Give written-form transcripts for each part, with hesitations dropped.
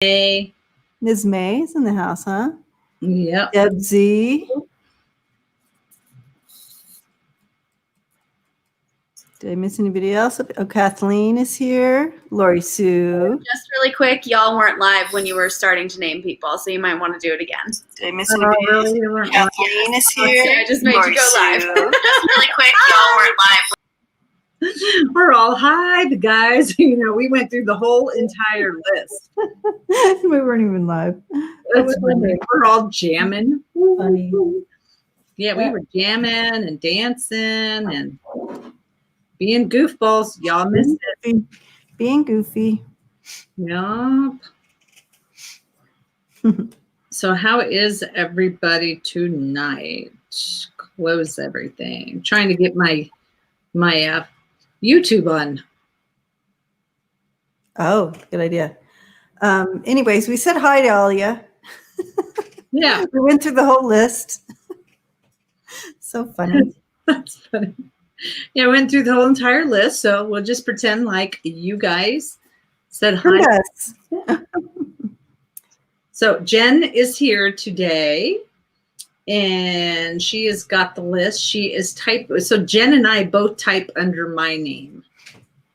May. Ms. May is in the house, huh? Yep. Deb Z. Did I miss anybody else? Oh, Kathleen is here. Lori Sue. Just really quick, y'all weren't live when you were starting to name people, so you might want to do it again. Did I miss anybody else? Really? Kathleen is here. So I just made Lori you go live. Sue. Just really quick, y'all weren't live. We're all hi, the guys. You know, we went through the whole entire list. We weren't even live. That's funny. We're all jamming. Funny. Yeah, we were jamming and dancing and being goofballs. Y'all missed it. Being goofy. Yup. So how is everybody tonight? Close everything. Trying to get my YouTube on. Oh, good idea. Anyways, we said hi to all of you. Yeah. We went through the whole list. So funny. That's funny. Yeah, I went through the whole entire list, so we'll just pretend like you guys said hi. Yes. So Jen is here today, and she has got the list. She is so Jen and I both type under my name.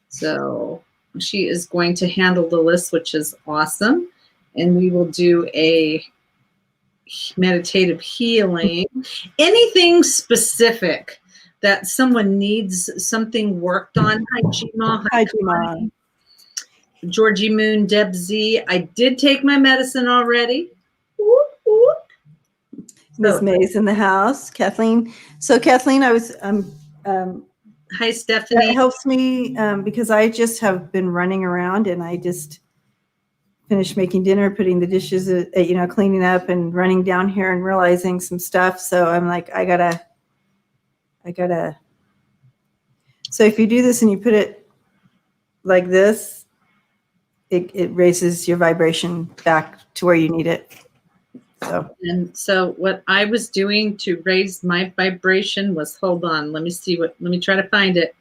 So she is going to handle the list, which is awesome. And we will do a meditative healing. Anything specific that someone needs something worked on. Hi, Gma. Hi, Gma. Georgie Moon, Deb Z. I did take my medicine already. Ms. May's in the house. Kathleen. So Kathleen, I was hi, Stephanie. That helps me because I just have been running around and I just finished making dinner, putting the dishes, cleaning up and running down here and realizing some stuff. So I'm like, I gotta. So if you do this and you put it like this, it raises your vibration back to where you need it. So what I was doing to raise my vibration was, hold on, let me try to find it.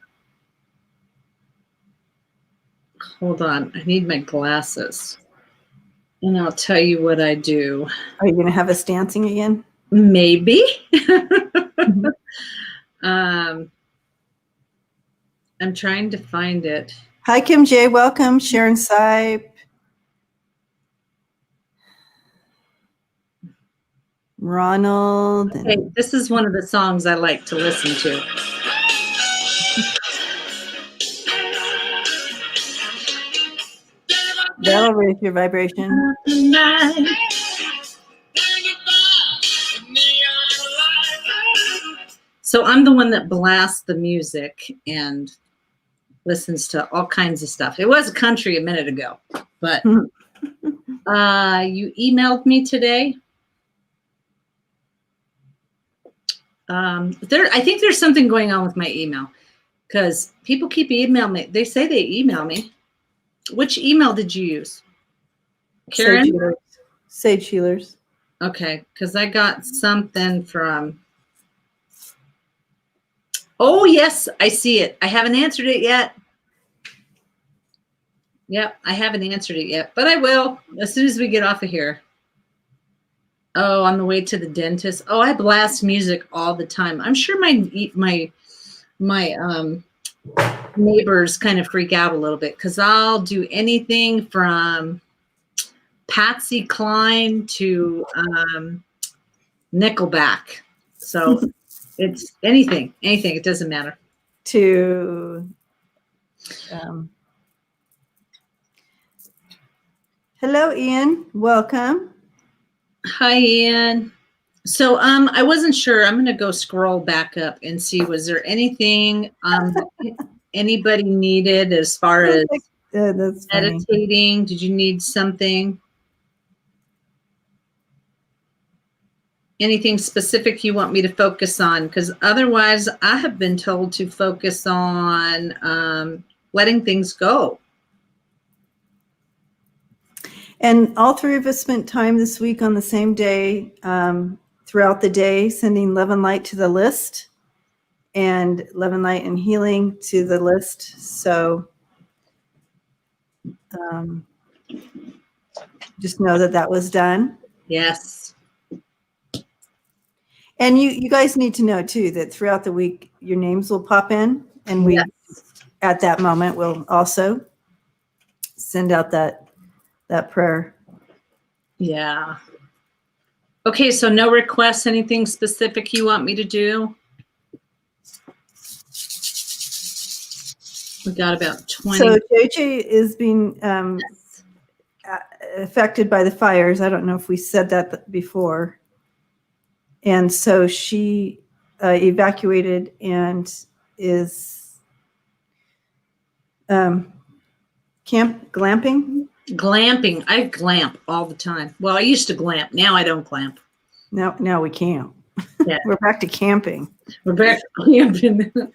Hold on, I need my glasses. And I'll tell you what I do. Are you going to have us dancing again? Maybe. I'm trying to find it. Hi, Kim J. Welcome. Sharon Sipe. Ronald. Okay, this is one of the songs I like to listen to. That'll raise your vibration. So I'm the one that blasts the music and listens to all kinds of stuff. It was country a minute ago, but you emailed me today. I think there's something going on with my email because people keep emailing me. They say they email me. Which email did you use? Karen? Sage Healers. Okay, because I got something from... Oh, yes, I see it. I haven't answered it yet. Yep, I haven't answered it yet, but I will as soon as we get off of here. Oh, on the way to the dentist. Oh, I blast music all the time. I'm sure my neighbors kind of freak out a little bit because I'll do anything from Patsy Cline to Nickelback. So it's anything. It doesn't matter. Hello, Ian. Welcome. Hi, Ian. So I wasn't sure. I'm going to go scroll back up and see, was there anything anybody needed as far as that's meditating? Funny. Did you need something? Anything specific you want me to focus on? Because otherwise, I have been told to focus on letting things go. And all three of us spent time this week on the same day, throughout the day, sending love and light to the list and love and light and healing to the list. So just know that that was done. Yes. And you guys need to know too that throughout the week your names will pop in, and we at that moment will also send out that prayer. Yeah. Okay, so no requests, anything specific you want me to do? We got about 20. So JJ is being affected by the fires. I don't know if we said that before. And so she evacuated and is glamping. Glamping. I glamp all the time. Well, I used to glamp. Now I don't glamp. Now we can't. Yeah. We're back to camping. We're back to glamping.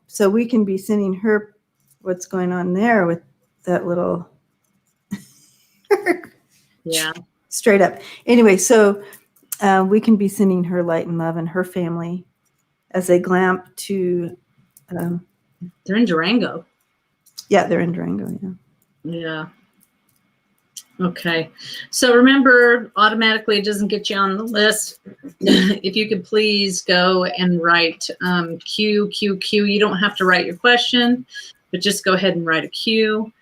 So we can be sending her what's going on there with that little Yeah. straight up. Anyway, so we can be sending her light and love and her family as they glamp to. They're in Durango. Yeah, they're in Durango. Yeah. Yeah. Okay. So remember, automatically it doesn't get you on the list. If you could please go and write Q. You don't have to write your question, but just go ahead and write a Q.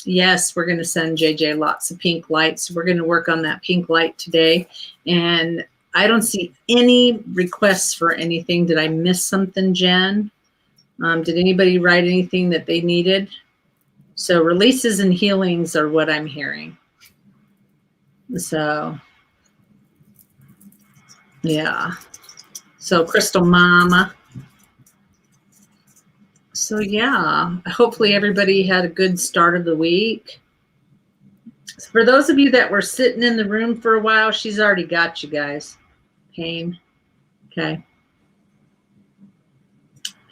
Yes, we're going to send JJ lots of pink lights. We're going to work on that pink light today. And I don't see any requests for anything. Did I miss something, Jen? Did anybody write anything that they needed? So releases and healings are what I'm hearing. So, yeah. So Crystal Mama. So yeah, hopefully everybody had a good start of the week. For those of you that were sitting in the room for a while, she's already got you guys. Pain. Okay.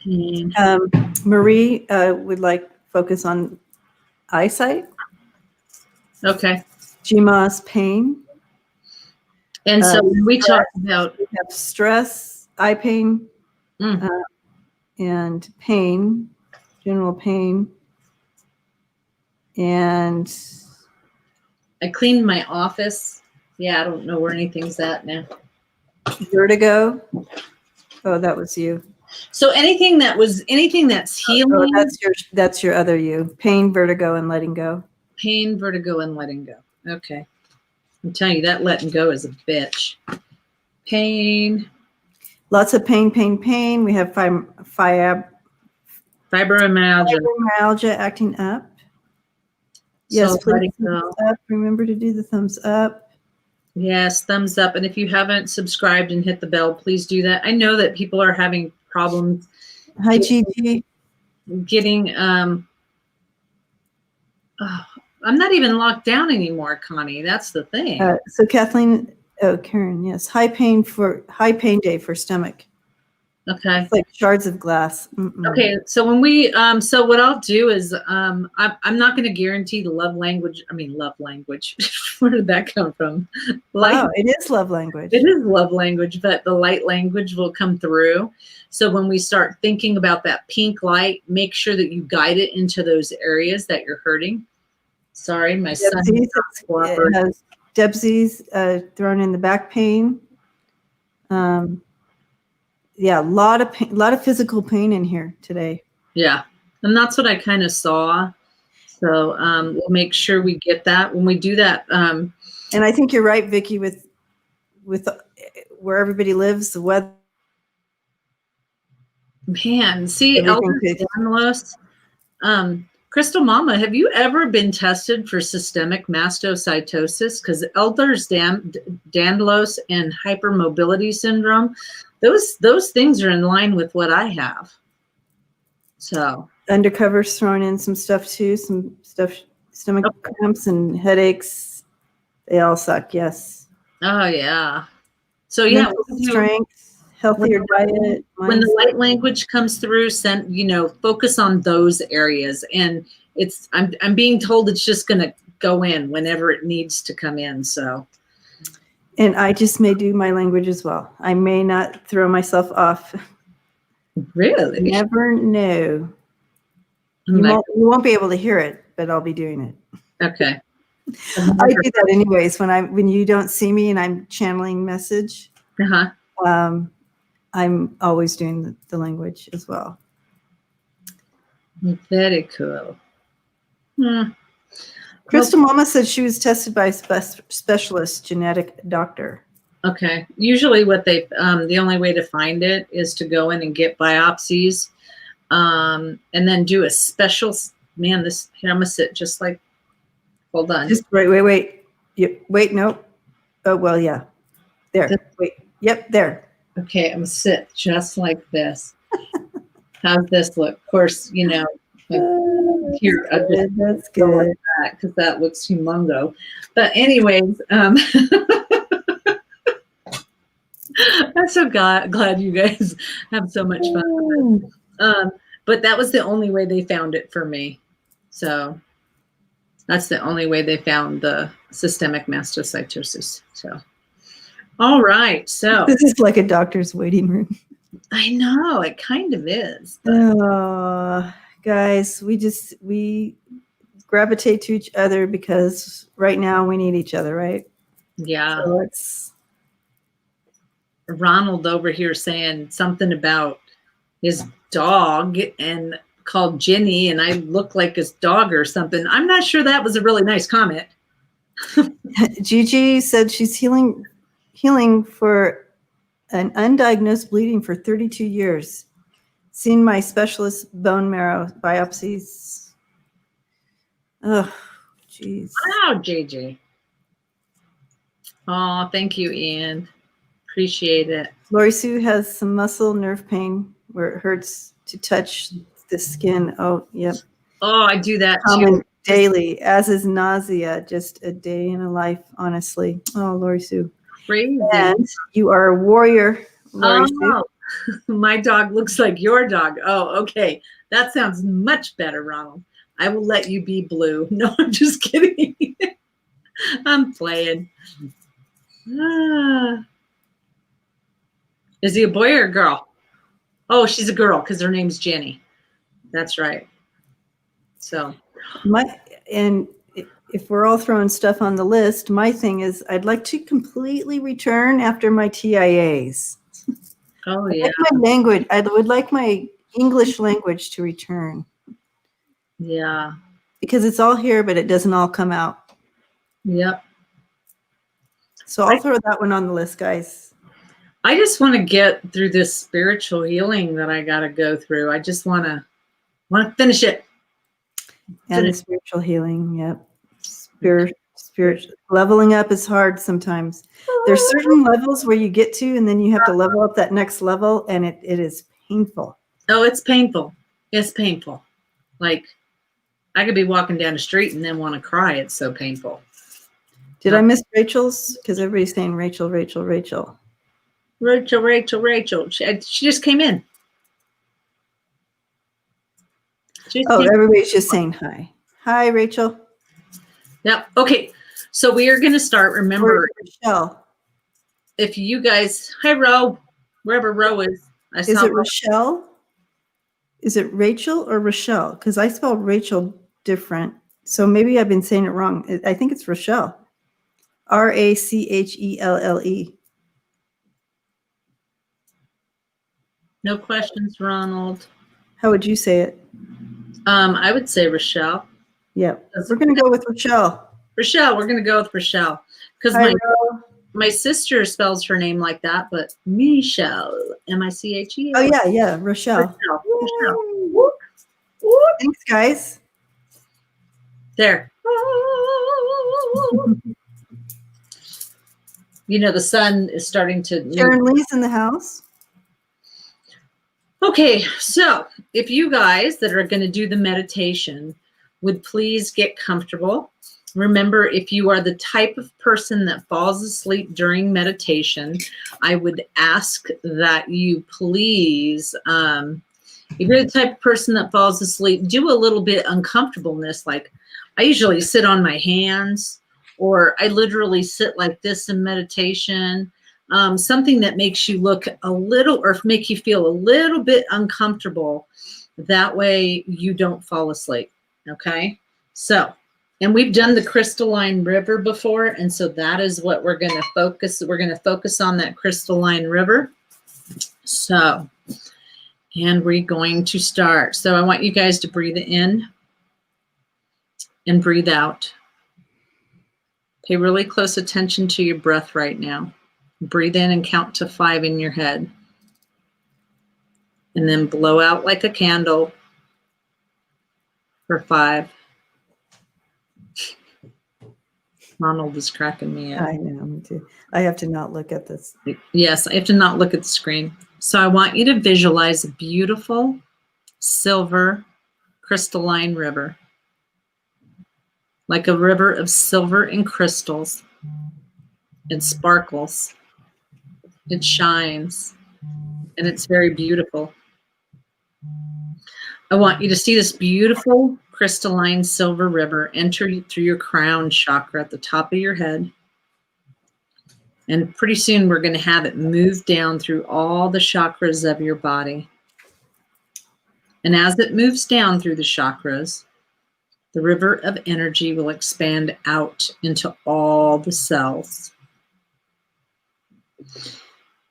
Pain. Marie would like focus on eyesight. Okay. Jima's pain. And so we talked about we have stress, eye pain, and pain, general pain, and I cleaned my office. Yeah, I don't know where anything's at now. vertigo. Oh, that was you. So anything that's healing. Oh, that's your other you. Pain, vertigo, and letting go. Pain, vertigo, and letting go. Okay. I'm telling you, that letting go is a bitch. Pain. Lots of pain. We have fibromyalgia acting up. Yes, So please. Up. Remember to do the thumbs up. Yes, thumbs up. And if you haven't subscribed and hit the bell, please do that. I know that people are having problems. Hi, Gigi. Getting, I'm not even locked down anymore, Connie. That's the thing. So Kathleen, Karen, yes. High pain day for stomach. Okay. It's like shards of glass. Okay. So when we, so what I'll do is, I'm not going to guarantee the love language. Where did that come from? Wow, it is love language. It is love language, but the light language will come through. So when we start thinking about that pink light, make sure that you guide it into those areas that you're hurting. Sorry, my son has Debsy's thrown in the back pain. Yeah, a lot of physical pain in here today. Yeah, and that's what I kind of saw. So we'll make sure we get that when we do that. And I think you're right, Vicki, with where everybody lives, the weather. Man, see, Elders Crystal Mama, have you ever been tested for systemic mastocytosis? Because Ehlers-Danlos and hypermobility syndrome, those things are in line with what I have. So undercover's thrown in some stuff too, stomach cramps and headaches. They all suck. Yes. Oh yeah. So yeah, strength, healthier diet. When the light language comes through, focus on those areas. And I'm being told it's just going to go in whenever it needs to come in. So. And I just may do my language as well. I may not throw myself off. Really? Never know. You won't be able to hear it. but I'll be doing it. Okay. I do that anyways when you don't see me and I'm channeling message. I'm always doing the language as well. Very cool. Crystal Mama said she was tested by a specialist genetic doctor. Okay. Usually what they, the only way to find it is to go in and get biopsies, and then do a special, man, this, here, I'm going to sit just like, hold on. Just wait. Wait, no. Oh, well, yeah. There. Wait. Yep, there. Okay, I'm going to sit just like this. How's this look? Of course, you know, like, here, That's good. Because that looks humongo. But anyways, I'm so glad you guys have so much fun. But that was the only way they found it for me. So that's the only way they found the systemic mastocytosis. So, all right. So this is like a doctor's waiting room. I know it kind of is. Guys, we gravitate to each other because right now we need each other, right? Yeah. So it's Ronald over here saying something about his dog and called Jenny, and I look like his dog or something. I'm not sure that was a really nice comment. Gigi said she's healing for an undiagnosed bleeding for 32 years. Seen my specialist bone marrow biopsies. Oh, jeez. Wow, JJ. Oh, thank you, Ian. Appreciate it. Lori Sue has some muscle nerve pain where it hurts to touch the skin. Oh, yep. Oh, I do that too. Daily, as is nausea. Just a day in a life, honestly. Oh, Lori Sue. Crazy. And you are a warrior, Lori Sue. My dog looks like your dog. Oh, okay. That sounds much better, Ronald. I will let you be Blue. No, I'm just kidding. I'm playing. Is he a boy or a girl? Oh, she's a girl because her name's Jenny. That's right. So, if we're all throwing stuff on the list, my thing is I'd like to completely return after my TIAs. Oh yeah. My language. I would like my English language to return. Yeah. Because it's all here, but it doesn't all come out. Yep. So I'll throw that one on the list, guys. I just want to get through this spiritual healing that I got to go through. I just want to finish it. And the spiritual healing, yep. Spirit leveling up is hard sometimes. There's certain levels where you get to, and then you have to level up that next level, and it is painful. Oh, it's painful. It's painful. Like I could be walking down the street and then want to cry. It's so painful. Did I miss Rachel's? Because everybody's saying Rachel. Rachel. She just came in. Everybody's just saying hi. Hi, Rachel. Yep. Okay. So we are going to start. Remember, Rochelle. If you guys, hi, Ro, wherever Ro is. Is it Rochelle? Is it Rachel or Rochelle? Because I spelled Rachel different. So maybe I've been saying it wrong. I think it's Rochelle. Rachelle. No questions, Ronald. How would you say it? I would say Rochelle. Yeah, we're going to go with Rochelle. Rochelle, we're going to go with Rochelle. Because my sister spells her name like that, but Michelle, Michelle. Oh, yeah, Rochelle. Rochelle. Thanks, guys. There. You know, the sun is starting to... Sharon Lee's in the house. Okay, so if you guys that are going to do the meditation would please get comfortable. Remember, if you are the type of person that falls asleep during meditation, I would ask that you please, if you're the type of person that falls asleep, do a little bit uncomfortableness. Like I usually sit on my hands, or I literally sit like this in meditation. Something that makes you look a little, or make you feel a little bit uncomfortable. That way you don't fall asleep. Okay. So, and we've done the Crystalline River before, and so that is what we're going to focus. We're going to focus on that Crystalline River. So, and we're going to start. So I want you guys to breathe in and breathe out. Pay really close attention to your breath right now. Breathe in and count to 5 in your head. And then blow out like a candle for 5. Ronald is cracking me up. I know, me too. I have to not look at this. Yes, I have to not look at the screen. So I want you to visualize a beautiful silver crystalline river, like a river of silver and crystals. It sparkles, it shines, and it's very beautiful. I want you to see this beautiful crystalline silver river enter through your crown chakra at the top of your head. And pretty soon we're going to have it move down through all the chakras of your body. And as it moves down through the chakras, the river of energy will expand out into all the cells.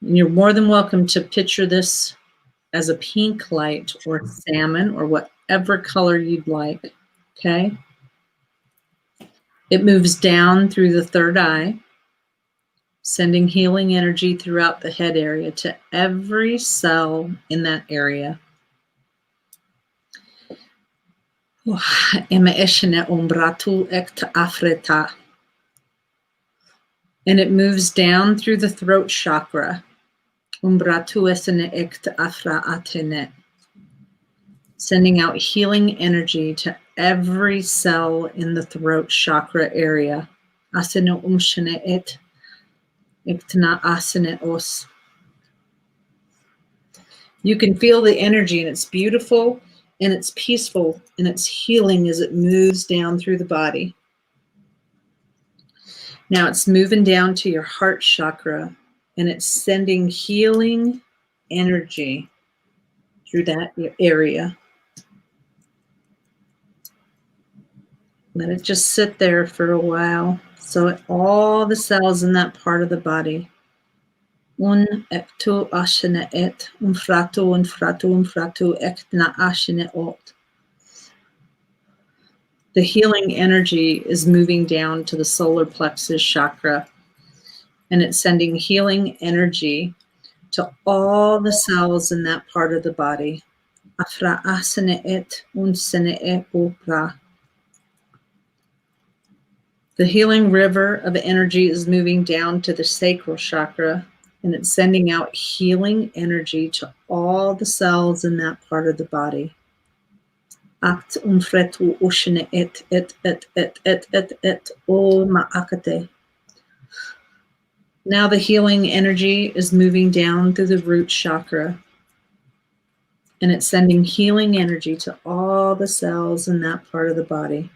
And you're more than welcome to picture this as a pink light or salmon or whatever color you'd like, okay? It moves down through the third eye, sending healing energy throughout the head area to every cell in that area. And it moves down through the throat chakra, sending out healing energy to every cell in the throat chakra area. You can feel the energy, and it's beautiful, and it's peaceful, and it's healing as it moves down through the body. Now it's moving down to your heart chakra, and it's sending healing energy through that area. Let it just sit there for a while. So all the cells in that part of the body. The healing energy is moving down to the solar plexus chakra, and it's sending healing energy to all the cells in that part of the body. The healing river of energy is moving down to the sacral chakra, and it's sending out healing energy to all the cells in that part of the body. Now the healing energy is moving down through the root chakra, and it's sending healing energy to all the cells in that part of the body.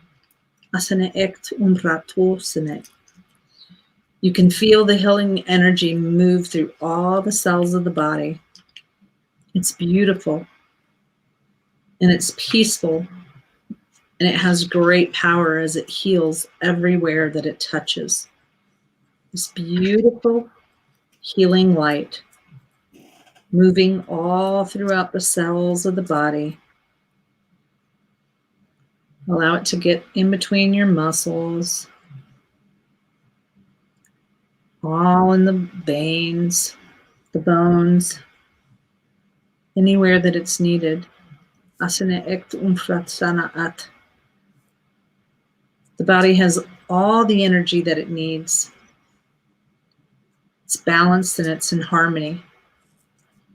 You can feel the healing energy move through all the cells of the body. It's beautiful, and it's peaceful, and it has great power as it heals everywhere that it touches. This beautiful healing light moving all throughout the cells of the body. Allow it to get in between your muscles, all in the veins, the bones, anywhere that it's needed. The body has all the energy that it needs. It's balanced and it's in harmony.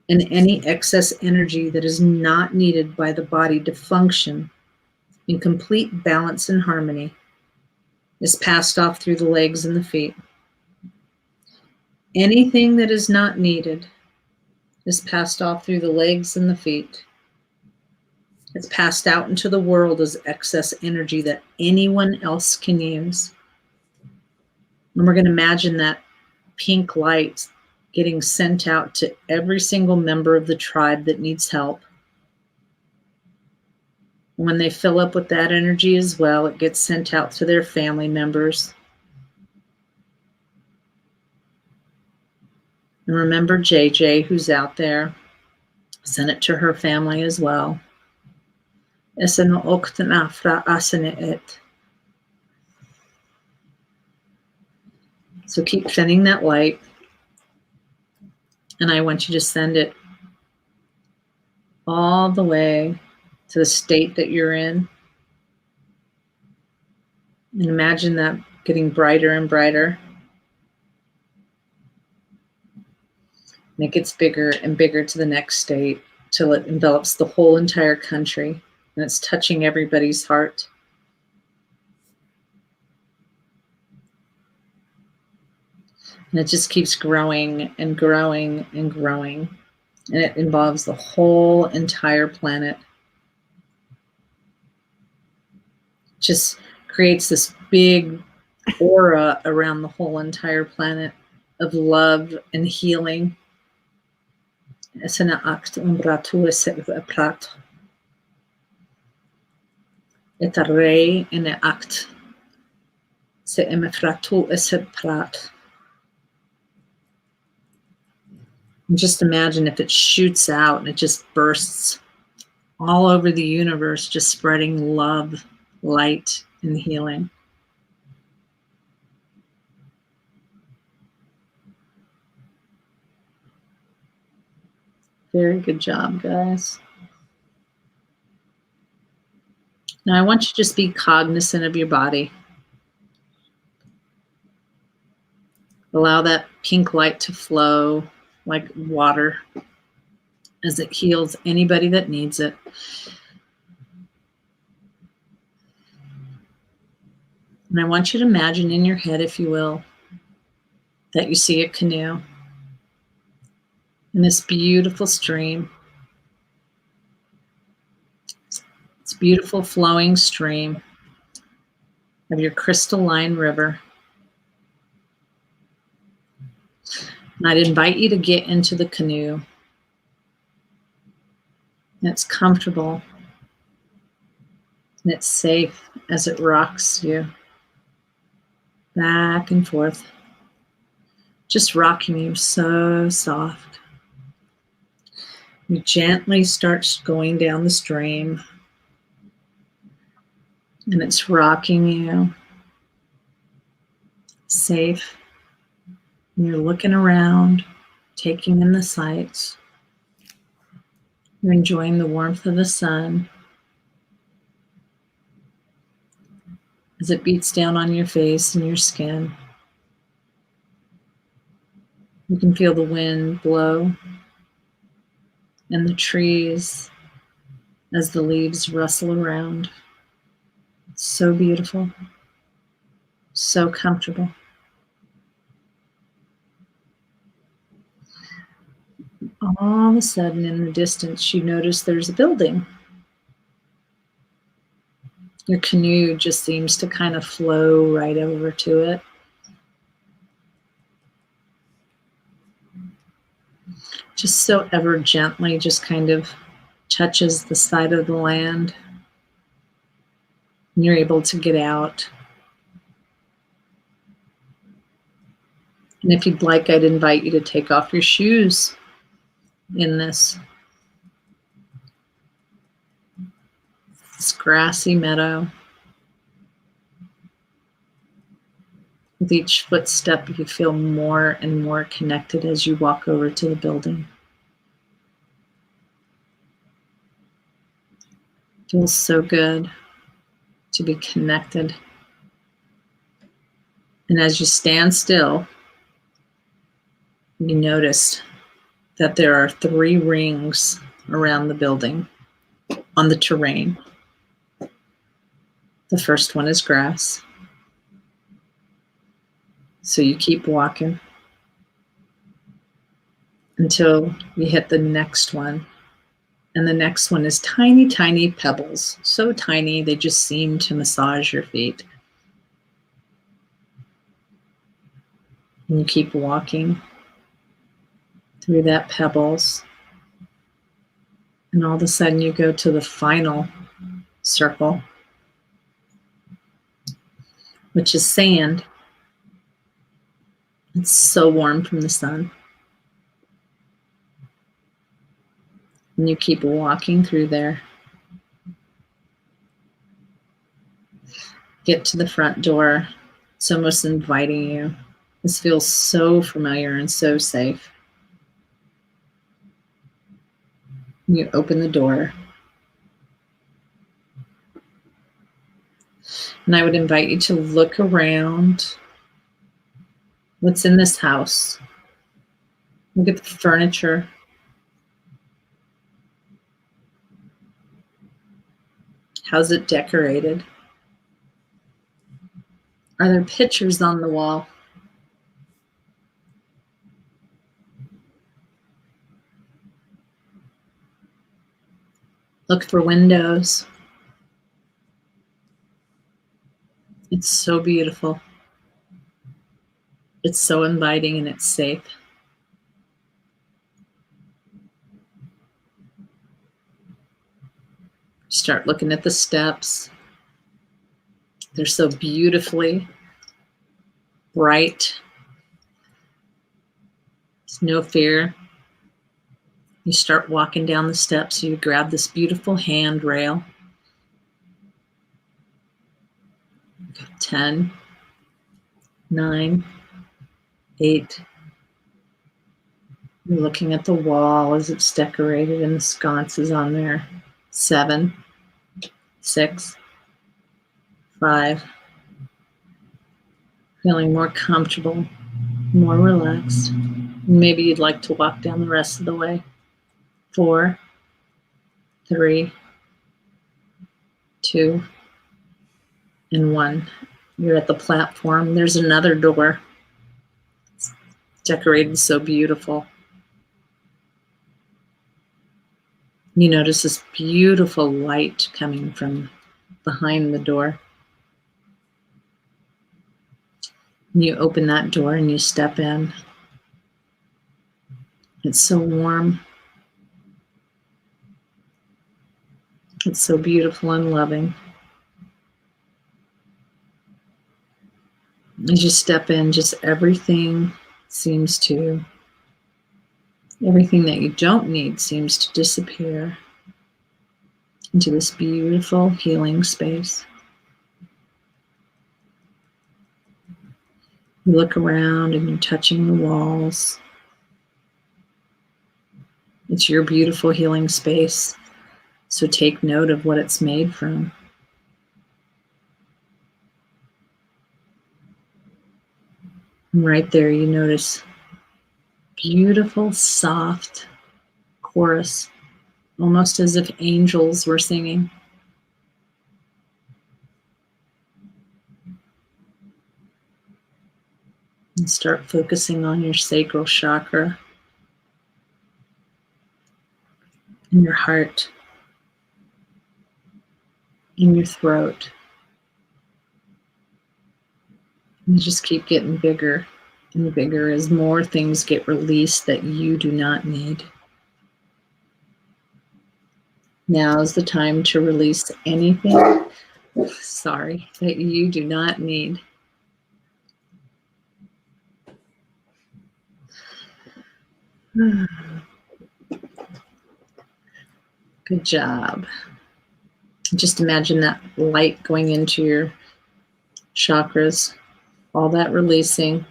And any excess energy that is not needed by the body to function in complete balance and harmony is passed off through the legs and the feet. Anything that is not needed is passed off through the legs and the feet. It's passed out into the world as excess energy that anyone else can use. And we're going to imagine that pink light getting sent out to every single member of the tribe that needs help. When they fill up with that energy as well, it gets sent out to their family members. And remember JJ, who's out there. Send it to her family as well. So keep sending that light. And I want you to send it all the way to the state that you're in. And imagine that getting brighter and brighter. And it gets bigger and bigger to the next state till it envelops the whole entire country. And it's touching everybody's heart. And it just keeps growing and growing and growing. And it involves the whole entire planet. Just creates this big aura around the whole entire planet of love and healing. Es een act umbratu es prat. Et rei in een act se emefratu es prat. And just imagine if it shoots out and it just bursts all over the universe, just spreading love, light, and healing. Very good job, guys. Now I want you to just be cognizant of your body. Allow that pink light to flow like water as it heals anybody that needs it. And I want you to imagine in your head, if you will, that you see a canoe in this beautiful stream. It's a beautiful flowing stream of your Crystalline river. And I'd invite you to get into the canoe. And it's comfortable. And it's safe as it rocks you back and forth. Just rocking you so soft. You gently start going down the stream. And it's rocking you. Safe. And you're looking around, taking in the sights. You're enjoying the warmth of the sun as it beats down on your face and your skin. You can feel the wind blow and the trees as the leaves rustle around. It's so beautiful, so comfortable. All of a sudden in the distance, you notice there's a building. Your canoe just seems to kind of flow right over to it. Just so ever gently, just kind of touches the side of the land. And you're able to get out. And if you'd like, I'd invite you to take off your shoes in this grassy meadow. With each footstep, you feel more and more connected as you walk over to the building. It feels so good to be connected. And as you stand still, you notice that there are 3 rings around the building on the terrain. The first one is grass. So you keep walking until you hit the next one. And the next one is tiny, tiny pebbles. So tiny, they just seem to massage your feet. And you keep walking through that pebbles. And all of a sudden you go to the final circle, which is sand. It's so warm from the sun. And you keep walking through there. Get to the front door. It's almost inviting you. This feels so familiar and so safe. You open the door. And I would invite you to look around. What's in this house? Look at the furniture. How's it decorated? Are there pictures on the wall? Look for windows. It's so beautiful. It's so inviting and it's safe. Start looking at the steps. They're so beautifully bright. There's no fear. You start walking down the steps. You grab this beautiful handrail. 10, 9, 8. You're looking at the wall as it's decorated and the sconces on there. 7, 6, 5. Feeling more comfortable, more relaxed. Maybe you'd like to walk down the rest of the way. 4, 3, 2, and 1. You're at the platform. There's another door. It's decorated so beautiful. You notice this beautiful light coming from behind the door. You open that door and you step in. It's so warm. It's so beautiful and loving. As you step in, just everything that you don't need seems to disappear into this beautiful healing space. You look around and you're touching the walls. It's your beautiful healing space, so take note of what it's made from. And right there, you notice beautiful, soft chorus, almost as if angels were singing. And start focusing on your sacral chakra, in your heart, in your throat. And just keep getting bigger and bigger as more things get released that you do not need. Now is the time to release anything, that you do not need. Good job. Just imagine that light going into your chakras, all that releasing.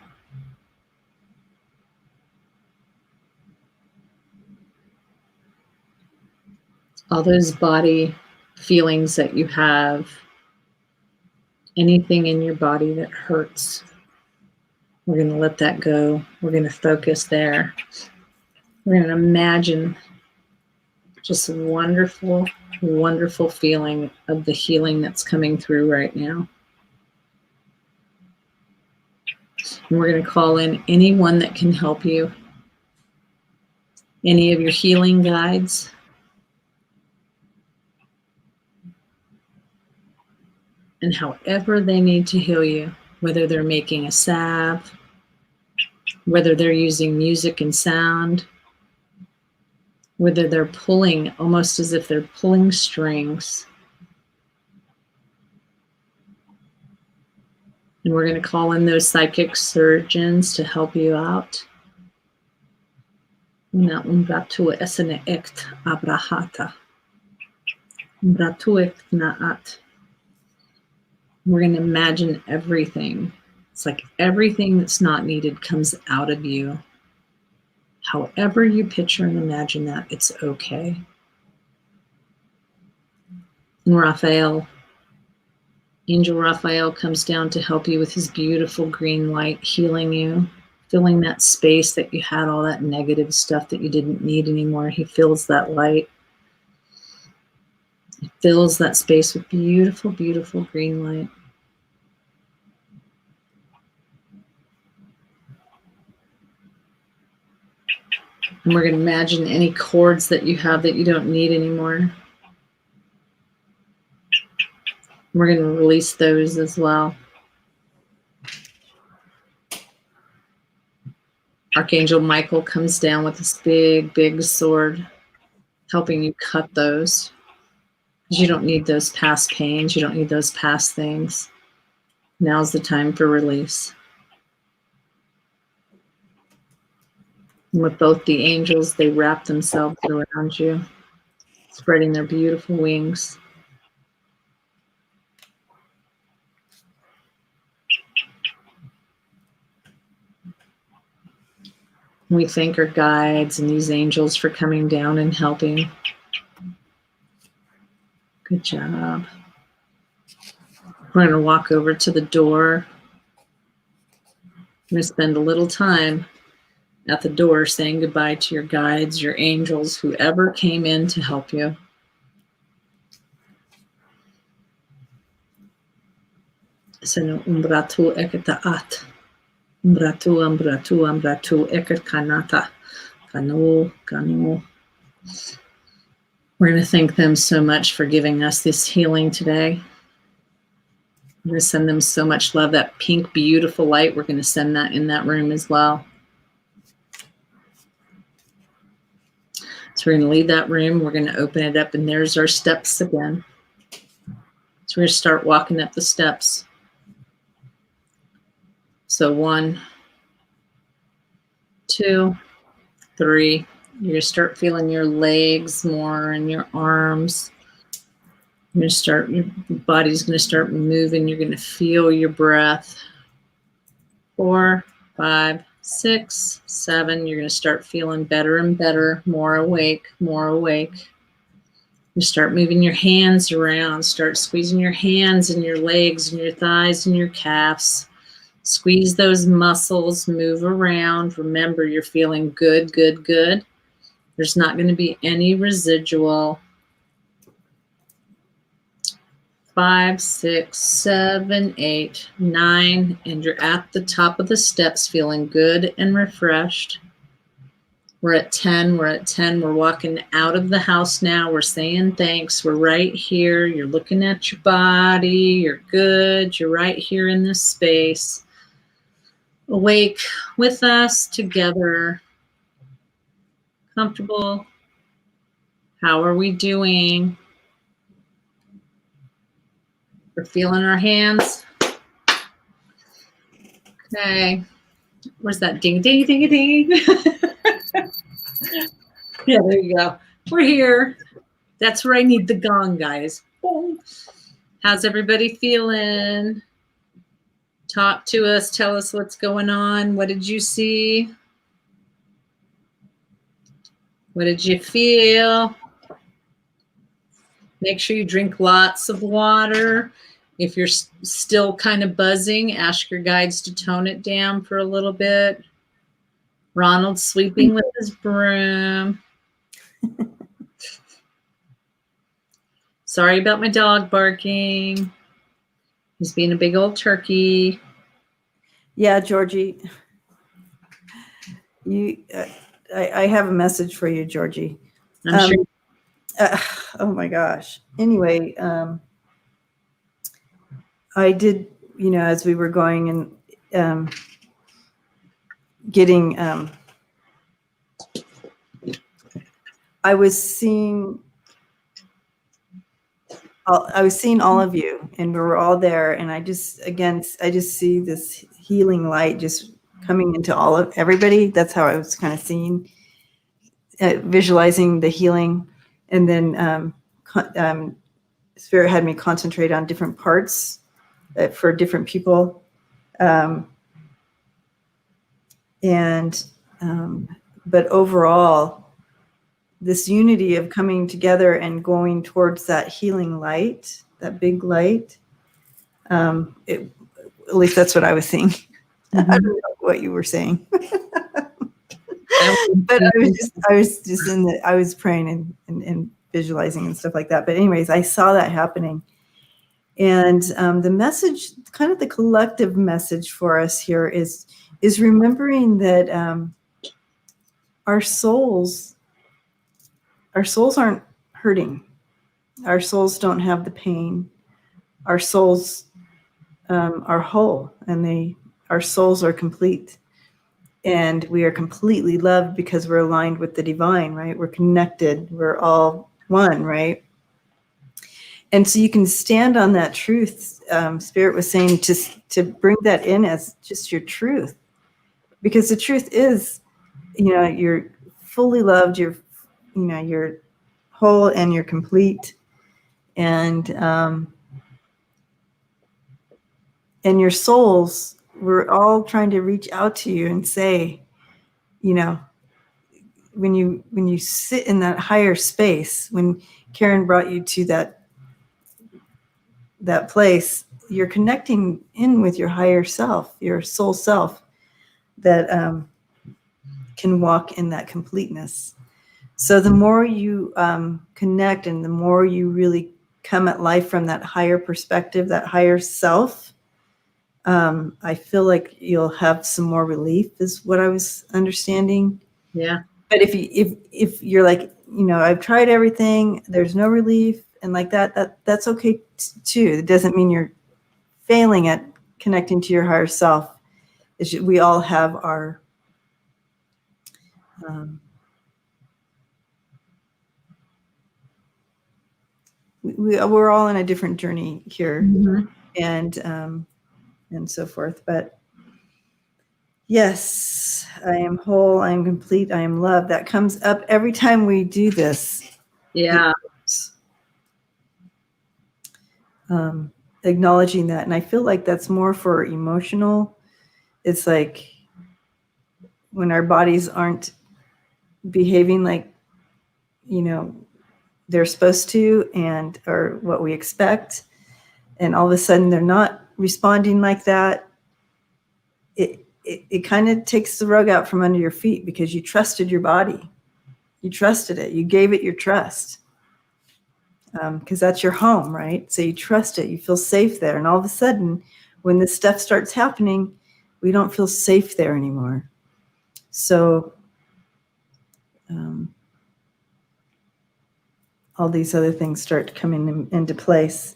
All those body feelings that you have, anything in your body that hurts, we're going to let that go. We're going to focus there. We're going to imagine just a wonderful, wonderful feeling of the healing that's coming through right now. And we're going to call in anyone that can help you, any of your healing guides, and however they need to heal you, whether they're making a salve, whether they're using music and sound, whether they're pulling, almost as if they're pulling strings. And we're going to call in those psychic surgeons to help you out. Na umbratu esene ekt abrahata. Umbratu ekt naat. We're going to imagine everything. It's like everything that's not needed comes out of you. However you picture and imagine that, it's okay. And Raphael, Angel Raphael comes down to help you with his beautiful green light, healing you, filling that space that you had, all that negative stuff that you didn't need anymore. He fills that light. He fills that space with beautiful, beautiful green light. And we're going to imagine any cords that you have that you don't need anymore. We're going to release those as well. Archangel Michael comes down with this big, big sword, helping you cut those. Because you don't need those past pains. You don't need those past things. Now's the time for release. And with both the angels, they wrap themselves around you, spreading their beautiful wings. We thank our guides and these angels for coming down and helping. Good job. We're going to walk over to the door. I'm going to spend a little time at the door saying goodbye to your guides, your angels, whoever came in to help you. Seno umbratu eketaat. Umbratu eket kanata. Kanu. We're going to thank them so much for giving us this healing today. We're going to send them so much love. That pink, beautiful light, we're going to send that in that room as well. So we're going to leave that room. We're going to open it up, and there's our steps again. So we're going to start walking up the steps. So 1, 2, 3. You're going to start feeling your legs more and your arms. You're going to start, your body's going to start moving. You're going to feel your breath. 4, 5, 6, 7. You're going to start feeling better and better, more awake, more awake. You start moving your hands around. Start squeezing your hands and your legs and your thighs and your calves. Squeeze those muscles, move around. Remember, you're feeling good, good, good. There's not going to be any residual. 5, 6, 7, 8, 9, and you're at the top of the steps feeling good and refreshed. We're at 10. We're at 10. We're walking out of the house now. We're saying thanks. We're right here. You're looking at your body. You're good. You're right here in this space. Awake with us together. Comfortable. How are we doing? We're feeling our hands. Okay. Where's that ding, ding, ding, ding? Yeah, there you go. We're here. That's where I need the gong, guys. Boom. How's everybody feeling? Talk to us. Tell us what's going on. What did you see? What did you feel? Make sure you drink lots of water. If you're still kind of buzzing, ask your guides to tone it down for a little bit. Ronald's sweeping with his broom. Sorry about my dog barking. He's being a big old turkey. Yeah, Georgie. I have a message for you, Georgie. I'm sure. Oh my gosh. Anyway, I did, as we were going and getting, I was seeing I was seeing all of you, and we were all there. And I just see this healing light just coming into everybody. That's how I was kind of seeing, visualizing the healing. And then Spirit had me concentrate on different parts for different people. But overall, this unity of coming together and going towards that healing light, that big light, at least that's what I was seeing. I don't know what you were saying. But I was praying and visualizing and stuff like that. But anyways, I saw that happening. And the message, kind of the collective message for us here is remembering that our souls aren't hurting. Our souls don't have the pain. Our souls are whole, and our souls are complete. And we are completely loved because we're aligned with the divine, right? We're connected. We're all one, right? And so you can stand on that truth. Spirit was saying to bring that in as just your truth, because the truth is, you're fully loved. You're whole and you're complete, and your souls. We're all trying to reach out to you and say, when you sit in that higher space, when Karen brought you to that place, you're connecting in with your higher self, your soul self, that can walk in that completeness. So the more you connect, and the more you really come at life from that higher perspective, that higher self, I feel like you'll have some more relief, is what I was understanding. Yeah. But if you're like, I've tried everything, there's no relief, and like that's okay too. It doesn't mean you're failing at connecting to your higher self. We all have our we're all in a different journey here, and so forth. But yes, I am whole, I am complete, I am loved. That comes up every time we do this. Yeah. Acknowledging that. And I feel like that's more for emotional. It's like when our bodies aren't behaving like, they're supposed to, or what we expect, and all of a sudden they're not responding like that. It kind of takes the rug out from under your feet, because you trusted your body. You trusted it. You gave it your trust, because that's your home, right? So you trust it. You feel safe there. And all of a sudden, when this stuff starts happening, we don't feel safe there anymore. So all these other things start coming into place.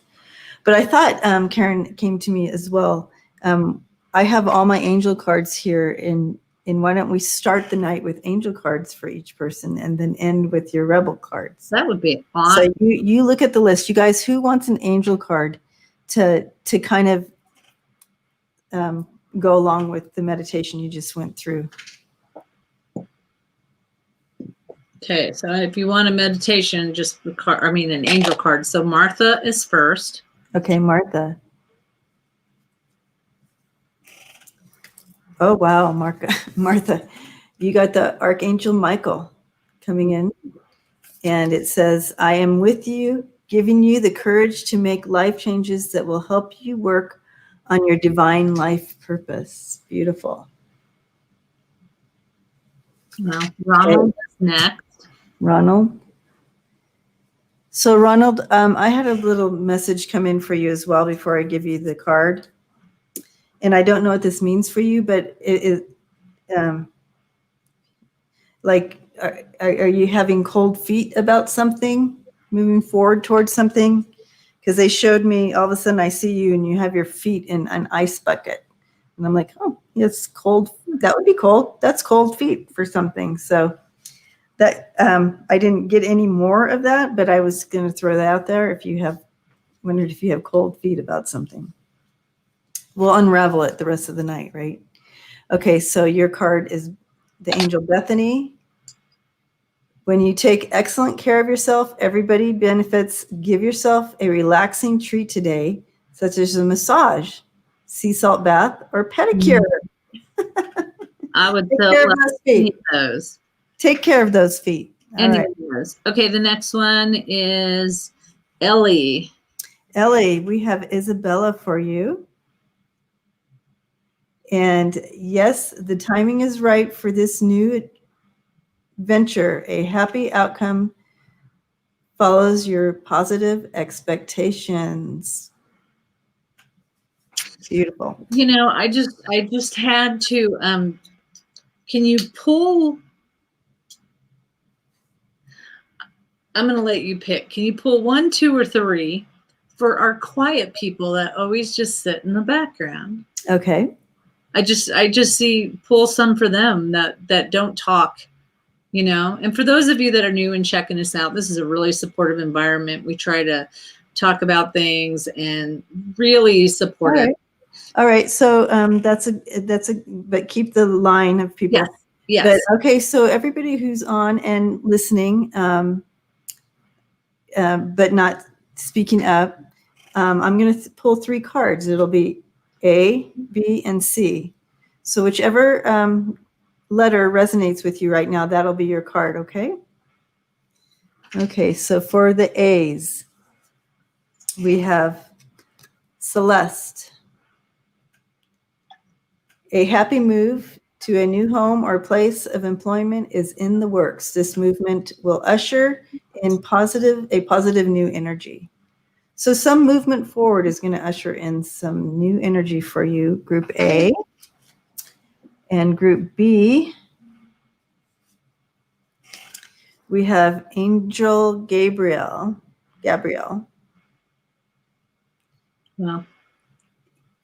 But I thought, Karen came to me as well. I have all my angel cards here, and why don't we start the night with angel cards for each person, and then end with your rebel cards? That would be awesome. So you look at the list. You guys, who wants an angel card to kind of go along with the meditation you just went through? Okay, so if you want a meditation, just an angel card. So Martha is first. Okay, Martha. Oh wow, Martha, you got the Archangel Michael coming in, and it says, "I am with you, giving you the courage to make life changes that will help you work on your divine life purpose." Beautiful. Well, Ronald is next. Ronald. So Ronald, I had a little message come in for you as well before I give you the card. And I don't know what this means for you, but are you having cold feet about something, moving forward towards something? Because they showed me, all of a sudden I see you and you have your feet in an ice bucket. And I'm like, oh, it's cold. That would be cold. That's cold feet for something. So that I didn't get any more of that, but I was going to throw that out there if you have wondered if you have cold feet about something. We'll unravel it the rest of the night, right? Okay, so your card is the angel Bethany. When you take excellent care of yourself, everybody benefits. Give yourself a relaxing treat today, such as a massage, sea salt bath, or pedicure. I would Take so care of love those any feet. of those. Take care of those feet. All Any right. of those. Okay, the next one is Ellie. Ellie, we have Isabella for you. And yes, the timing is right for this new venture. A happy outcome follows your positive expectations. Beautiful. You know, I just had to can you pull, I'm going to let you pick. Can you pull 1, 2, or 3 for our quiet people that always just sit in the background? Okay. I just see, pull some for them that don't talk, you know. And for those of you that are new and checking us out, this is a really supportive environment. We try to talk about things and really support it. All right. So that's a but keep the line of people. Yes. Yes. But okay, so everybody who's on and listening, but not speaking up, I'm going to pull 3 cards. It'll be A, B, and C. So whichever letter resonates with you right now, that'll be your card, okay? Okay, so for the A's, we have Celeste. A happy move to a new home or place of employment is in the works. This movement will usher in a positive new energy. So some movement forward is going to usher in some new energy for you, Group A. And Group B, we have Angel Gabriel. Well,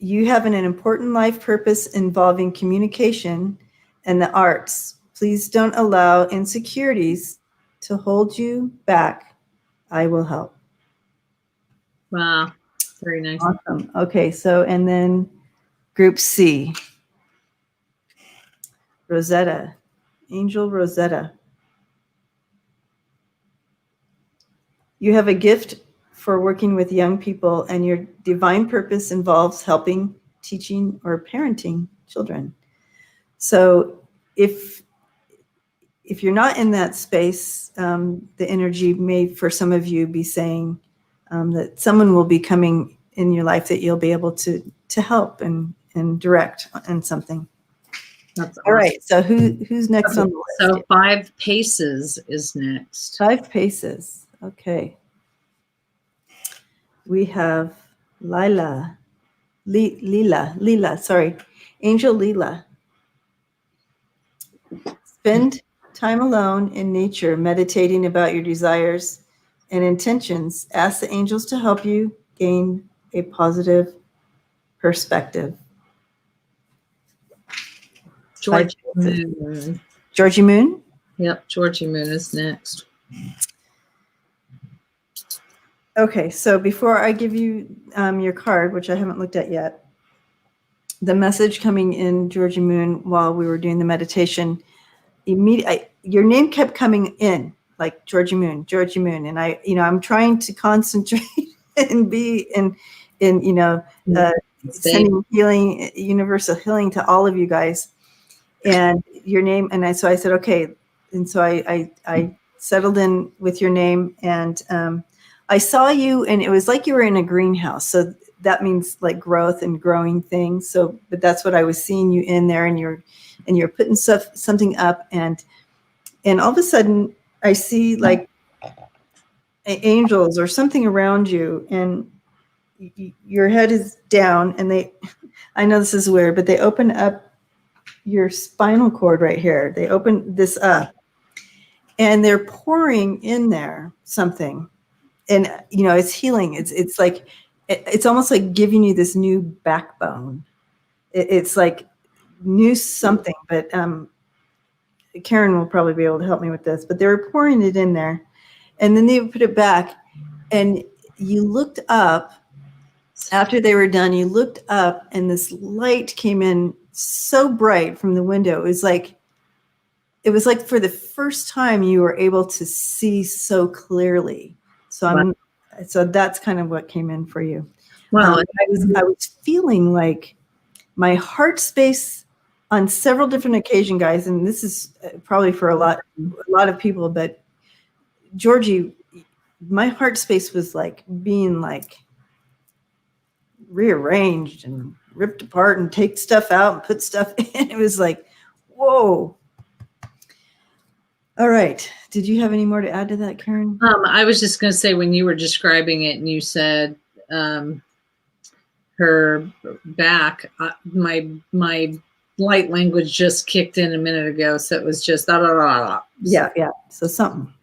You have an important life purpose involving communication and the arts. Please don't allow insecurities to hold you back. I will help. wow. Very nice. Awesome. Okay, so and then Group C, Rosetta, Angel Rosetta. You have a gift for working with young people, and your divine purpose involves helping, teaching, or parenting children. So if you're not in that space, the energy may, for some of you, be saying that someone will be coming in your life that you'll be able to help and direct in something. That's awesome. All right. So who's next on the list? So 5 Paces is next. 5 Paces. Okay. We have Lila. Sorry. Angel Lila. Spend time alone in nature, meditating about your desires and intentions. Ask the angels to help you gain a positive perspective. Georgie Moon. Georgie Moon? Yep, Georgie Moon is next. Okay, so before I give you your card, which I haven't looked at yet, the message coming in, Georgie Moon, while we were doing the meditation, your name kept coming in, like Georgie Moon, and I'm trying to concentrate and be in sending healing, universal healing to all of you guys, and your name, and I said, okay, and so I settled in with your name, and I saw you, and it was like you were in a greenhouse. So that means like growth and growing things. So, but that's what I was seeing you in there, and you're putting something up, and all of a sudden I see like angels or something around you, and your head is down, and I know this is weird, but they open up your spinal cord right here. They open this up, and they're pouring in there something. And, it's healing. It's like, it's almost like giving you this new backbone. It's like new something, but Karen will probably be able to help me with this, but they were pouring it in there, and then they would put it back, and you looked up after they were done. You looked up, and this light came in so bright from the window. It was like for the first time you were able to see so clearly. So that's kind of what came in for you. Well, I was feeling like my heart space on several different occasions, guys, and this is probably for a lot of people, but Georgie, my heart space was like being like rearranged and ripped apart and take stuff out and put stuff in. It was like, whoa. All right. Did you have any more to add to that, Karen? I was just going to say, when you were describing it and you said her back, my light language just kicked in a minute ago. So it was just da da da da. Yeah. So something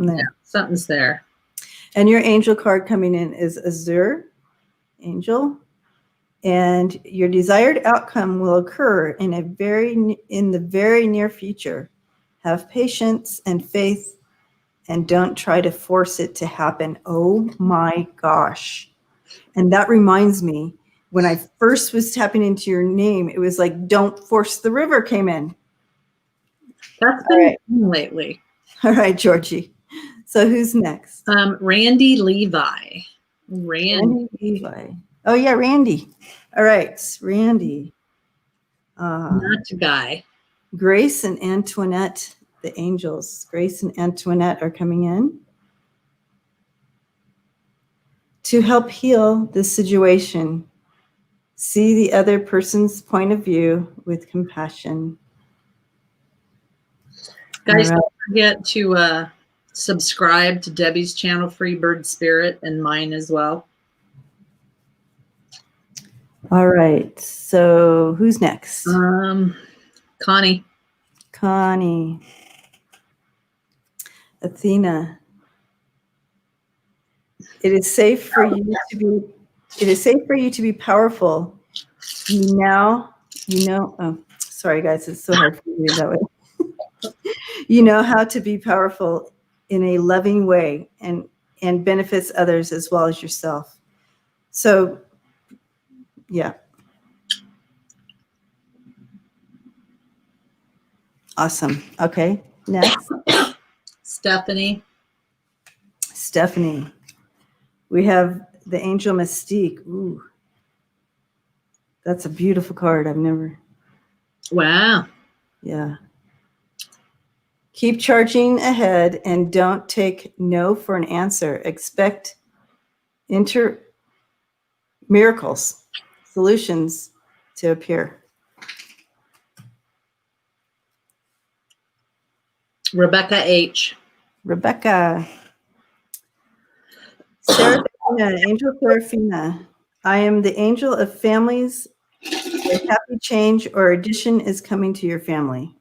there. Yeah, something's there. And your angel card coming in is Azure Angel. And your desired outcome will occur in the very near future. Have patience and faith, and don't try to force it to happen. Oh my gosh. And that reminds me, when I first was tapping into your name, it was like, don't force the river came in. That's been lately. All right, Georgie. So who's next? Randy Levi. Randy Levi. Oh yeah, Randy. All right, Randy. Not a guy. Grace and Antoinette, the angels. Grace and Antoinette are coming in to help heal this situation. See the other person's point of view with compassion. Guys, don't forget to subscribe to Debbie's channel, Freebird Spirit, and mine as well. All right. So who's next? Connie. Athena. It is safe for you to be powerful. Oh, sorry guys, it's so hard for me to read that way. You know how to be powerful in a loving way and benefits others as well as yourself. So, yeah. Awesome. Okay, next. Stephanie. We have the Angel Mystique. Ooh, that's a beautiful card. Wow. Yeah. Keep charging ahead and don't take no for an answer. Expect miracles, solutions to appear. Rebecca H. Serafina, Angel Serafina. I am the angel of families. A happy change or addition is coming to your family.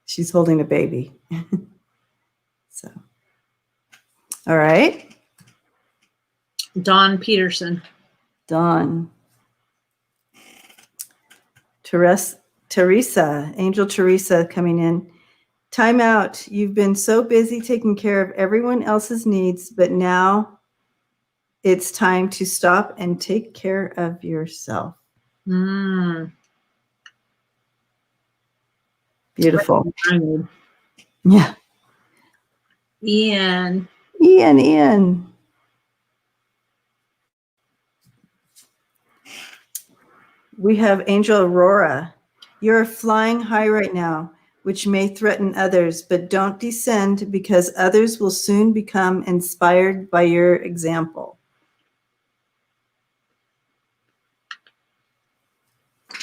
She's holding a baby. So, all right. Dawn Peterson. Teresa, Angel Teresa coming in. Time out. You've been so busy taking care of everyone else's needs, but now it's time to stop and take care of yourself. Beautiful. Yeah. Ian. We have Angel Aurora. You're flying high right now, which may threaten others, but don't descend because others will soon become inspired by your example.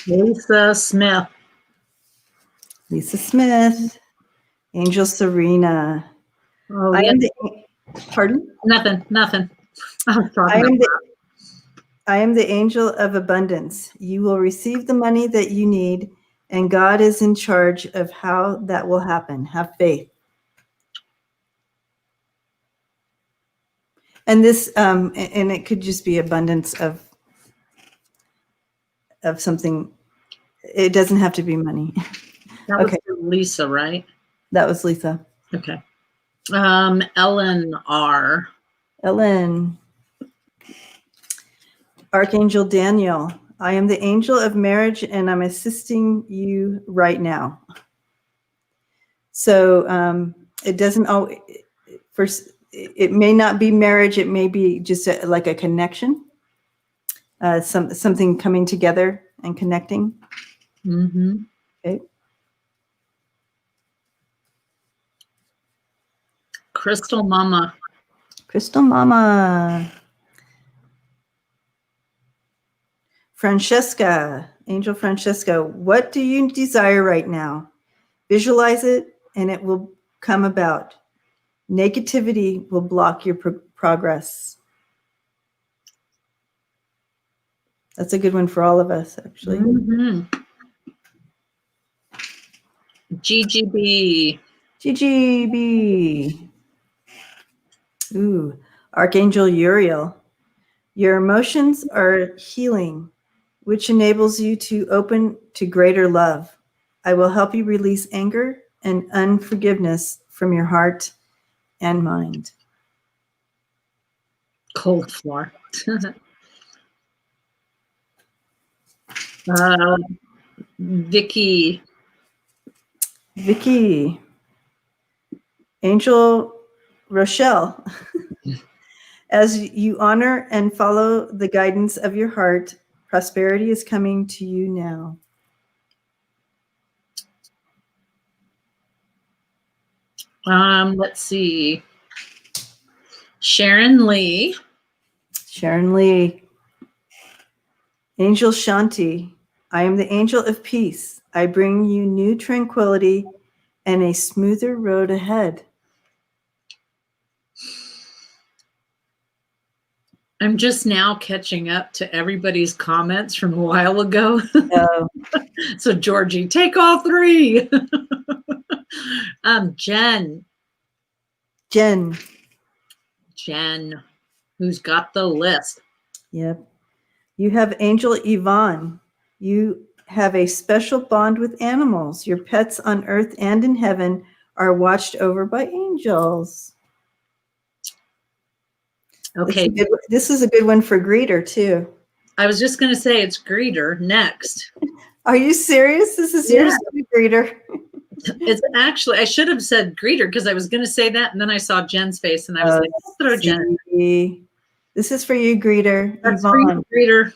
Lisa Smith. Angel Serena. Oh, yeah. Pardon? Nothing. I was talking I am the angel of abundance. You will receive the money that you need, and God is in charge of how that will happen. Have faith. And this, and it could just be abundance of something. It doesn't have to be money. That was Lisa, right? That was Lisa. Okay. Ellen R. Ellen. Archangel Daniel. I am the angel of marriage and I'm assisting you right now. So it doesn't always, first, it may not be marriage. It may be just like a connection, something coming together and connecting. Mm-hmm. Okay. Crystal Mama. Crystal Mama. Francesca, Angel Francesca, what do you desire right now? Visualize it and it will come about. Negativity will block your progress. That's a good one for all of us, actually. Mm-hmm. GGB. GGB. Ooh, Archangel Uriel. Your emotions are healing, which enables you to open to greater love. I will help you release anger and unforgiveness from your heart and mind. Cold floor. Vicky. Vicky. Angel Rochelle. As you honor and follow the guidance of your heart, prosperity is coming to you now. Let's see. Sharon Lee. Sharon Lee. Angel Shanti. I am the angel of peace. I bring you new tranquility and a smoother road ahead. I'm just now catching up to everybody's comments from a while ago. Oh, So Georgie, take all three. Jen. Jen, who's got the list. Yep. You have Angel Yvonne. You have a special bond with animals. Your pets on earth and in heaven are watched over by angels. Okay. This is a good one for greeter, too. I was just going to say it's greeter next. Are you serious? This is yours, greeter. It's actually, I should have said greeter because I was going to say that. And then I saw Jen's face and I was like, let's throw Jen. This is for you, greeter. That's Yvonne. for you, greeter.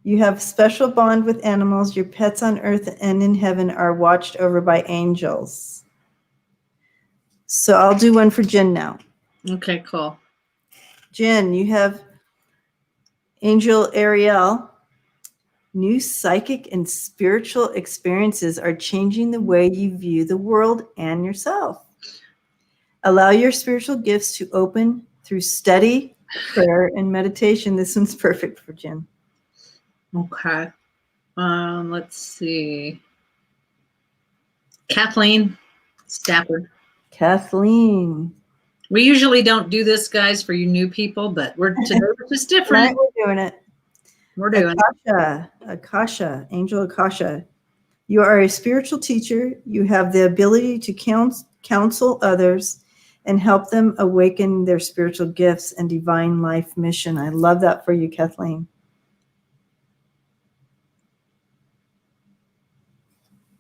You have special bond with animals. Your pets on earth and in heaven are watched over by angels. So I'll do one for Jen now. Okay, cool. Jen, you have Angel Ariel. New psychic and spiritual experiences are changing the way you view the world and yourself. Allow your spiritual gifts to open through study, prayer, and meditation. This one's perfect for Jen. Okay. Let's see. Kathleen Stafford. Kathleen. We usually don't do this, guys, for you new people, but today we're just different. Right, we're doing it. We're doing Akasha, Angel Akasha. You are a spiritual teacher. You have the ability to counsel others and help them awaken their spiritual gifts and divine life mission. I love that for you, Kathleen.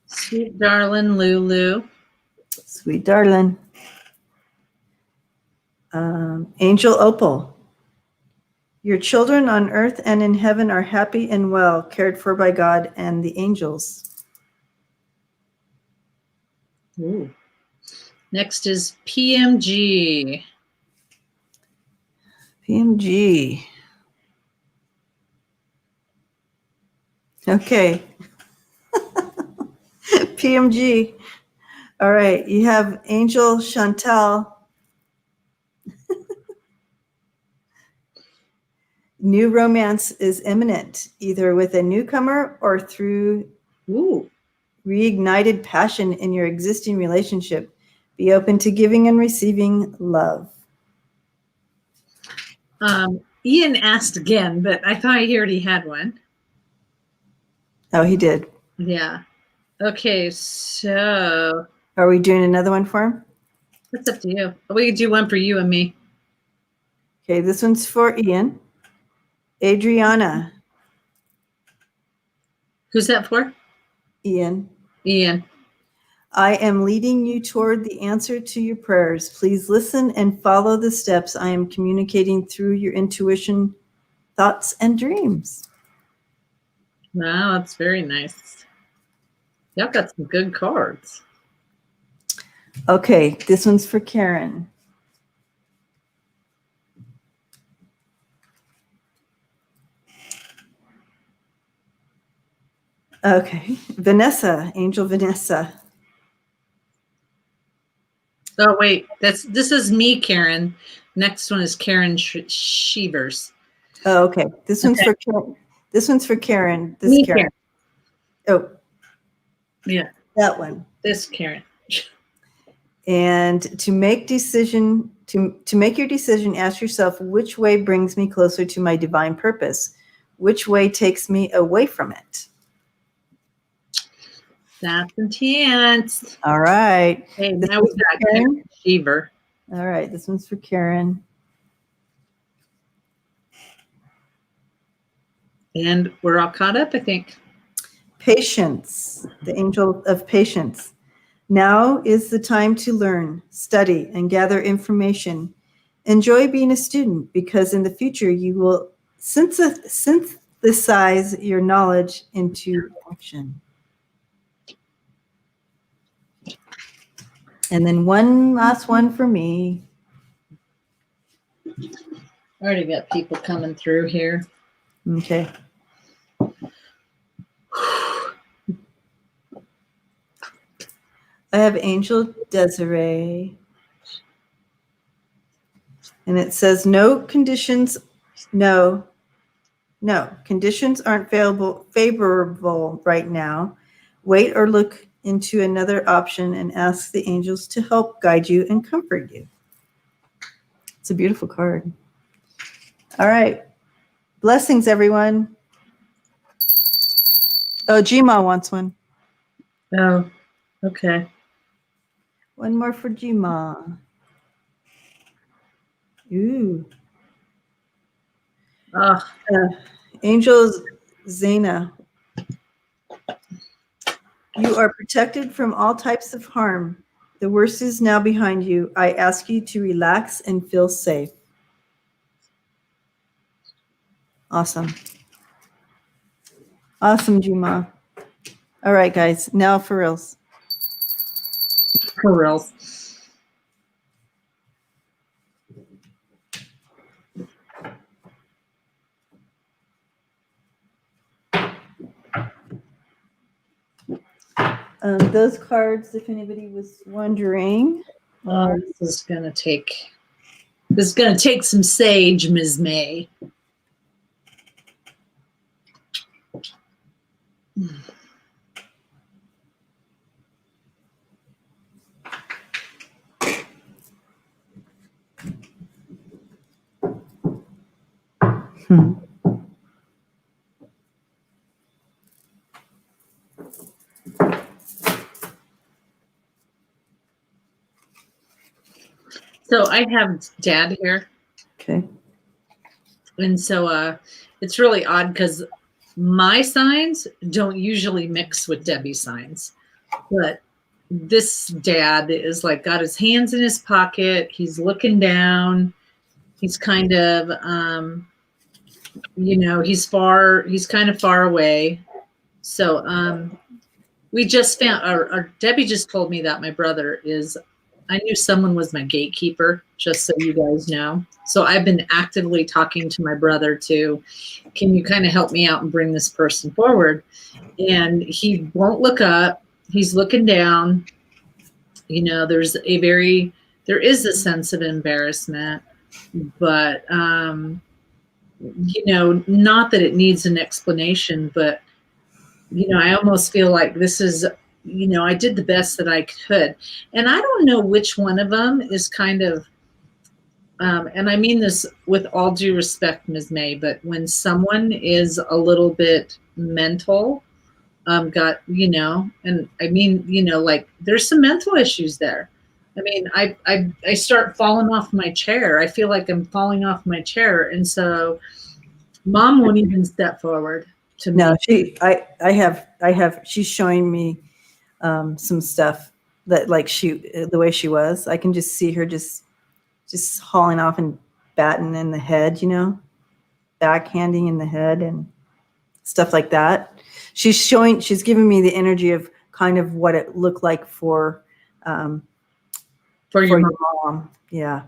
Sweet darling Lulu. Sweet darling. Angel Opal. Your children on earth and in heaven are happy and well, cared for by God and the angels. Ooh. Next is PMG. PMG. Okay. PMG. All right. You have Angel Chantal. New romance is imminent, either with a newcomer or through reignited passion in your existing relationship. Be open to giving and receiving love. Ian asked again, but I thought he already had one. Oh, he did. Yeah. Okay, so. Are we doing another one for him? That's up to you. We could do one for you and me. Okay, this one's for Ian. Adriana. Who's that for? Ian. Ian. I am leading you toward the answer to your prayers. Please listen and follow the steps I am communicating through your intuition, thoughts, and dreams. Wow, that's very nice. Y'all got some good cards. Okay, this one's for Karen. Okay, Vanessa, Angel Vanessa. Oh wait, this is me, Karen. Next one is Karen Shevers. Oh, okay. This one's Okay. for Karen. This one's for Karen. This Me, Karen. Oh, Yeah, that one. this Karen. And to make your decision, ask yourself, which way brings me closer to my divine purpose? Which way takes me away from it? That's intense. All right. Hey, This now we one's for got Karen. Karen Shever. All right. This one's for Karen. And we're all caught up, I think. Patience, the angel of patience. Now is the time to learn, study, and gather information. Enjoy being a student because in the future you will synthesize your knowledge into action. And then one last one for me. Already got people coming through here. Okay. I have Angel Desiree. And it says, conditions aren't favorable right now. Wait or look into another option and ask the angels to help guide you and comfort you. It's a beautiful card. All right. Blessings, everyone. Oh, Gma wants one. Oh, okay. One more for Gma. Ooh. Angels Zena. You are protected from all types of harm. The worst is now behind you. I ask you to relax and feel safe. Awesome. Awesome, Juma. All right, guys. Now for reals. For reals. Those cards, if anybody was wondering. This is gonna take some sage, Ms. May. So I have Dad here. Okay. And so it's really odd because my signs don't usually mix with Debbie's signs. But this dad is like got his hands in his pocket. He's looking down. He's kind of, he's kind of far away. So we just found, or Debbie just told me that my brother is, I knew someone was my gatekeeper, just so you guys know. So I've been actively talking to my brother to, can you kind of help me out and bring this person forward? And he won't look up. He's looking down. There is a sense of embarrassment, but, not that it needs an explanation, but, I almost feel like this is, I did the best that I could. And I don't know which one of them is kind of, and I mean this with all due respect, Ms. May, but when someone is a little bit mental, and I mean, like there's some mental issues there. I mean, I start falling off my chair. I feel like I'm falling off my chair. And so mom won't even step forward to me. No, I have, she's showing me some stuff that like the way she was, I can just see her just hauling off and batting in the head, backhanding in the head and stuff like that. She's giving me the energy of kind of what it looked like for For your your mom. mom. Yeah.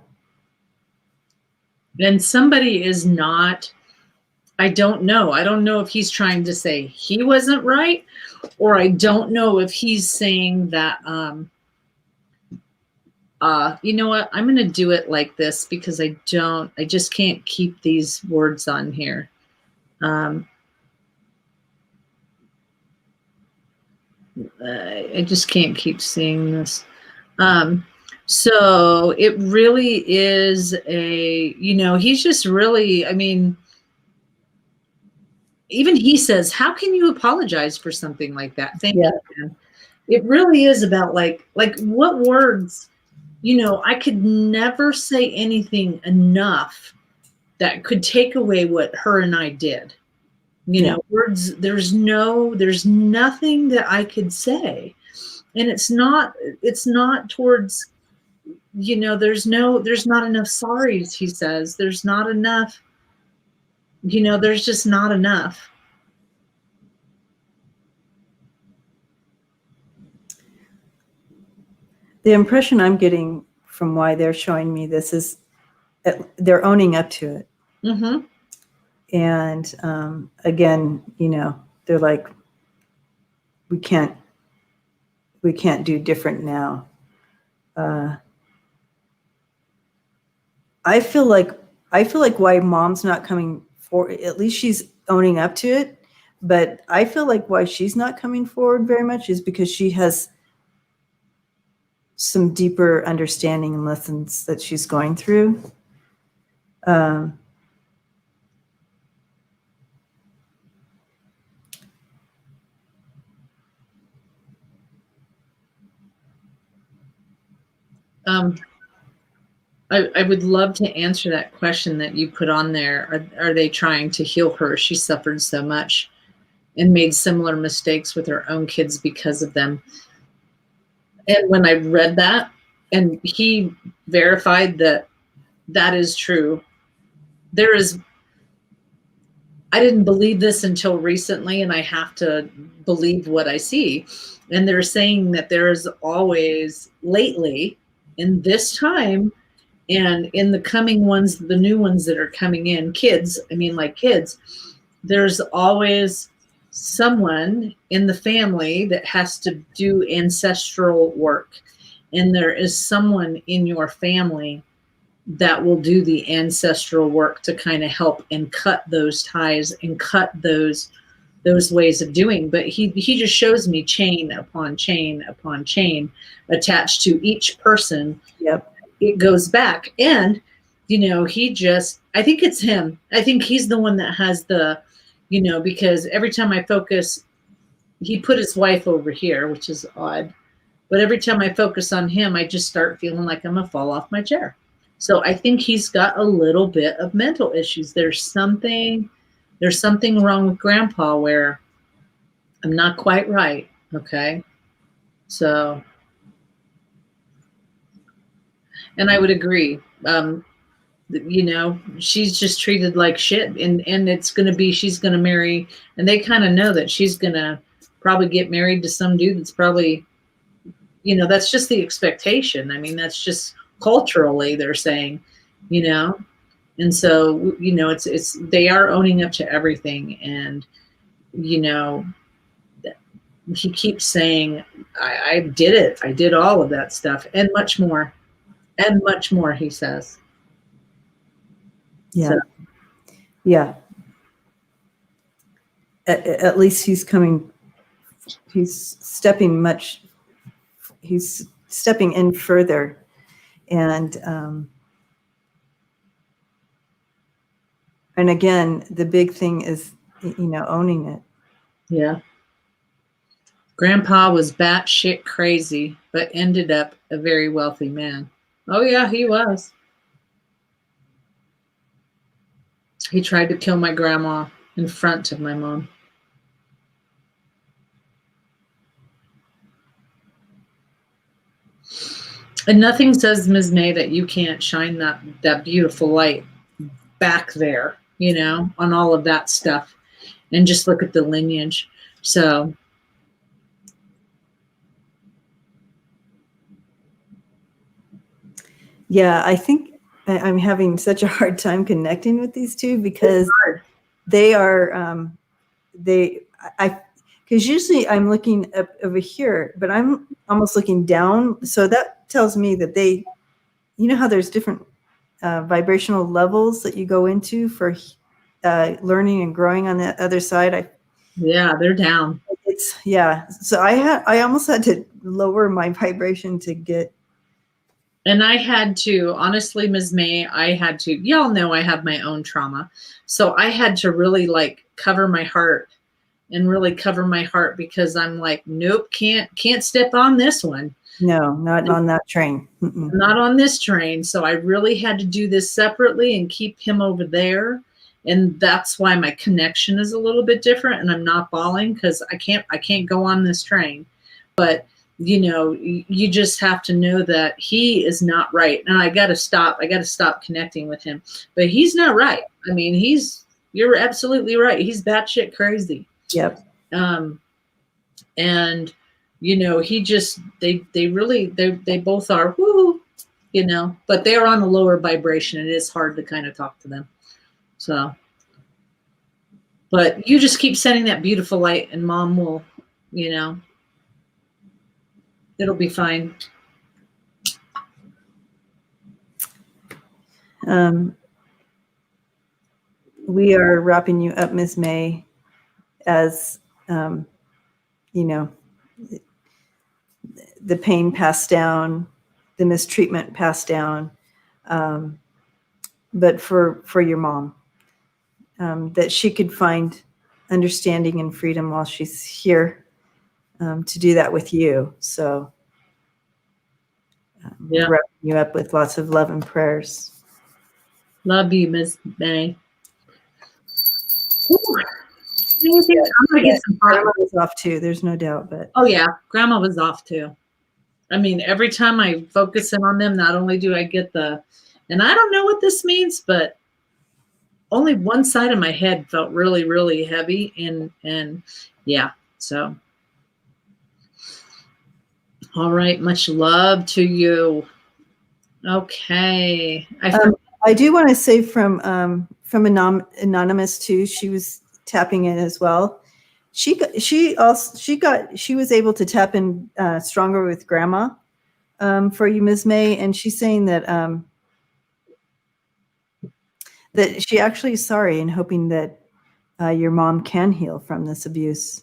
And somebody is not, I don't know. I don't know if he's trying to say he wasn't right, or I don't know if he's saying that, you know what? I'm going to do it like this because I just can't keep these words on here. I just can't keep seeing this. So it really is he's just really, I mean, even he says, how can you apologize for something like that? Thank you, man. It really is about like what words, I could never say anything enough that could take away what her and I did. Words, there's nothing that I could say. And it's not towards, there's not enough sorries, he says. There's not enough, there's just not enough. The impression I'm getting from why they're showing me this is they're owning up to it. Mm-hmm. And again, they're like, we can't do different now. I feel like why mom's not coming forward, at least she's owning up to it. But I feel like why she's not coming forward very much is because she has some deeper understanding and lessons that she's going through. I would love to answer that question that you put on there. Are they trying to heal her? She suffered so much and made similar mistakes with her own kids because of them. And when I read that, and he verified that that is true, I didn't believe this until recently, and I have to believe what I see. And they're saying that there's always lately in this time and in the coming ones, the new ones that are coming in, kids, there's always someone in the family that has to do ancestral work. And there is someone in your family that will do the ancestral work to kind of help and cut those ties and cut those ways of doing. But he just shows me chain upon chain upon chain attached to each person. Yep. It goes back. And, I think it's him. I think he's the one that has the, because every time I focus, he put his wife over here, which is odd. But every time I focus on him, I just start feeling like I'm gonna fall off my chair. So I think he's got a little bit of mental issues. There's something wrong with grandpa where I'm not quite right. Okay. So, and I would agree. She's just treated like shit, and it's going to be, she's going to marry, and they kind of know that she's going to probably get married to some dude that's probably, that's just the expectation. I mean, that's just culturally they're saying, and so, it's, they are owning up to everything. And, he keeps saying, I did it. I did all of that stuff and much more, he says. Yeah. So, yeah. At least he's stepping in further. And again, the big thing is, owning it. yeah. Grandpa was batshit crazy, but ended up a very wealthy man. Oh, yeah, he was. He tried to kill my grandma in front of my mom. And nothing says, Ms. May, that you can't shine that beautiful light back there, you know, on all of that stuff. And just look at the lineage. So Yeah, I think I'm having such a hard time connecting with these two because they are because usually I'm looking up over here, but I'm almost looking down. So that tells me that they, you know how there's different vibrational levels that you go into for learning and growing on the other side. yeah, they're down. So I almost had to lower my vibration to get. And I had to, honestly, Ms. May, I had to, y'all know I have my own trauma. So I had to really like cover my heart and really cover my heart because I'm like, nope, can't step on this one. No, not on that train. Mm-mm. Not on this train. So I really had to do this separately and keep him over there. And that's why my connection is a little bit different and I'm not bawling because I can't go on this train. But you know, you just have to know that he is not right. And I got to stop connecting with him, but he's not right. I mean, you're absolutely right. He's batshit crazy. Yep. And you know, they both are, woo, you know, but they're on a lower vibration. It is hard to kind of talk to them. So, but you just keep sending that beautiful light and mom will, you know, it'll be fine. We are wrapping you up, Ms. May, as, you know, the pain passed down, the mistreatment passed down, but for your mom, that she could find understanding and freedom while she's here to do that with you. So wrapping you up with lots of love and prayers. Love you, Ms. May. I'm gonna get some Grandma was off too, there's no doubt. But oh yeah, Grandma was off too. I mean, every time I focus in on them, not only do I get and I don't know what this means, but only one side of my head felt really, really heavy, and yeah. So, all right, much love to you. Okay, I do want to say from anonymous too. She was tapping in as well. She was able to tap in stronger with Grandma for you, Ms. May, and she's saying that that she actually is sorry and hoping that your mom can heal from this abuse.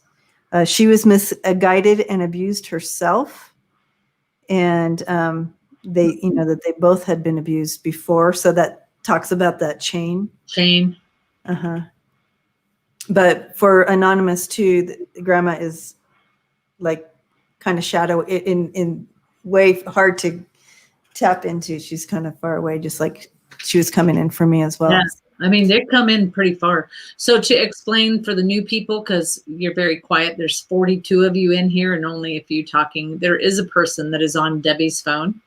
She was misguided and abused herself, and they, you know, that they both had been abused before. So that talks about that chain. But for anonymous too, Grandma is like kind of shadow in way hard to tap into. She's kind of far away, just like she was coming in for me as well. Yeah. I mean, they come in pretty far. So to explain for the new people, because you're very quiet, there's 42 of you in here and only a few talking. There is a person that is on Debbie's phone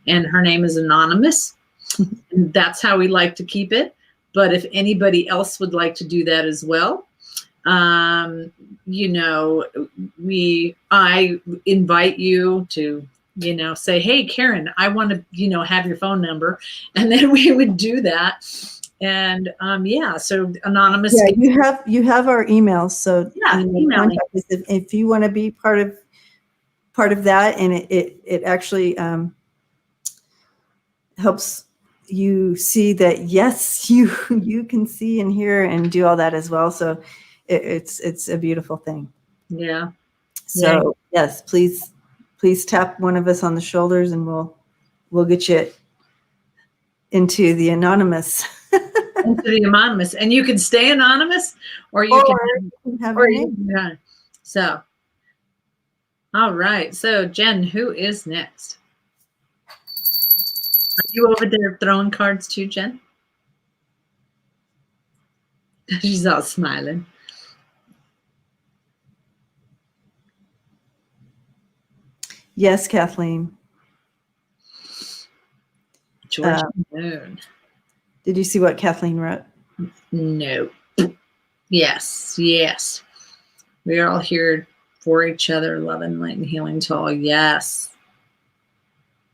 and her name is Anonymous. And that's how we like to keep it. But if anybody else would like to do that as well, you know, I invite you to, you know, say, hey, Karen, I want to, you know, have your phone number. And then we would do that. And yeah, so Anonymous. Yeah, you have our emails. So yeah, email me. If you want to be part of that, and it actually helps you see that yes, you can see and hear and do all that as well. So it's a beautiful thing. Yeah. So yes, please tap one of us on the shoulders and we'll get you into the anonymous. Into the anonymous, and you can stay anonymous, or you can have your name. Yeah. So All right. So, Jen, who is next? Are you over there throwing cards too, Jen? She's all smiling. Yes, Kathleen. George Moon. Did you see what Kathleen wrote? No. Yes. Yes. We are all here for each other, love and light and healing to all. Yes.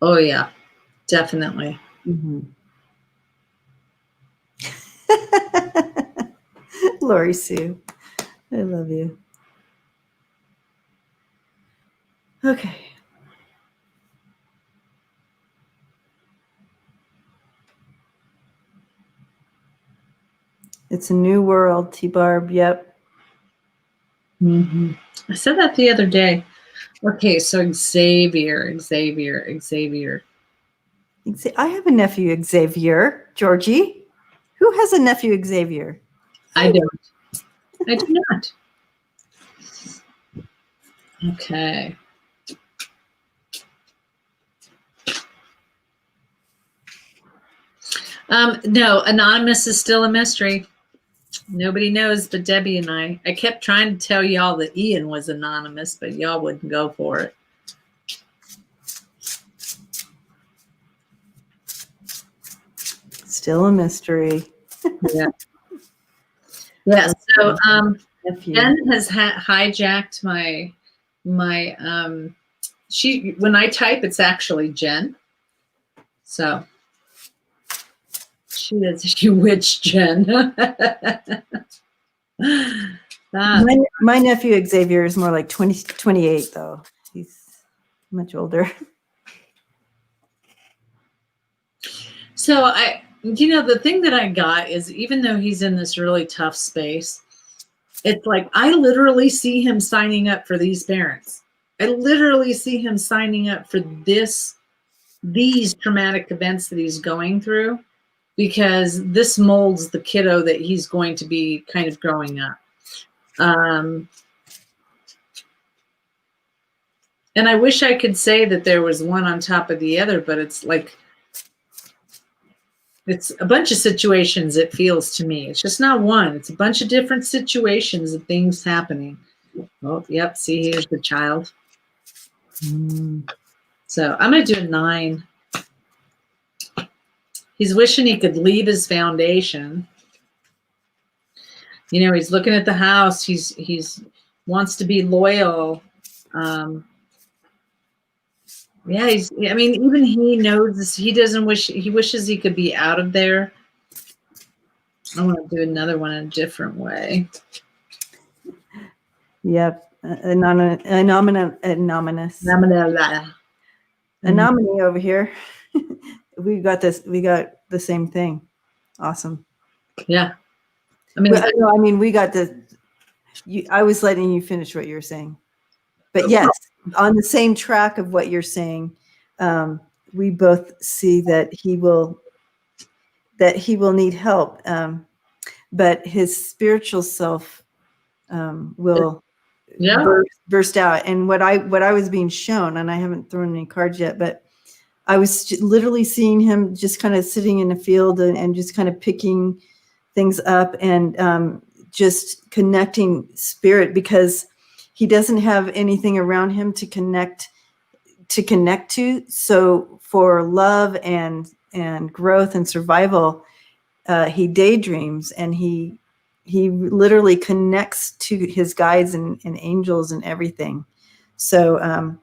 Oh, yeah. Definitely. Mm-hmm. Lori Sue, I love you. Okay. It's a new world, T-Barb. Yep. Mm-hmm. I said that the other day. Okay, so Xavier. I have a nephew, Xavier. Georgie, who has a nephew, Xavier? I don't. I do not. Okay. No, Anonymous is still a mystery. Nobody knows but Debbie and I. I kept trying to tell y'all that Ian was anonymous, but y'all wouldn't go for it. Still a mystery. Yeah. Yeah. So Nephew. Jen has hijacked my she when I type it's actually Jen. So she is witch Jen. My nephew Xavier is more like 28 though. He's much older. So the thing that I got is even though he's in this really tough space, it's like I literally see him signing up for these parents. I literally see him signing up for these traumatic events that he's going through, because this molds the kiddo that he's going to be kind of growing up. And I wish I could say that there was one on top of the other, but it's like, it's a bunch of situations, it feels to me. It's just not one. It's a bunch of different situations and things happening. Oh, yep. See, here's the child. So I'm going to do a 9. He's wishing he could leave his foundation. He's looking at the house. He's wants to be loyal. Yeah, even he knows this, he wishes he could be out of there. I want to do another one in a different way. Yep. Anomalous. Anomaly over here. We got the same thing. Awesome. Yeah. We got I was letting you finish what you were saying. But yes, on the same track of what you're saying, we both see that he will need help. But his spiritual self will burst out. And what I was being shown, and I haven't thrown any cards yet, but I was literally seeing him just kind of sitting in a field and just kind of picking things up and just connecting spirit, because he doesn't have anything around him to connect to. So for love and growth and survival, he daydreams, and he literally connects to his guides and angels and everything. So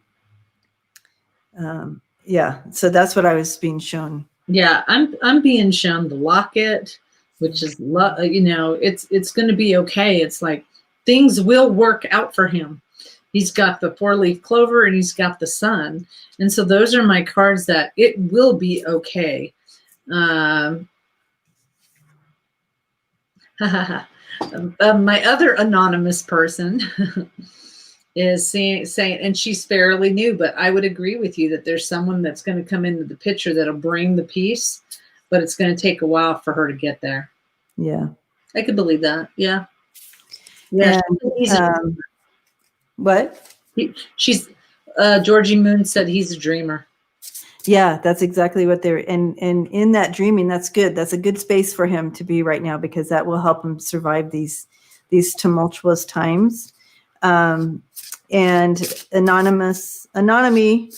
yeah, so that's what I was being shown. Yeah, I'm being shown the locket, which is it's going to be okay. It's like things will work out for him. He's got the 4-leaf clover and he's got the sun, and so those are my cards that it will be okay. My other anonymous person is saying, and she's fairly new, but I would agree with you that there's someone that's going to come into the picture that'll bring the peace, but it's going to take a while for her to get there. Yeah. I could believe that. Yeah. Yeah. What? Georgie Moon said he's a dreamer. Yeah, that's exactly what they're, and in that dreaming, that's good. That's a good space for him to be right now, because that will help him survive these tumultuous times. And Anonymy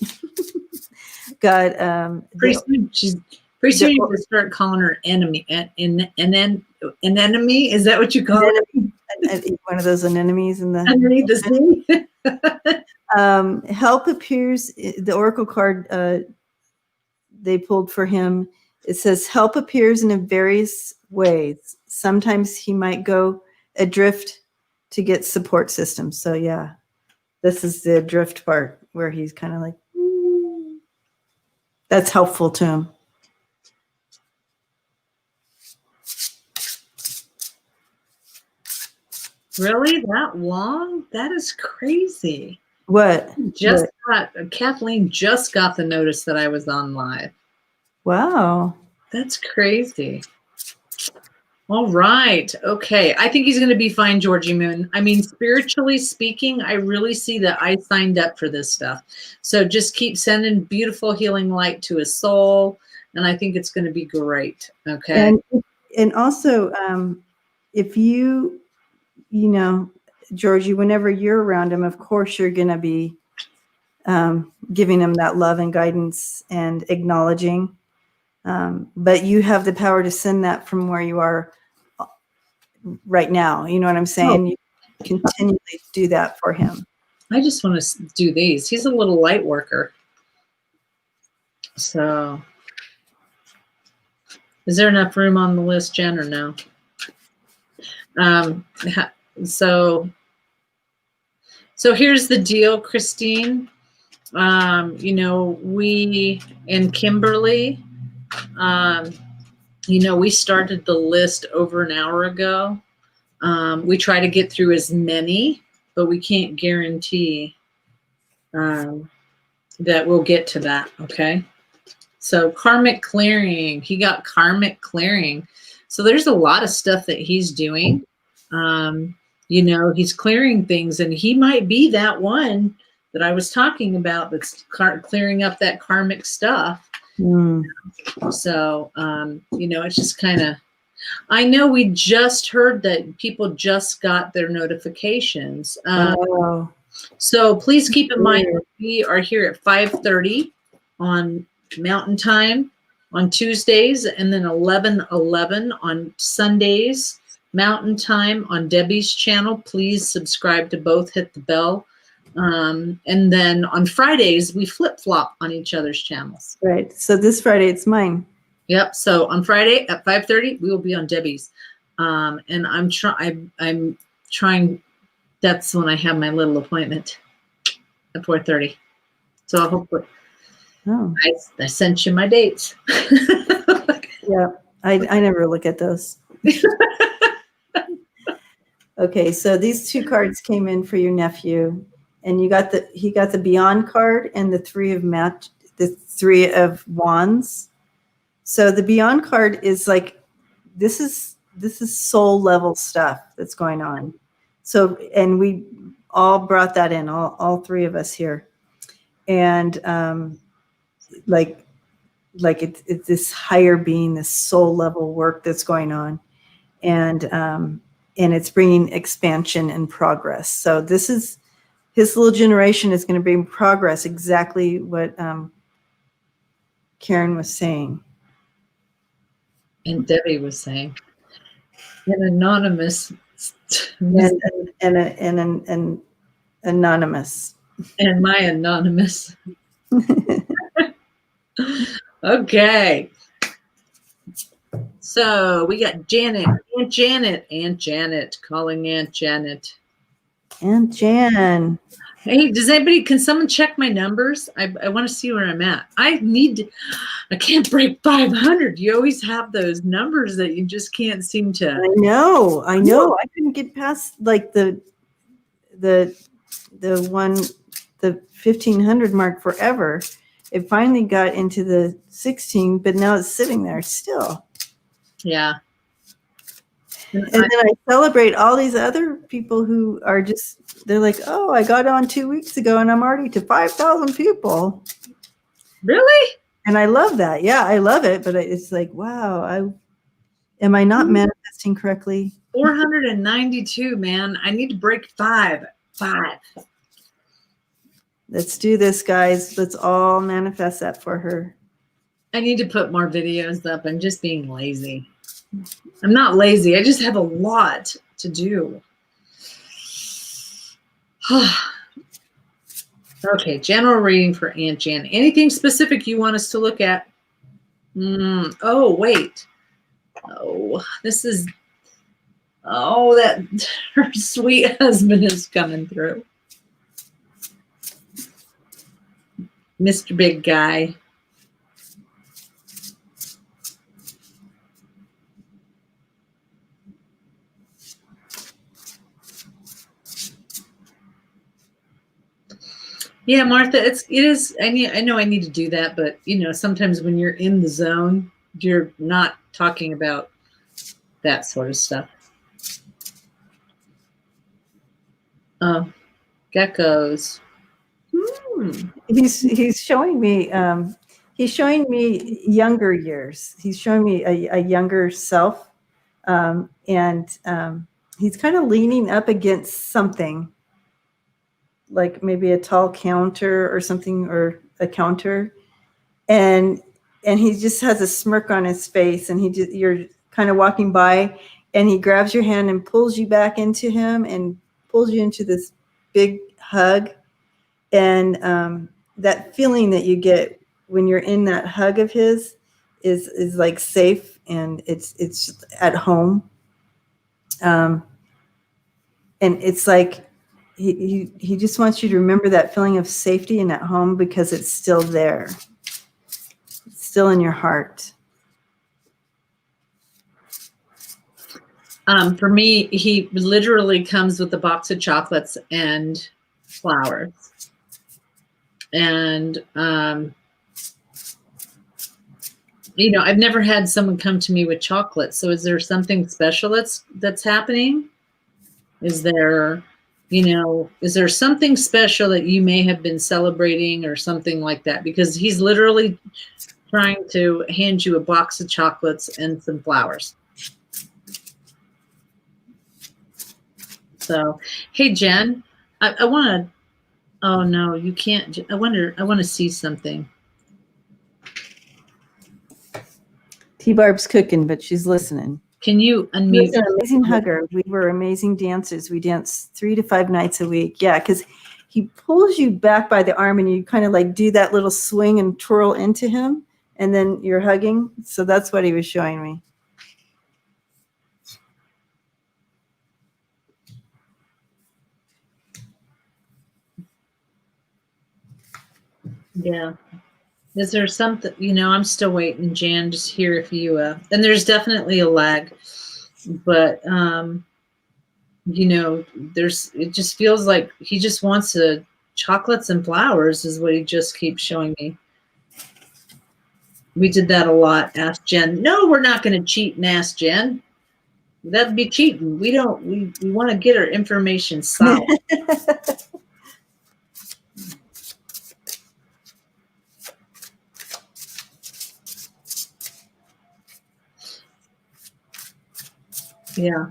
got Pretty soon you can start calling her enemy. An enemy? Is that what you call it? One of those anemones in the Underneath the sea. Help appears, the oracle card they pulled for him. It says help appears in various ways. Sometimes he might go adrift to get support systems. So yeah, this is the adrift part where he's kind of like, that's helpful to him. Really? That long? That is crazy. What? Kathleen just got the notice that I was on live. Wow. That's crazy. All right. Okay. I think he's going to be fine, Georgie Moon. I mean, spiritually speaking, I really see that I signed up for this stuff. So just keep sending beautiful healing light to his soul. And I think it's going to be great. Okay. And also, if you know, Georgie, whenever you're around him, of course, you're going to be giving him that love and guidance and acknowledging. But you have the power to send that from where you are right now. You know what I'm saying? You continually do that for him. I just want to do these. He's a little light worker. So is there enough room on the list, Jen, or no? So here's the deal, Christine. You know, we and Kimberly, you know, we started the list over an hour ago. We try to get through as many, but we can't guarantee that we'll get to that. Okay. So karmic clearing, he got karmic clearing. So there's a lot of stuff that he's doing. You know, he's clearing things, and he might be that one that I was talking about that's clearing up that karmic stuff. So, you know, it's just kind of, I know we just heard that people just got their notifications. So please keep in mind, we are here at 5:30 on Mountain Time on Tuesdays, and then 11:11 on Sundays, Mountain Time on Debbie's channel. Please subscribe to both, hit the bell. And then on Fridays, we flip-flop on each other's channels. Right. So this Friday, it's mine. Yep. So on Friday at 5:30, we will be on Debbie's. And I'm trying, that's when I have my little appointment at 4:30. So I'll hopefully, I sent you my dates. Yeah. I never look at those. Okay. So these two cards came in for your nephew. And he got the Beyond card and the Three of Wands. So the Beyond card is like, this is soul level stuff that's going on. So, and we all brought that in, all three of us here. And like it's this higher being, this soul level work that's going on. And it's bringing expansion and progress. So this is, his little generation is going to bring progress, exactly what Karen was saying. And Debbie was saying. An anonymous. And anonymous. And my anonymous. Okay. So we got Janet, Aunt Janet, calling Aunt Janet. Aunt Jan. Hey, can someone check my numbers? I want to see where I'm at. I can't break 500. You always have those numbers that you just can't seem to. I know. I couldn't get past like the 1500 mark forever. It finally got into the 16, but now it's sitting there still. Yeah. And then I celebrate all these other people who are just, they're like, oh, I got on 2 weeks ago and I'm already to 5,000 people. Really? And I love that. Yeah, I love it. But it's like, wow, am I not manifesting correctly? 492, man. I need to break 5. 5. Let's do this, guys. Let's all manifest that for her. I need to put more videos up. I'm just being lazy. I'm not lazy. I just have a lot to do. Okay, general reading for Aunt Jan. Anything specific you want us to look at? Oh, wait. Oh, this is... Oh, that her sweet husband is coming through. Mr. Big Guy. Yeah, Martha, it is. I know I need to do that, but sometimes when you're in the zone, you're not talking about that sort of stuff. Oh, geckos. He's showing me younger years. He's showing me a younger self, and he's kind of leaning up against something, like maybe a tall counter or something, or a counter, and he just has a smirk on his face, and you're kind of walking by, and he grabs your hand and pulls you back into him and pulls you into this big hug. And that feeling that you get when you're in that hug of his is like safe, and it's at home. And it's like he just wants you to remember that feeling of safety and at home, because it's still there. It's still in your heart. For me, he literally comes with a box of chocolates and flowers. And, I've never had someone come to me with chocolate. So is there something special that's happening? Is there something special that you may have been celebrating or something like that? Because he's literally trying to hand you a box of chocolates and some flowers. So, hey, Jen, I want to, oh no, you can't. I want to see something. T-Barb's cooking, but she's listening. Can you unmute? She's an amazing hugger. We were amazing dancers. We danced 3 to 5 nights a week. Yeah, because he pulls you back by the arm, and you kind of like do that little swing and twirl into him, and then you're hugging. So that's what he was showing me. Yeah. Is there something, I'm still waiting, Jan, just hear if you, and there's definitely a lag, but, it just feels like he just wants chocolates and flowers is what he just keeps showing me. We did that a lot. Ask Jen. No, we're not going to cheat and ask Jen. That'd be cheating. We want to get our information solid. Yeah.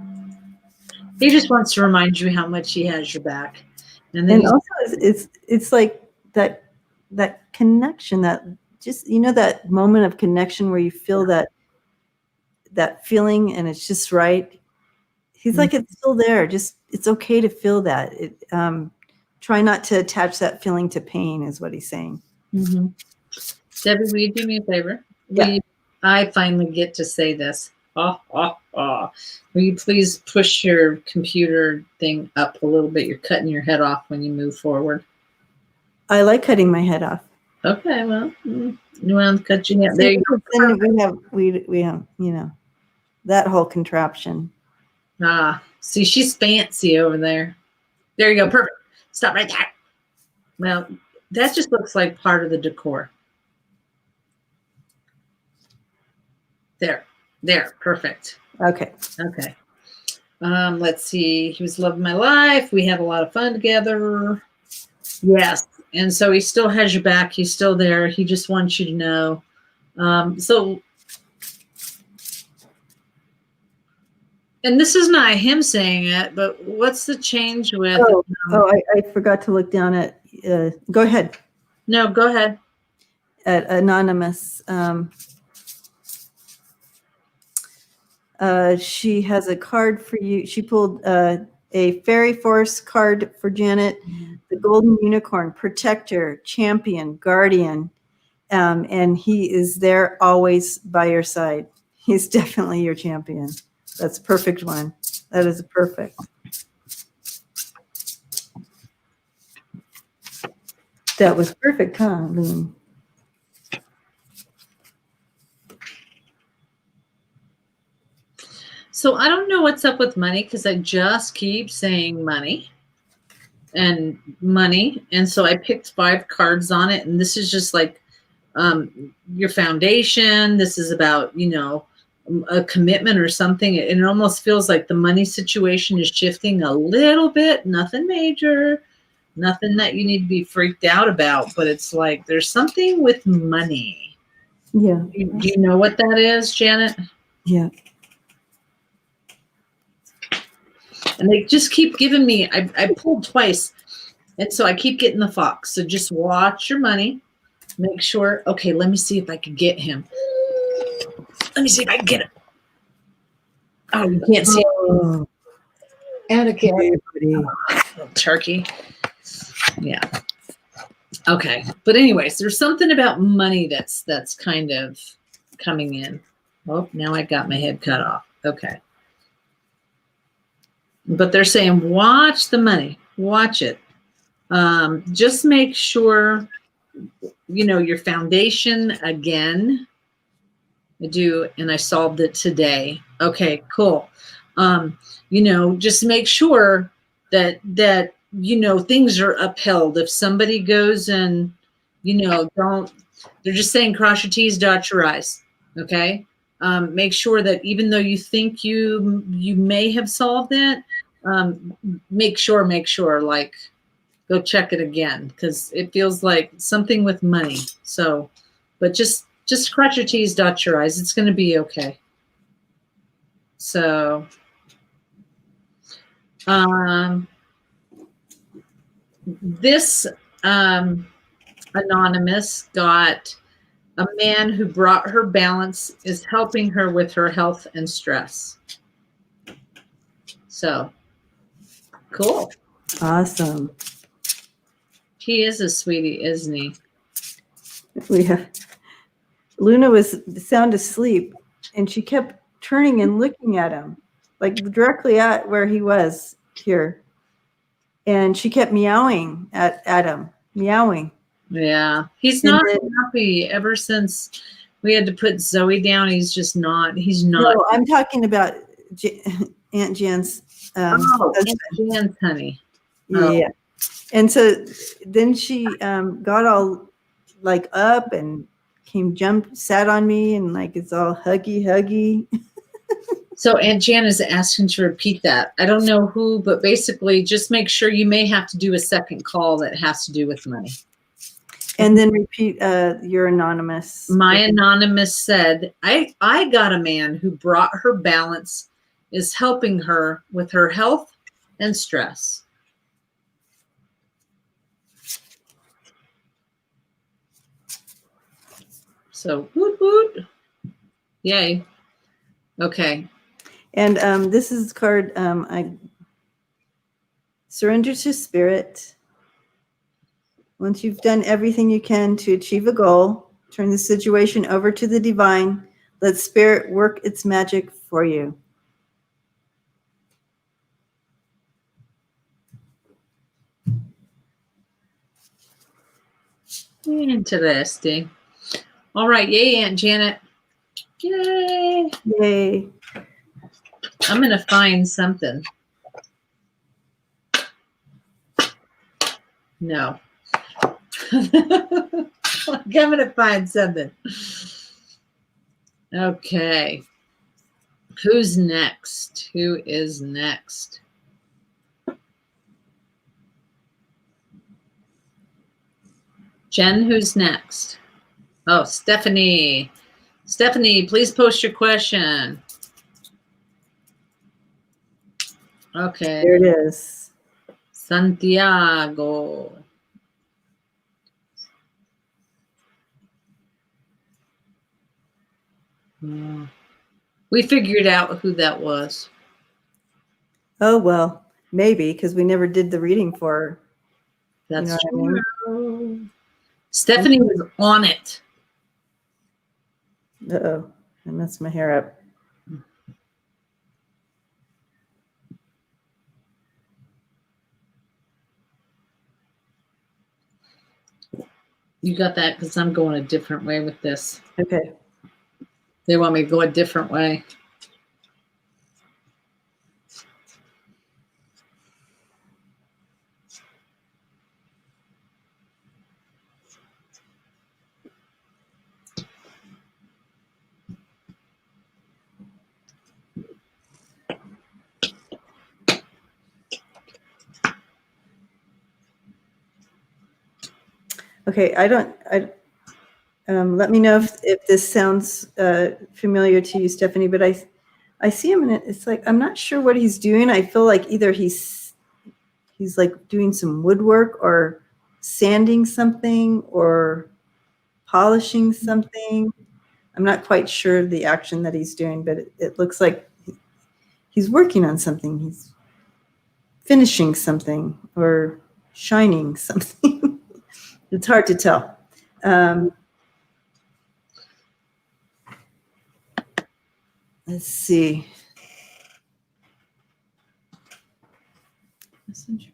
He just wants to remind you how much he has your back. And also it's like that connection, that just, that moment of connection where you feel that feeling, and it's just right. He's like, it's still there. Just, it's okay to feel that. Try not to attach that feeling to pain, is what he's saying. Mm-hmm. Debbie, will you do me a favor? Yeah. I finally get to say this. Will you please push your computer thing up a little bit? You're cutting your head off when you move forward. I like cutting my head off. Okay, well, you want to cut your head. There you go. Then we have, that whole contraption. See, she's fancy over there. There you go. Perfect. Stop right there. Well, that just looks like part of the decor. There. Perfect. Okay. Okay. Let's see. He was loving my life. We had a lot of fun together. Yes. And so he still has your back. He's still there. He just wants you to know. So, and this is not him saying it, but what's the change with? I forgot to look down at, go ahead. No, go ahead. At Anonymous. She has a card for you. She pulled a Fairy Force card for Janet, the Golden Unicorn, Protector, Champion, Guardian, and he is there always by your side. He's definitely your champion. That's a perfect one. That is perfect. That was perfect, huh, Loon? So I don't know what's up with money because I just keep saying money and money. And so I picked 5 cards on it. And this is just like your foundation. This is about, you know, a commitment or something. And it almost feels like the money situation is shifting a little bit. Nothing major, nothing that you need to be freaked out about. But it's like there's something with money. Yeah. Do you know what that is, Janet? Yeah. And they just keep giving me, I pulled twice. And so I keep getting the fox. So just watch your money. Make sure. Okay, let me see if I can get him. Let me see if I can get him. Oh, you can't see him. And a little turkey. Yeah. Okay. But anyways, there's something about money that's kind of coming in. Oh, now I got my head cut off. Okay. But they're saying, watch the money. Watch it. Just make sure, you know, your foundation again. I do, and I solved it today. Okay, cool. You know, just make sure that you know things are upheld. If somebody goes and, you know, they're just saying cross your T's, dot your I's. Okay. Make sure that even though you think you may have solved it, make sure like go check it again because it feels like something with money. So, but just cross your T's, dot your I's. It's going to be okay. So, this anonymous got a man who brought her balance, is helping her with her health and stress. So, cool. Awesome. He is a sweetie, isn't he? We have Luna was sound asleep, and she kept turning and looking at him, like directly at where he was here. And she kept meowing at him, meowing. Yeah, he's not happy ever since we had to put Zoe down. He's just not. He's not. No, I'm talking about Aunt Jan's. Aunt Jan's honey. Yeah. And so then she got all like up and sat on me and like it's all huggy. So Aunt Jan is asking to repeat that. I don't know who, but basically just make sure you may have to do a second call that has to do with money. And then repeat your anonymous. My anonymous said, I got a man who brought her balance, is helping her with her health and stress. So, woot woot. Yay. Okay. And this is the card, I surrender to spirit. Once you've done everything you can to achieve a goal, turn the situation over to the divine. Let spirit work its magic for you. Interesting. All right. Yay, Aunt Janet. Yay. Yay. I'm going to find something. No. I'm going to find something. Okay. Who's next? Who is next? Jen, who's next? Oh, Stephanie. Stephanie, please post your question. Okay. There it is. Santiago. We figured out who that was. Oh, well, maybe, because we never did the reading for her. That's You know what I true. Stephanie was on it. Uh-oh, I messed my hair up. You got that? Because I'm going a different way with this. Okay. They want me to go a different way. Okay, let me know if this sounds familiar to you, Stephanie, but I see him, and it's like, I'm not sure what he's doing. I feel like either he's like doing some woodwork or sanding something or polishing something. I'm not quite sure the action that he's doing, but it looks like he's working on something. He's finishing something or shining something. It's hard to tell. Let's see. Messenger.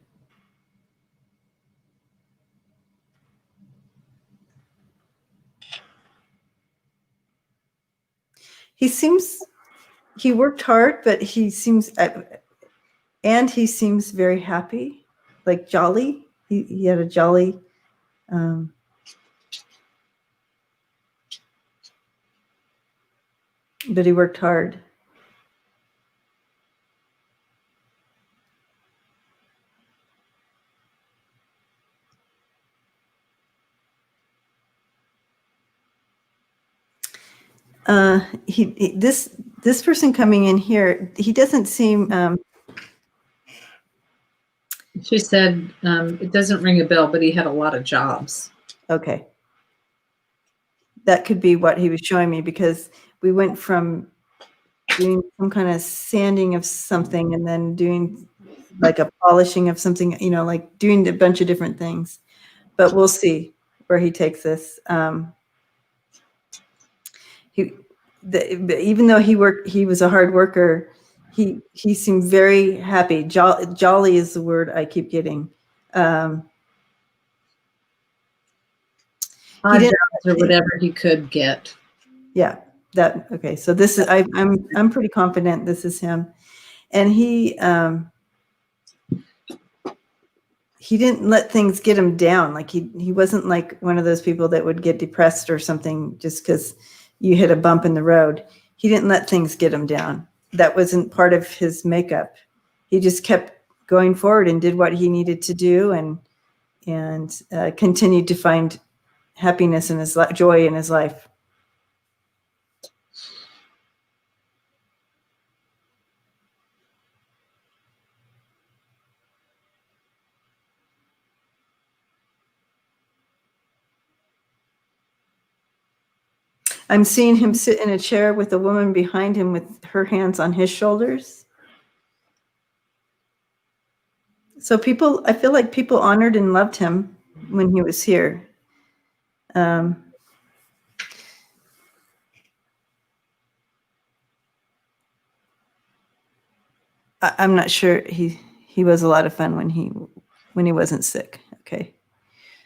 He worked hard, but he seems very happy, like jolly. He had a jolly, but he worked hard. This person coming in here, he doesn't seem. She said it doesn't ring a bell, but he had a lot of jobs. Okay. That could be what he was showing me, because we went from doing some kind of sanding of something and then doing like a polishing of something, like doing a bunch of different things. But we'll see where he takes this. Even though he was a hard worker, he seemed very happy. Jolly is the word I keep getting. He did or whatever he could get. Yeah. Okay. So this is I'm pretty confident this is him, and he didn't let things get him down. Like he wasn't like one of those people that would get depressed or something just because you hit a bump in the road. He didn't let things get him down. That wasn't part of his makeup. He just kept going forward and did what he needed to do, and continued to find happiness in his joy in his life. I'm seeing him sit in a chair with a woman behind him with her hands on his shoulders. So I feel like people honored and loved him when he was here. I'm not sure. He was a lot of fun when he wasn't sick. Okay.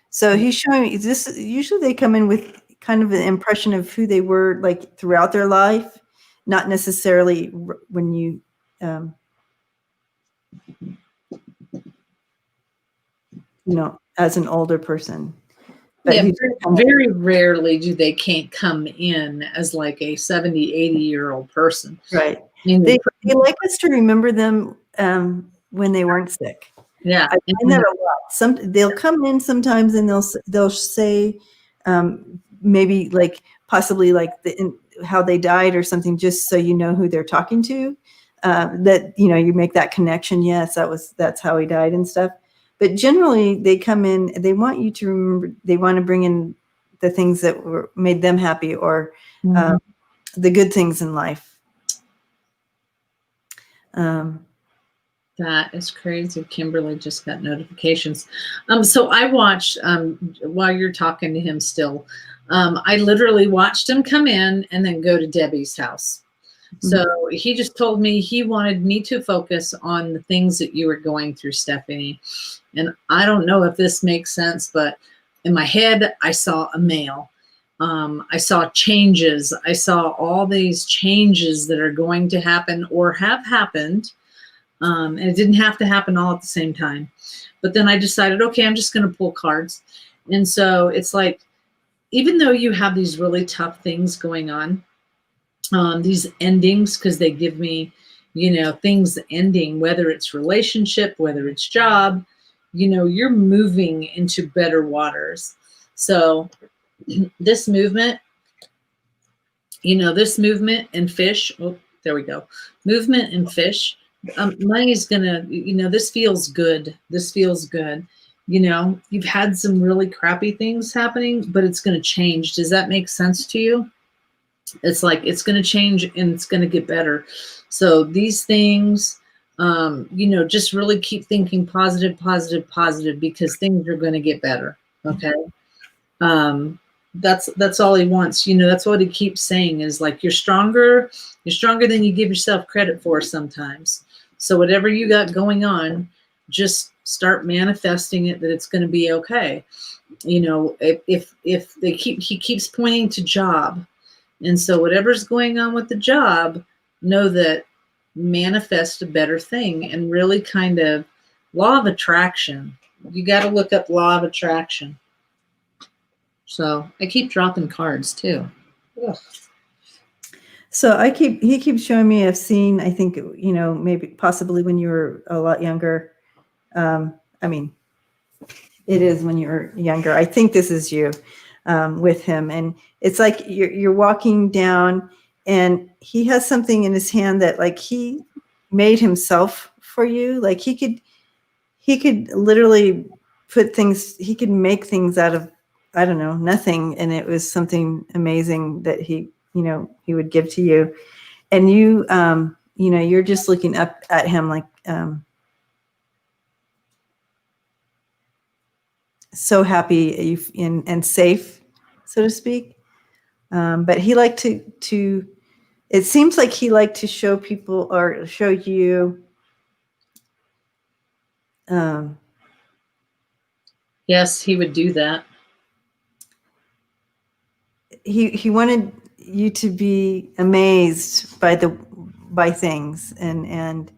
So he's showing me this. Usually they come in with kind of an impression of who they were like throughout their life, not necessarily when you as an older person. But yeah, very rarely do they can't come in as like a 70, 80-year-old person. Right. And They like us to remember them when they weren't sick. yeah. I find that a lot. They'll come in sometimes and they'll say maybe like possibly like how they died or something, just so you know who they're talking to. That you make that connection. Yes, that's how he died and stuff. But generally, they come in. They want you to remember. They want to bring in the things that made them happy, or the good things in life. That is crazy. Kimberly just got notifications. So I watched while you're talking to him still. I literally watched him come in and then go to Debbie's house. So he just told me he wanted me to focus on the things that you were going through, Stephanie. And I don't know if this makes sense, but in my head, I saw a male. I saw changes. I saw all these changes that are going to happen or have happened. And it didn't have to happen all at the same time. But then I decided, okay, I'm just going to pull cards. And so it's like, even though you have these really tough things going on, these endings, because they give me, things ending, whether it's relationship, whether it's job, you're moving into better waters. So this movement, this movement and fish, oh, there we go. Movement and fish. Money's gonna, this feels good. This feels good. You've had some really crappy things happening, but it's going to change. Does that make sense to you? It's like, it's going to change and it's going to get better. So these things, just really keep thinking positive, positive, positive, because things are going to get better. Okay. That's all he wants. That's what he keeps saying is like, you're stronger than you give yourself credit for sometimes. So whatever you got going on, just start manifesting it, that it's going to be okay. If he keeps pointing to job. And so whatever's going on with the job, know that manifest a better thing, and really kind of law of attraction. You got to look up law of attraction. So I keep dropping cards too. Ugh. So he keeps showing me, I've seen, I think, maybe possibly when you were a lot younger. I mean, it is when you were younger. I think this is you with him. And it's like you're walking down and he has something in his hand that like he made himself for you. Like he could literally he could make things out of, I don't know, nothing. And it was something amazing that he would give to you. And you're just looking up at him like, so happy and safe, so to speak. But he liked to, it seems like he liked to show people or show you. Yes, he would do that. He wanted you to be amazed by things and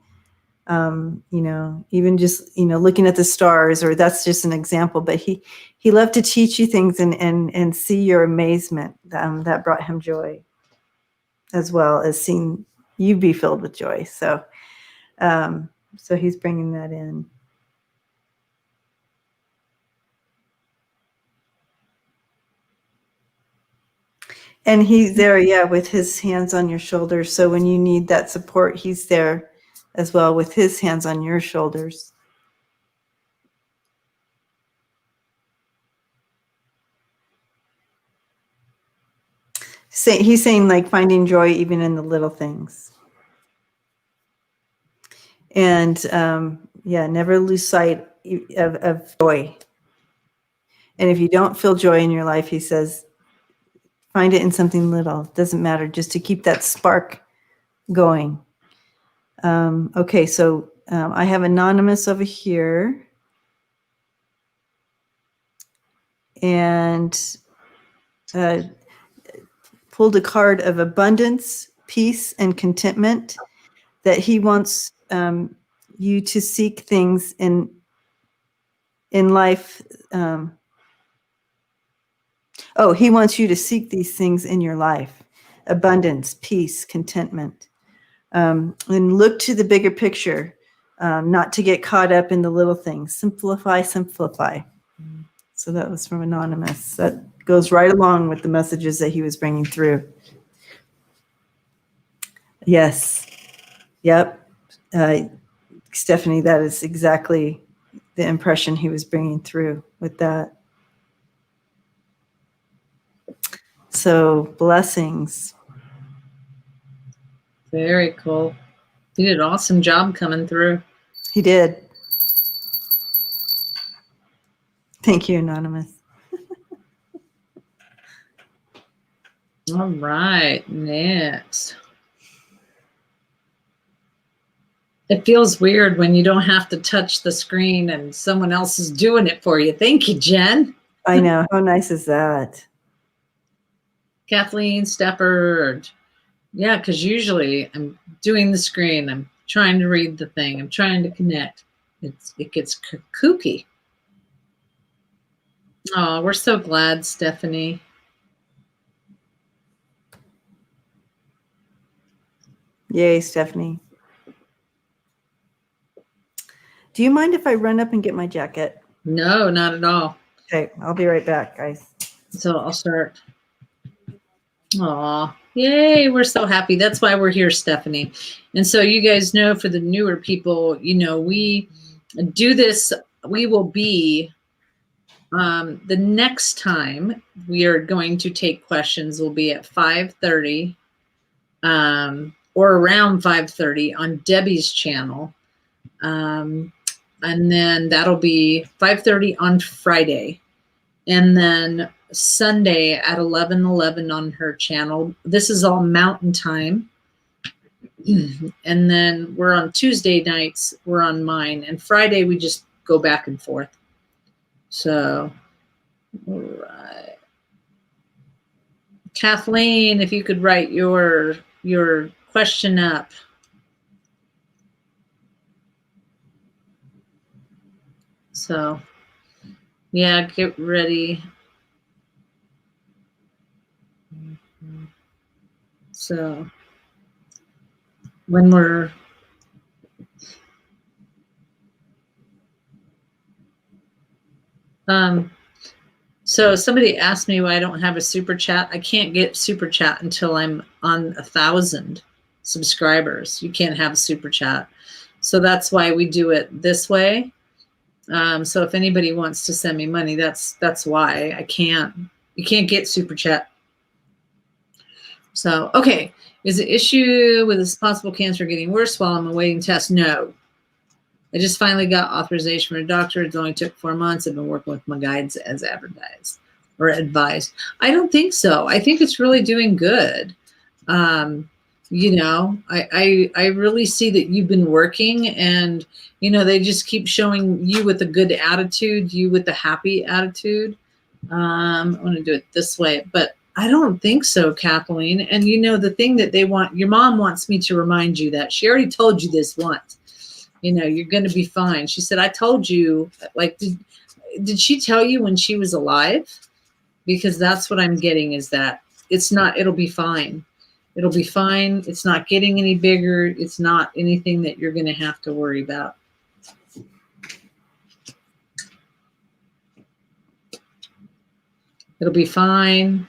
even just looking at the stars, or that's just an example. But he loved to teach you things and see your amazement. That brought him joy, as well as seeing you be filled with joy. So he's bringing that in. And he's there, with his hands on your shoulders. So when you need that support, he's there as well with his hands on your shoulders. He's saying like finding joy even in the little things. And never lose sight of joy. And if you don't feel joy in your life, he says, find it in something little. It doesn't matter, just to keep that spark going. Okay, so I have Anonymous over here. And pulled a card of abundance, peace, and contentment, that he wants you to seek things in life. He wants you to seek these things in your life: abundance, peace, contentment. And look to the bigger picture, not to get caught up in the little things. Simplify, simplify. So that was from Anonymous. That goes right along with the messages that he was bringing through. Yes. Yep. Stephanie, that is exactly the impression he was bringing through with that. So blessings. Very cool. You did an awesome job coming through. He did. Thank you, Anonymous. All right, next. It feels weird when you don't have to touch the screen and someone else is doing it for you. Thank you, Jen. I know. How nice is that? Kathleen Steppard. Yeah, because usually I'm doing the screen. I'm trying to read the thing. I'm trying to connect. It gets kooky. Oh, we're so glad, Stephanie. Yay, Stephanie. Do you mind if I run up and get my jacket? No, not at all. Okay, I'll be right back, guys. So I'll start. Aw, yay, we're so happy. That's why we're here, Stephanie. And so you guys know, for the newer people, you know, we do this. We will be, the next time we are going to take questions will be at 5:30 or around 5:30 on Debbie's channel. And then that'll be 5:30 on Friday. And then Sunday at 11:11 on her channel. This is all Mountain Time. And then we're on Tuesday nights, we're on mine. And Friday we just go back and forth. So, all right. Kathleen, if you could write your question up. So, yeah, get ready. So, when we're so somebody asked me why I don't have a super chat. I can't get super chat until I'm on 1,000 subscribers. You can't have a super chat. So that's why we do it this way. So if anybody wants to send me money, that's why I can't. You can't get super chat. So, okay. Is the issue with this possible cancer getting worse while I'm awaiting tests? No. I just finally got authorization from a doctor. It only took 4 months. I've been working with my guides as advertised or advised. I don't think so. I think it's really doing good. You know, I really see that you've been working, and, you know, they just keep showing you with a good attitude, you with the happy attitude. I want to do it this way, but I don't think so, Kathleen. And, you know, the thing that they want, your mom wants me to remind you that. She already told you this once. You know, you're going to be fine. She said, I told you, like, did she tell you when she was alive? Because that's what I'm getting, is that it's not, it'll be fine. It'll be fine. It's not getting any bigger. It's not anything that you're going to have to worry about. It'll be fine.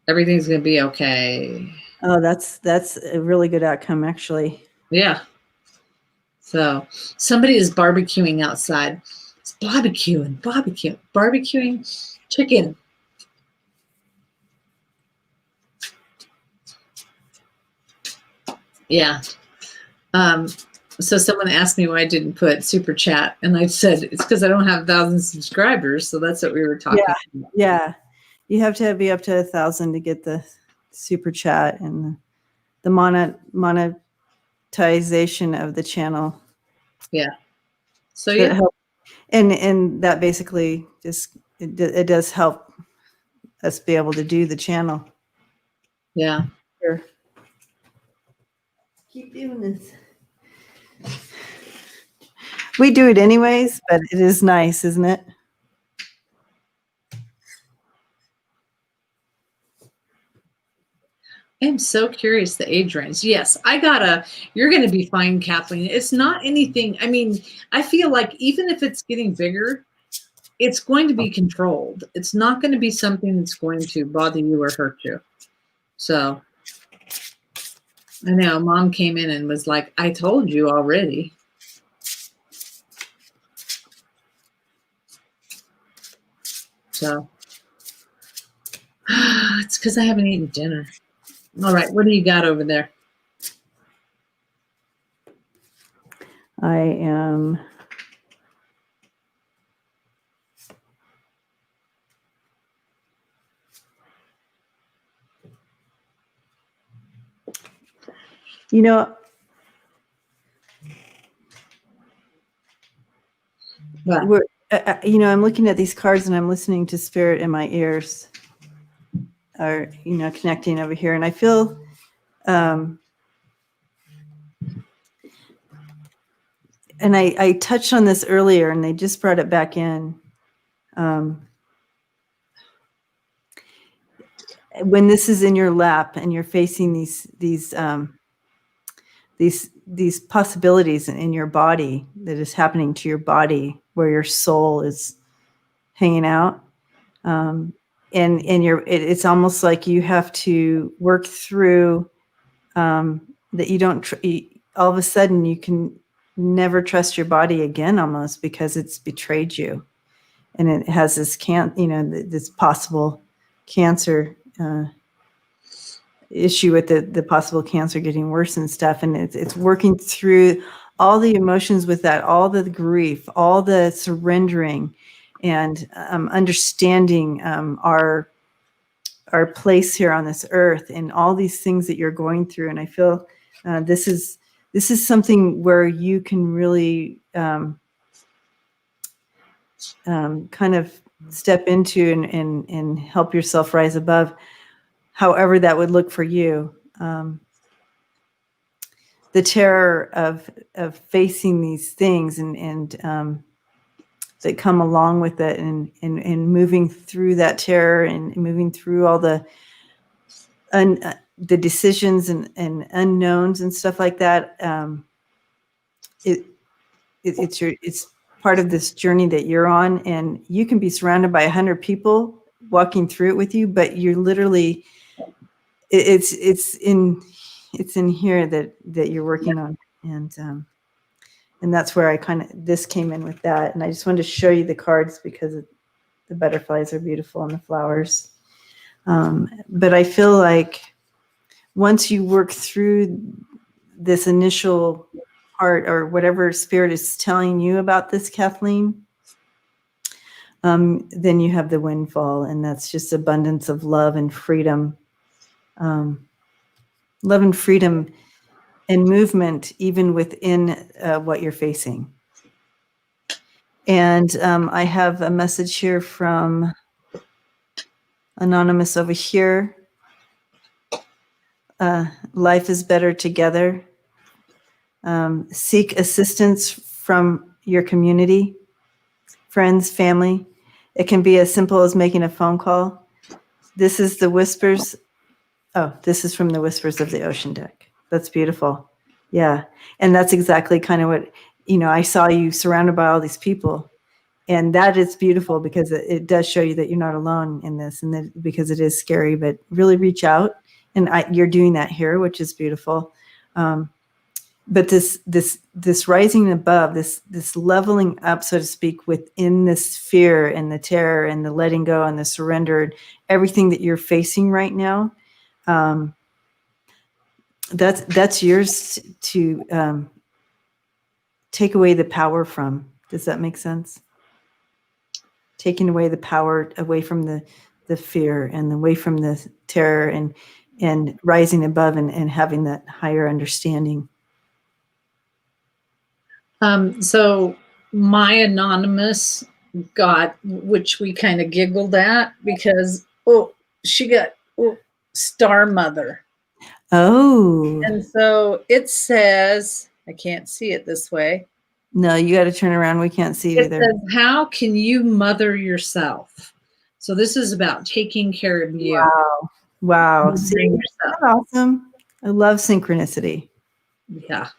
Everything's going to be okay. Oh, that's a really good outcome, actually. Yeah. So somebody is barbecuing outside. It's barbecuing chicken. Yeah. So someone asked me why I didn't put super chat, and I said it's because I don't have 1,000 subscribers. So that's what we were talking about. Yeah. You have to be up to 1,000 to get the super chat and the monetization of the channel. Yeah. So yeah. And that basically just it does help us be able to do the channel. Yeah. Sure. Keep doing this. We do it anyways, but it is nice, isn't it? I'm so curious the age range. Yes, you're going to be fine, Kathleen. It's not anything. I mean, I feel like even if it's getting bigger, it's going to be controlled. It's not going to be something that's going to bother you or hurt you. So I know Mom came in and was like, I told you already. So it's because I haven't eaten dinner. All right, what do you got over there? I am you know, What? I'm looking at these cards and I'm listening to spirit in my ears, or connecting over here, and I feel and I touched on this earlier, and they just brought it back in. When this is in your lap and you're facing these possibilities in your body that is happening to your body, where your soul is hanging out, and it's almost like you have to work through that you don't all of a sudden you can never trust your body again, almost, because it's betrayed you, and it has this this possible cancer issue with the possible cancer getting worse and stuff, and it's working through all the emotions with that, all the grief, all the surrendering, and understanding our place here on this earth, and all these things that you're going through. And I feel this is something where you can really kind of step into and help yourself rise above, however that would look for you. The terror of facing these things and that come along with it, and moving through that terror, and moving through all the decisions and unknowns and stuff like that. It's part of this journey that you're on, and you can be surrounded by 100 people walking through it with you, but you're literally it's in here that you're working on, and that's where this came in with that. And I just wanted to show you the cards because the butterflies are beautiful and the flowers. But I feel like once you work through this initial part, or whatever spirit is telling you about this, Kathleen, then you have the windfall, and that's just abundance of love and freedom. Love and freedom and movement, even within what you're facing. And I have a message here from Anonymous over here. Life is better together. Seek assistance from your community, friends, family. It can be as simple as making a phone call. This is the whispers. Oh, this is from the Whispers of the Ocean deck. That's beautiful. Yeah. And that's exactly kind of what, I saw you surrounded by all these people, and that is beautiful, because it does show you that you're not alone in this, and that, because it is scary, but really reach out, and you're doing that here, which is beautiful. But this rising above, this leveling up, so to speak, within this fear and the terror and the letting go and the surrender, everything that you're facing right now, that's yours to take away the power from. Does that make sense? Taking away the power away from the fear and away from the terror, and rising above and having that higher understanding. So my anonymous got, which we kind of giggled at, because she got Star Mother. Oh. And so it says, I can't see it this way. No, you got to turn around. We can't see it either. Says, how can you mother yourself? So this is about taking care of you. Wow. Wow. See, Bring yourself. that's awesome. I love synchronicity. Yeah.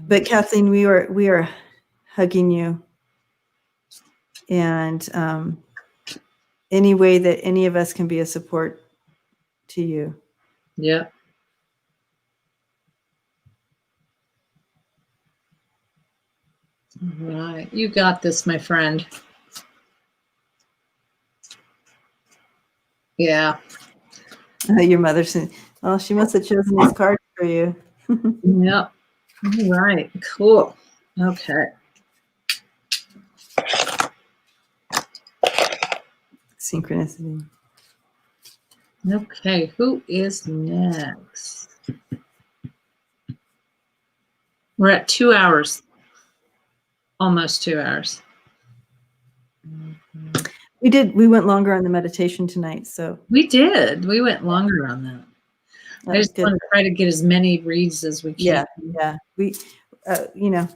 But Kathleen, we are hugging you, and any way that any of us can be a support to you. Yeah. All right. You got this, my friend. Yeah. Your mother said, well, she must have chosen these cards for you. Yep. All right. Cool. Okay. Synchronicity. Okay. Who is next? We're at 2 hours. Almost 2 hours. We went longer on the meditation tonight, so We did. We went longer on that. I that's just good. want to try to get as many reads as we can. Yeah. We,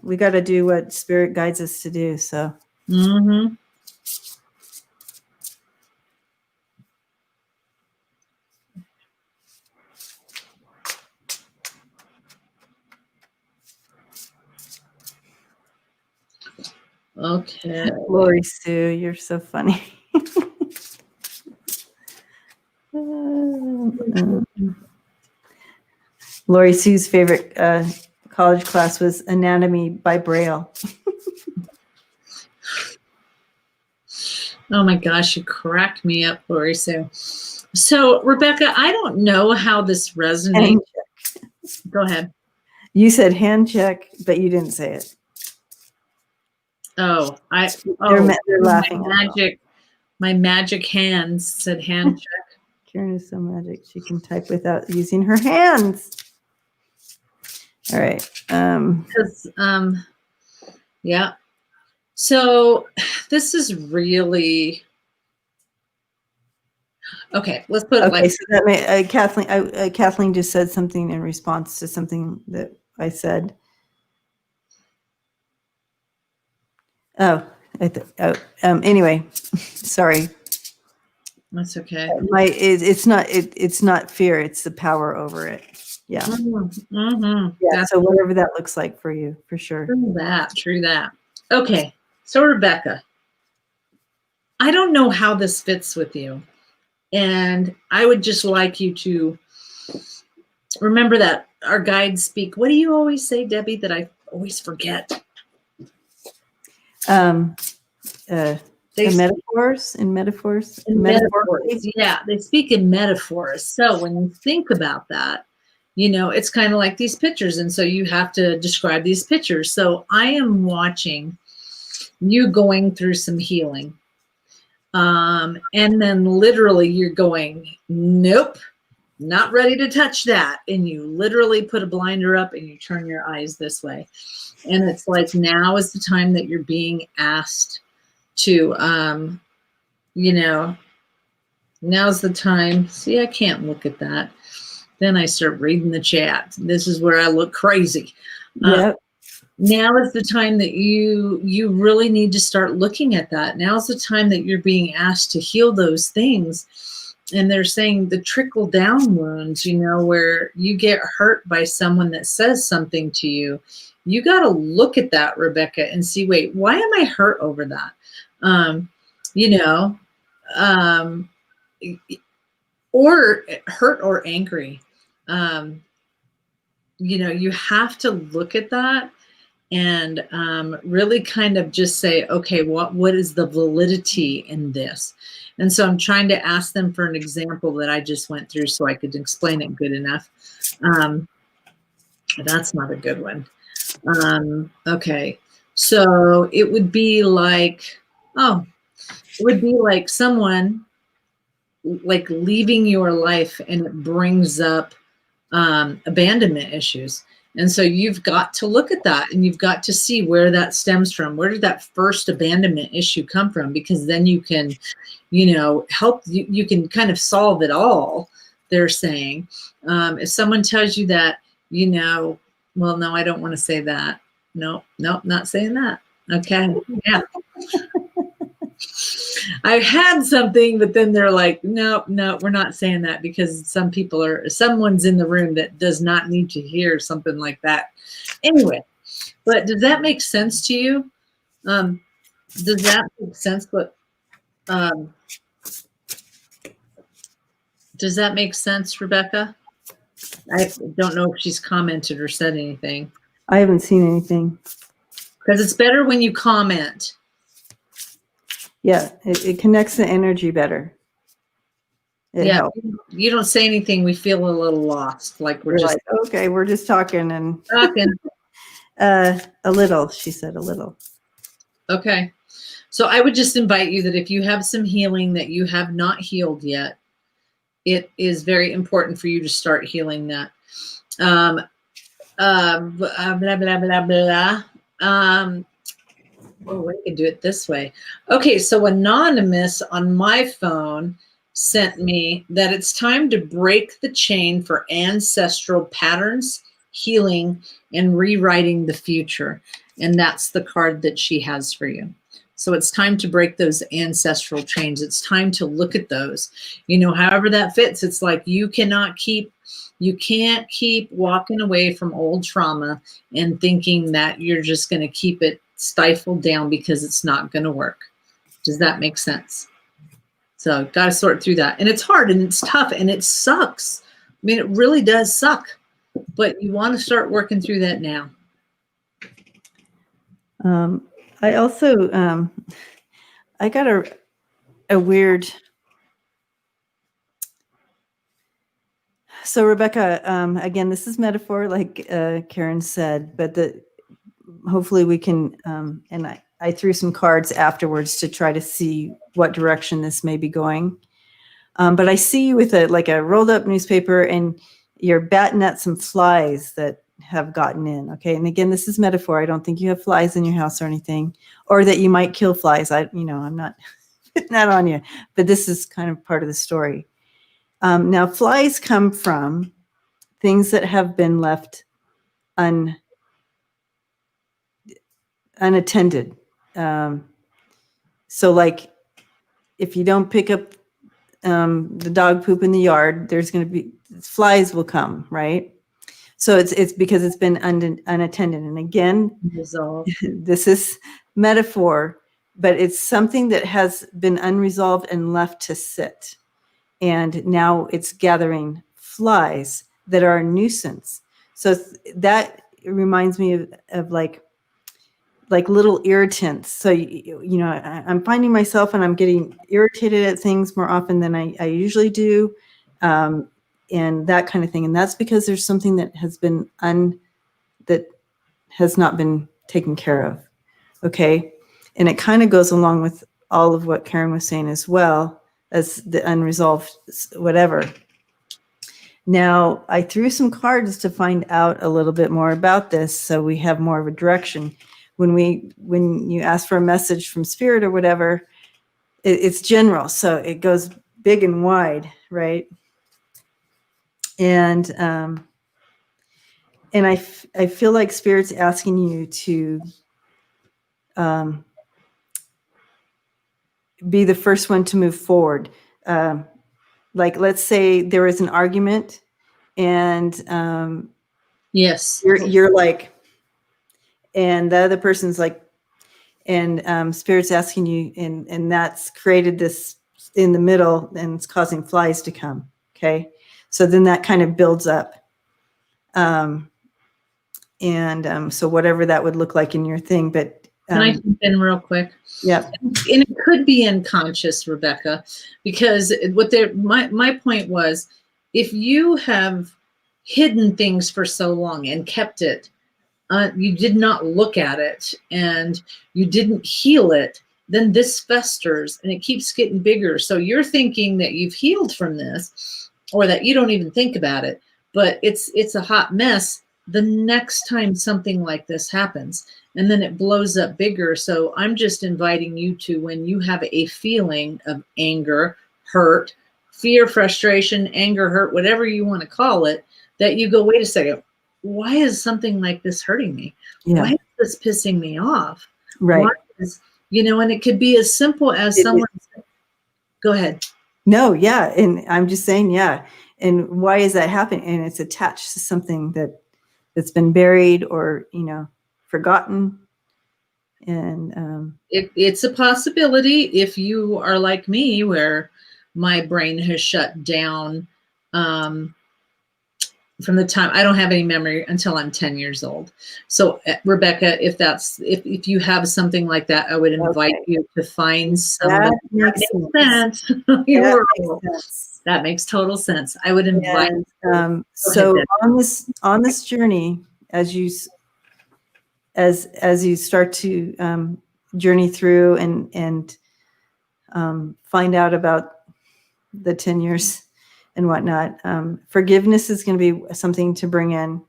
we got to do what spirit guides us to do. So. Mm-hmm. Okay. Lori Sue, you're so funny. Lori Sue's favorite college class was anatomy by Braille. Oh my gosh, you cracked me up, Lori. So Rebecca, I don't know how this resonates. Hand Go ahead. You said hand check, but you didn't say it. They're laughing. My magic hands said hand check. Karen is so magic. She can type without using her hands. All right. Yeah. So this is really okay. Let's put it like so that may Kathleen just said something in response to something that I said. Anyway, sorry. That's okay. It's not fear. It's the power over it. Yeah. Mm-hmm. Yeah. So whatever that looks like for you, for sure. True that. Okay. So Rebecca, I don't know how this fits with you. And I would just like you to remember that our guides speak. What do you always say, Debbie, that I always forget? Metaphors. Yeah, they speak in metaphors. So when you think about that, it's kind of like these pictures. And so you have to describe these pictures. So I am watching you going through some healing. And then literally you're going, nope, not ready to touch that. And you literally put a blinder up and you turn your eyes this way. And it's like, now is the time that you're being asked to, now's the time. See, I can't look at that. Then I start reading the chat. This is where I look crazy. Yep. Now is the time that you really need to start looking at that. Now's the time that you're being asked to heal those things. And they're saying the trickle down wounds, where you get hurt by someone that says something to you. You got to look at that, Rebecca, and see, wait, why am I hurt over that? Or hurt or angry. You have to look at that and really kind of just say, okay, what is the validity in this? And so I'm trying to ask them for an example that I just went through so I could explain it good enough. That's not a good one. Okay, so it would be like, someone like leaving your life, and it brings up abandonment issues. And so you've got to look at that, and you've got to see where that stems from. Where did that first abandonment issue come from? Because then you can, help, you can kind of solve it all, they're saying. If someone tells you that, well, no, I don't want to say that. No, not saying that. Okay. Yeah. I've had something, but then they're like, no, we're not saying that because someone's in the room that does not need to hear something like that. Anyway, but does that make sense to you? Does that make sense? But does that make sense, Rebecca? I don't know if she's commented or said anything. I haven't seen anything. Because it's better when you comment. Yeah, it connects the energy better. It helps. You don't say anything, we feel a little lost. Like we're just like, okay, we're just talking and talking. A little, she said, a little. Okay. So I would just invite you that if you have some healing that you have not healed yet, it is very important for you to start healing that. Blah, blah, blah, blah. Oh, I can do it this way. Okay, so Anonymous on my phone sent me that it's time to break the chain for ancestral patterns, healing, and rewriting the future. And that's the card that she has for you. So it's time to break those ancestral chains. It's time to look at those. You know, however that fits, it's like you can't keep walking away from old trauma and thinking that you're just going to keep it stifled down because it's not going to work. Does that make sense? So got to sort through that. And it's hard and it's tough and it sucks. I mean, it really does suck, but you want to start working through that now. I also, I got a weird, so Rebecca, again, this is metaphor, like Karen said, but hopefully we can, and I threw some cards afterwards to try to see what direction this may be going. But I see you with a rolled up newspaper and you're batting at some flies that have gotten in. Okay. And again, this is metaphor. I don't think you have flies in your house or anything, or that you might kill flies. I'm not putting that on you, but this is kind of part of the story. Now flies come from things that have been left unattended. So like if you don't pick up the dog poop in the yard, there's going to be flies will come, right? So it's because it's been unattended. And again, this is metaphor, but it's something that has been unresolved and left to sit. And now it's gathering flies that are a nuisance. So that reminds me of like little irritants. So, I'm finding myself and I'm getting irritated at things more often than I usually do. And that kind of thing. And that's because there's something that has been that has not been taken care of. Okay. And it kind of goes along with all of what Karen was saying as well as the unresolved whatever. Now I threw some cards to find out a little bit more about this. So we have more of a direction. When you ask for a message from spirit or whatever, it's general. So it goes big and wide, right? And I feel like spirit's asking you to be the first one to move forward. Like, let's say there is an argument and yes, you're like, and the other person's like, and spirit's asking you, and that's created this in the middle and it's causing flies to come. Okay. So then that kind of builds up. So whatever that would look like in your thing, but can I jump in real quick? Yeah. And it could be unconscious, Rebecca, because my point was, if you have hidden things for so long and kept it, you did not look at it and you didn't heal it, then this festers and it keeps getting bigger. So you're thinking that you've healed from this or that you don't even think about it, but it's a hot mess the next time something like this happens. And then it blows up bigger. So I'm just inviting you to, when you have a feeling of anger, hurt, fear, frustration, anger, hurt, whatever you want to call it, that you go, wait a second, why is something like this hurting me? Yeah. Why is this pissing me off? Right. And it could be as simple as someone Go ahead. No, yeah. And I'm just saying, yeah. And why is that happening? And it's attached to something that's been buried or, forgotten. And It's a possibility if you are like me, where my brain has shut down from the time I don't have any memory until I'm 10 years old. So Rebecca, if you have something like that, I would invite you to find somebody that makes sense. that makes sense. That makes total sense. I would invite and, so on this journey, as you start to journey through and find out about the 10 years and whatnot, forgiveness is going to be something to bring in.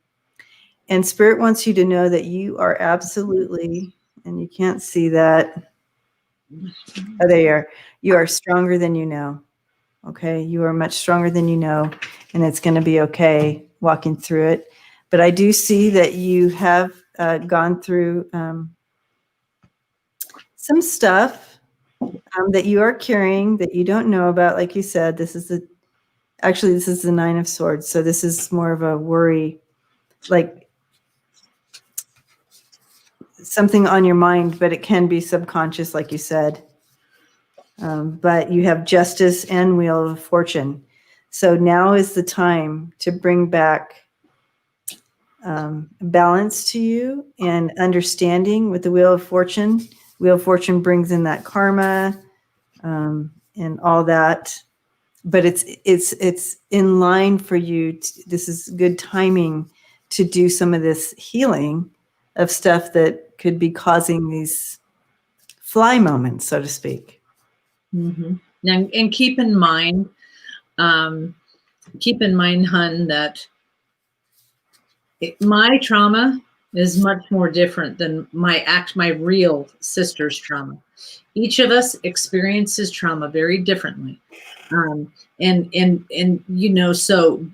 And Spirit wants you to know that you are absolutely, and you can't see that. Oh, there you are. You are stronger than you know. Okay. You are much stronger than you know, and it's going to be okay walking through it. But I do see that you have gone through some stuff that you are carrying that you don't know about. Like you said, this is the Nine of Swords. So this is more of a worry, like something on your mind, but it can be subconscious, like you said. But you have Justice and Wheel of Fortune. So now is the time to bring back balance to you and understanding with the Wheel of Fortune. Wheel of Fortune brings in that karma and all that. But it's in line for you. This is good timing to do some of this healing of stuff that could be causing these fly moments, so to speak. Mm-hmm. And keep in mind, Hun, that my trauma is much more different than my real sister's trauma. Each of us experiences trauma very differently. And so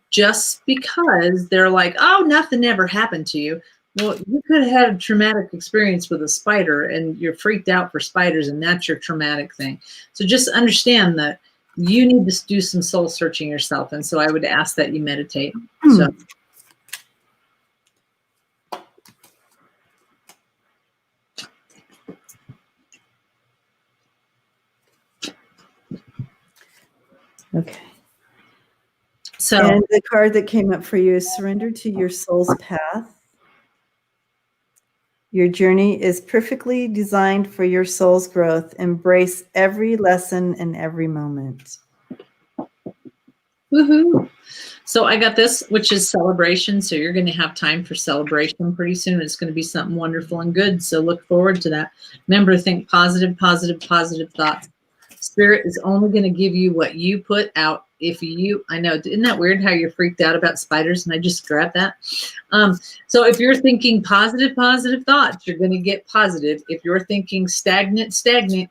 just because they're like, oh, nothing ever happened to you. Well, you could have had a traumatic experience with a spider and you're freaked out for spiders, and that's your traumatic thing. So just understand that you need to do some soul searching yourself. And so I would ask that you meditate. So. Okay. So, and the card that came up for you is surrender to your soul's path. Your journey is perfectly designed for your soul's growth. Embrace every lesson and every moment. woohoo. So I got this, which is celebration. So you're going to have time for celebration pretty soon. It's going to be something wonderful and good. So look forward to that. Remember, think positive, positive, positive thoughts. Spirit is only going to give you what you put out. I know, isn't that weird how you're freaked out about spiders? And I just grabbed that. So if you're thinking positive, positive thoughts, you're going to get positive. If you're thinking stagnant,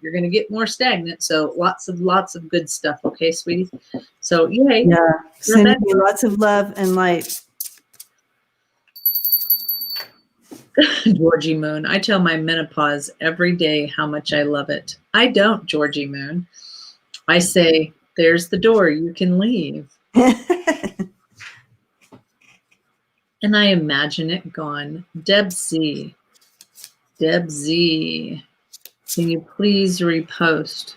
you're going to get more stagnant. So lots of good stuff. Okay, sweetie. So yay. Yeah. Sending you lots of love and light. Georgie Moon. I tell my menopause every day how much I love it. I don't, Georgie Moon. I say, there's the door, you can leave. And I imagine it gone. Deb Z, can you please repost?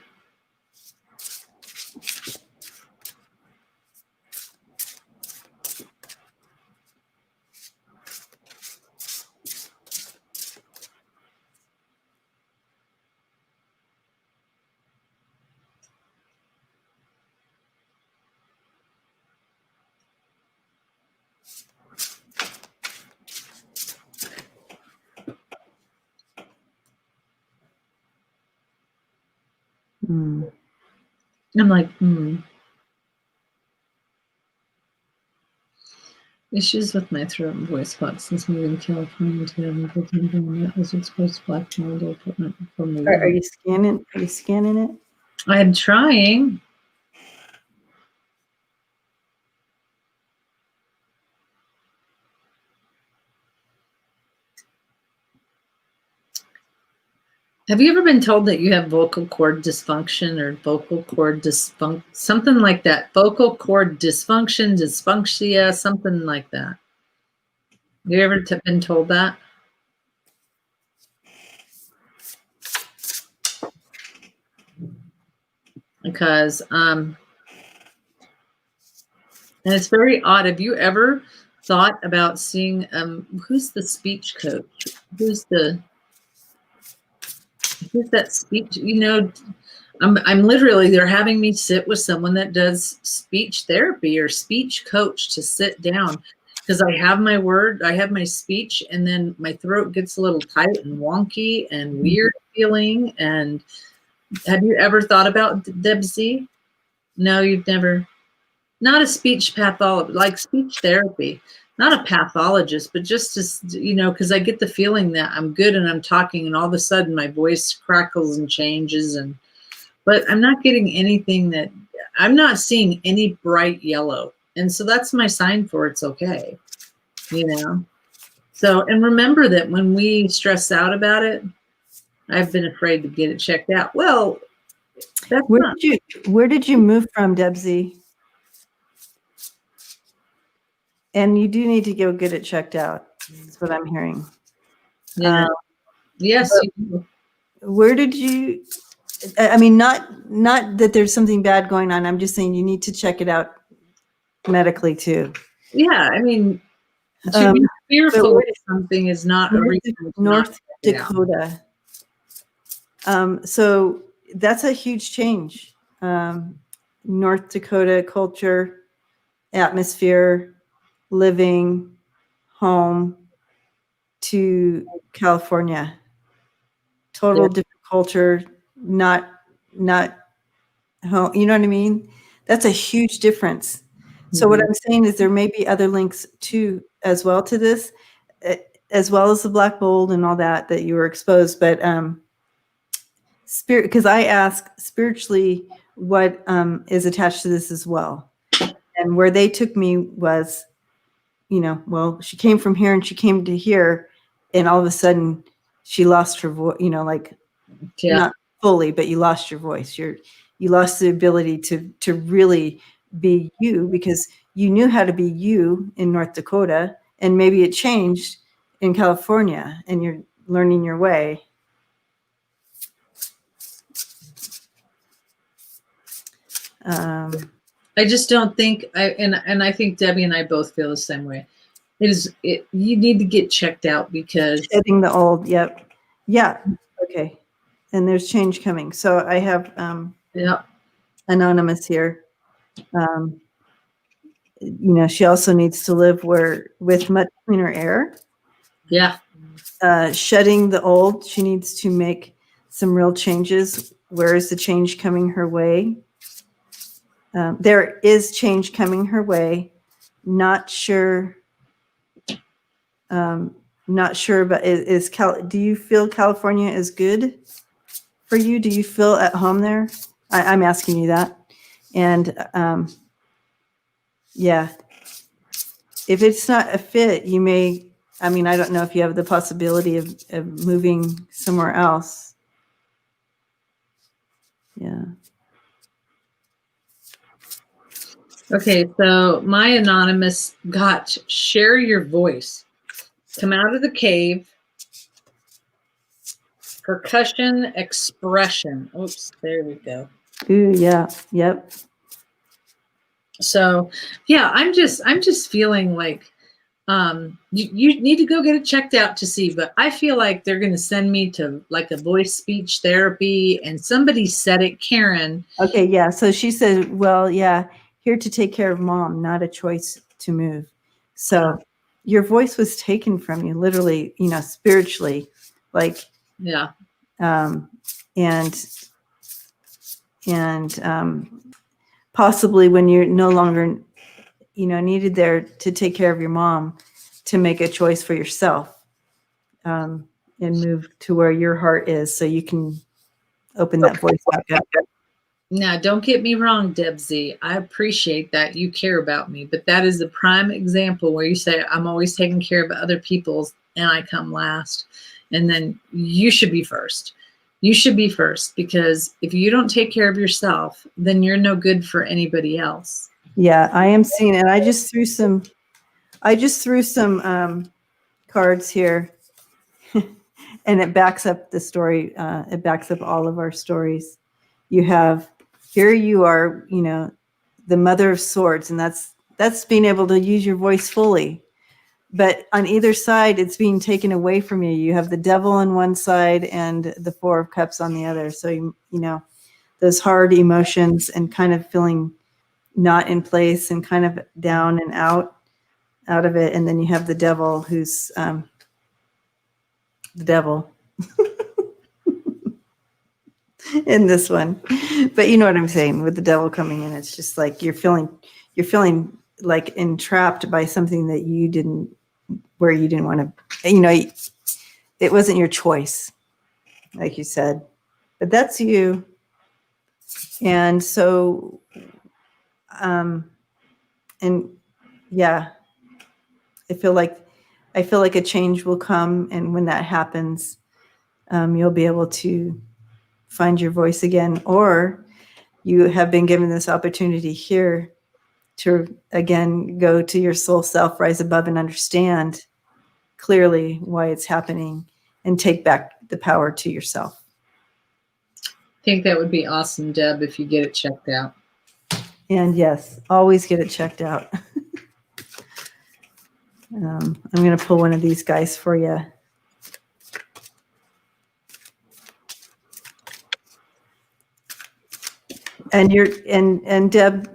I'm like, Issues with my throat and voice box since moving to California in 2015. That was exposed to black mold equipment from the Are you scanning? Are you scanning it? I'm trying. Have you ever been told that you have vocal cord dysfunction or vocal cord dysfunction, something like that? Vocal cord dysfunction, dysfunctia, something like that. Have you ever been told that? Because, and it's very odd. Have you ever thought about seeing, who's the speech coach? Who's that speech? You know, I'm literally, they're having me sit with someone that does speech therapy or speech coach to sit down, because I have my word, I have my speech, and then my throat gets a little tight and wonky and weird feeling. And have you ever thought about Debsy? No, you've never. Not a speech pathologist, like speech therapy, not a pathologist, but just to, you know, because I get the feeling that I'm good and I'm talking, and all of a sudden my voice crackles and changes, and but I'm not getting anything that, I'm not seeing any bright yellow. And so that's my sign for it's okay, you know? So, and remember that when we stress out about it, I've been afraid to get it checked out. Well, that's not. Where did you move from, Debsy? And you do need to go get it checked out. That's what I'm hearing. Yeah. Yes. Where did you, I mean, not that there's something bad going on. I'm just saying you need to check it out medically too. Yeah. I mean, to be fearful of something is not a reason. North Dakota. So that's a huge change. North Dakota culture, atmosphere, living, home, to California. Total different culture, not home. You know what I mean? That's a huge difference. So what I'm saying is there may be other links too, as well to this, as well as the black mold and all that you were exposed. But spirit, because I ask spiritually what is attached to this as well. And where they took me was, you know, well, she came from here and she came to here, and all of a sudden she lost her voice, you know, like not fully, but you lost your voice. You lost the ability to really be you, because you knew how to be you in North Dakota, and maybe it changed in California and you're learning your way. I just don't think and I think Debbie and I both feel the same way. You need to get checked out, because shedding the old. Yep. Yeah. Okay. And there's change coming. So I have Anonymous here. You know, she also needs to live with much cleaner air. Yeah. Shedding the old. She needs to make some real changes. Where is the change coming her way? There is change coming her way. Not sure. Not sure, but do you feel California is good for you? Do you feel at home there? I'm asking you that. And yeah, if it's not a fit, you may, I mean, I don't know if you have the possibility of moving somewhere else. Yeah. Okay, so my Anonymous got share your voice. Come out of the cave. Percussion expression. Oops, there we go. Ooh, yeah. Yep. So yeah, I'm just feeling like you need to go get it checked out to see, but I feel like they're going to send me to like a voice speech therapy, and somebody said it, Karen. Okay. Yeah. So she said, well, yeah, here to take care of mom, not a choice to move. So your voice was taken from you, literally, you know, spiritually, like, yeah. And possibly when you're no longer, you know, needed there to take care of your mom, to make a choice for yourself, and move to where your heart is, so you can open that voice back up. Now, don't get me wrong, Debsy. I appreciate that you care about me, but that is the prime example where you say, I'm always taking care of other people's and I come last. And then you should be first. You should be first, because if you don't take care of yourself, then you're no good for anybody else. Yeah, I am seeing it. I just threw some cards here, and it backs up the story. It backs up all of our stories. You have, here you are, you know, the Mother of Swords, and that's being able to use your voice fully. But on either side, it's being taken away from you. You have the Devil on one side and the Four of Cups on the other. So you know, those hard emotions and kind of feeling not in place and kind of down and out of it. And then you have the Devil, who's the Devil in this one. But you know what I'm saying, with the Devil coming in, it's just like you're feeling like entrapped by something that you didn't want to, you know, it wasn't your choice, like you said, but that's you. And so, and yeah, I feel like a change will come. And when that happens, you'll be able to find your voice again, or you have been given this opportunity here to again go to your soul self, rise above, and understand clearly why it's happening, and take back the power to yourself. I think that would be awesome, Deb, if you get it checked out. And yes, always get it checked out. I'm going to pull one of these guys for you. And Deb,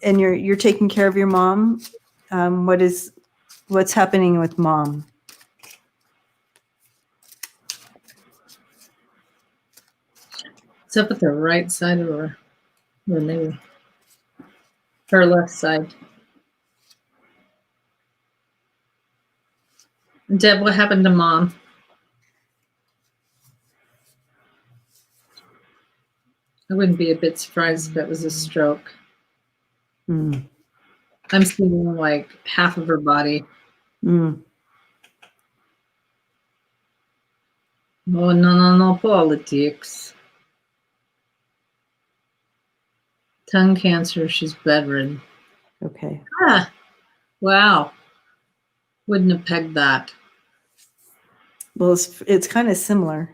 and you're taking care of your mom. What's happening with mom? It's up at the right side of her, or maybe her left side. Deb, what happened to mom? I wouldn't be a bit surprised if it was a stroke. I'm seeing like half of her body. Oh, no, politics. Tongue cancer, she's bedridden. Okay. Ah, wow. Wouldn't have pegged that. Well, it's kind of similar.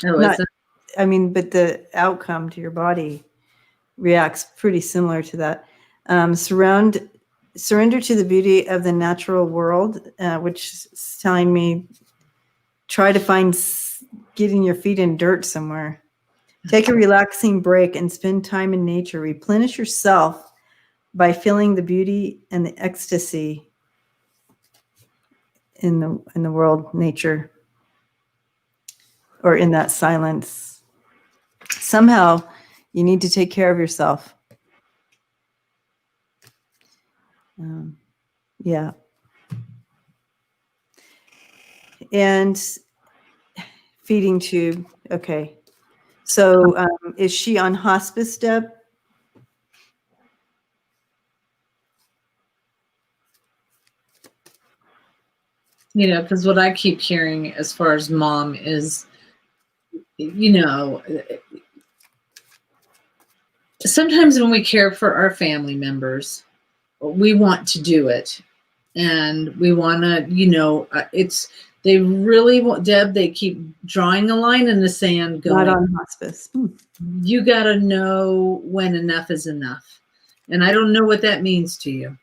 Oh, is it? I mean, but the outcome to your body reacts pretty similar to that. Surrender to the beauty of the natural world, which is telling me try to find getting your feet in dirt somewhere. Take a relaxing break and spend time in nature. Replenish yourself by feeling the beauty and the ecstasy in the world, nature, or in that silence. Somehow you need to take care of yourself. Yeah. And feeding tube. Okay. So is she on hospice, Deb? You know, because what I keep hearing as far as mom is, you know, sometimes when we care for our family members, we want to do it. And we want to, you know, they really want, Deb, they keep drawing a line in the sand going, Not on hospice. You got to know when enough is enough. And I don't know what that means to you,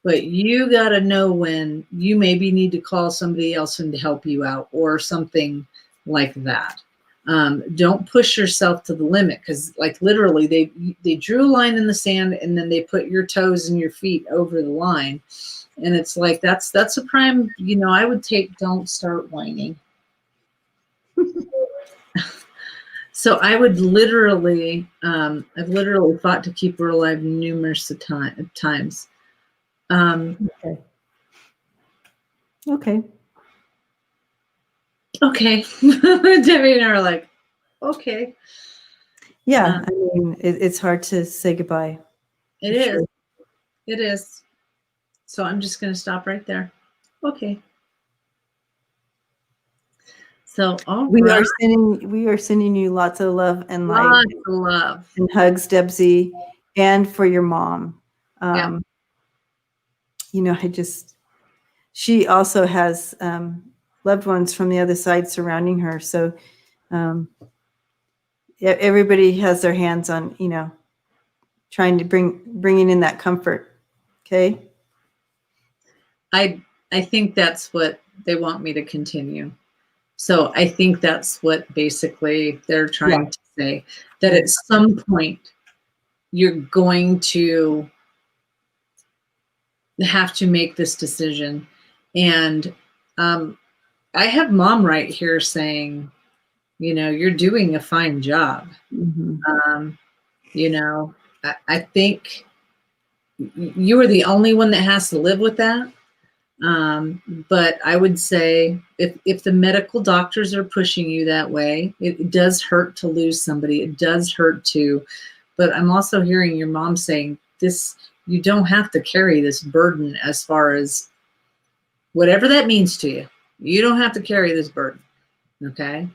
but you got to know when you maybe need to call somebody else in to help you out or something like that. Don't push yourself to the limit, because like literally they drew a line in the sand and then they put your toes and your feet over the line. And it's like, that's a prime, you know, I would take, don't start whining. So I would literally, I've literally fought to keep her alive numerous times. Okay. Debbie and I are like, okay. Yeah, I mean, it's hard to say goodbye. It is. Sure. It is. So I'm just going to stop right there. Okay. So, all We right. are sending you lots of love and light Lots of love. and hugs, Debsy, and for your mom. Yeah. You know, she also has loved ones from the other side surrounding her. So everybody has their hands on, you know, trying to bringing in that comfort. Okay. I think that's what they want me to continue. So I think that's what basically they're trying to say, that at some point you're going to have to make this decision. And I have mom right here saying, you know, you're doing a fine job. You know, I think you are the only one that has to live with that. But I would say if the medical doctors are pushing you that way, it does hurt to lose somebody. It does hurt to, but I'm also hearing your mom saying this, you don't have to carry this burden as far as whatever that means to you. You don't have to carry this burden. Okay.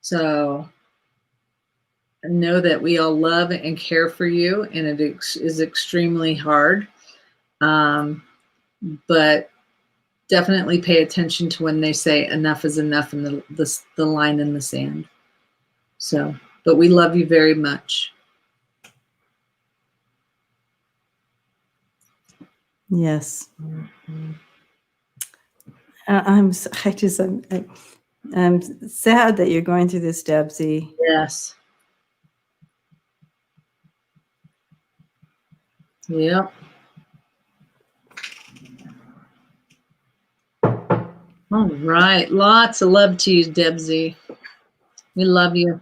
So know that we all love and care for you, and it is extremely hard. But definitely pay attention to when they say enough is enough and the line in the sand. So, but we love you very much. Yes. I'm sad that you're going through this, Debsy. Yes. Yep. All right. Lots of love to you, Debsy. We love you.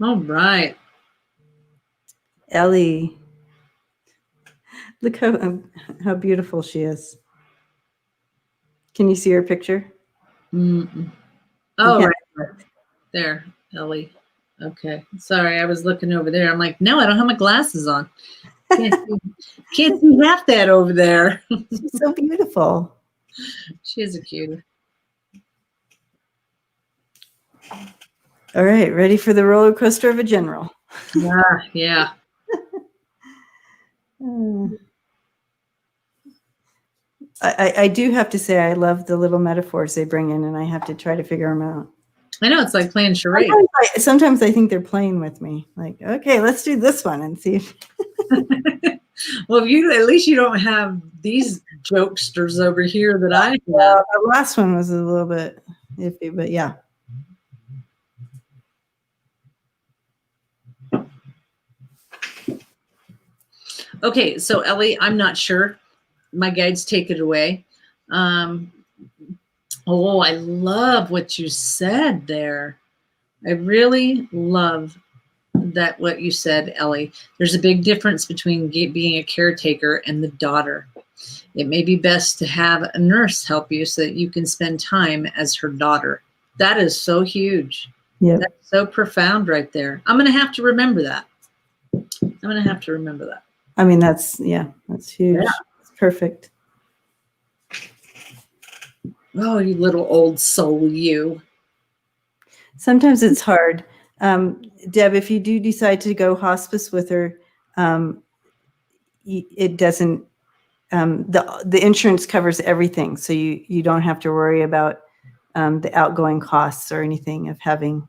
All right. Ellie. Look how beautiful she is. Can you see her picture? Oh, right. There, Ellie. Okay. Sorry, I was looking over there. I'm like, no, I don't have my glasses on. Can't see half that over there. She's so beautiful. She is a cutie. All right, ready for the roller coaster of a general. Yeah. I do have to say I love the little metaphors they bring in, and I have to try to figure them out. I know, it's like playing charades. Sometimes I think they're playing with me. Like, okay, let's do this one and see if. Well, at least you don't have these jokesters over here that I have. The last one was a little bit iffy, but yeah. Okay, so Ellie, I'm not sure. My guides take it away. Oh, I love what you said there. I really love that what you said, Ellie. There's a big difference between being a caretaker and the daughter. It may be best to have a nurse help you so that you can spend time as her daughter. That is so huge. Yeah. That's so profound right there. I'm going to have to remember that. I mean, that's huge. Yeah. It's perfect. Oh, you little old soul, you. Sometimes it's hard. Deb, if you do decide to go hospice with her, it doesn't, the insurance covers everything. So you don't have to worry about the outgoing costs or anything of having,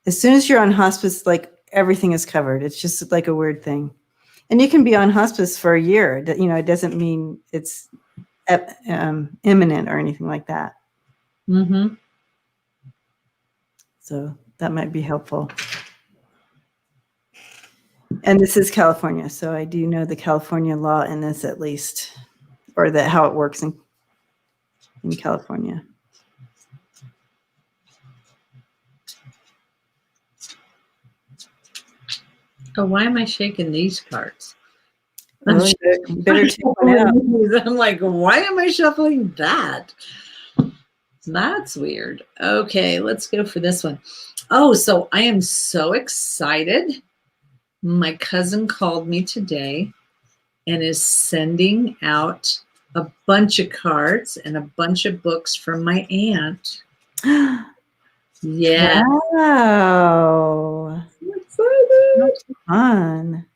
as soon as you're on hospice, like everything is covered. It's just like a weird thing. And you can be on hospice for a year. You know, it doesn't mean it's imminent or anything like that. Mm-hmm. So that might be helpful. And this is California, so I do know the California law in this at least, or how it works in California. Oh, why am I shaking these cards? Well, better take one out. I'm like, why am I shuffling that? That's weird. Okay, let's go for this one. Oh, so I am so excited. My cousin called me today and is sending out a bunch of cards and a bunch of books from my aunt. Yeah. Wow. I'm excited. Fun.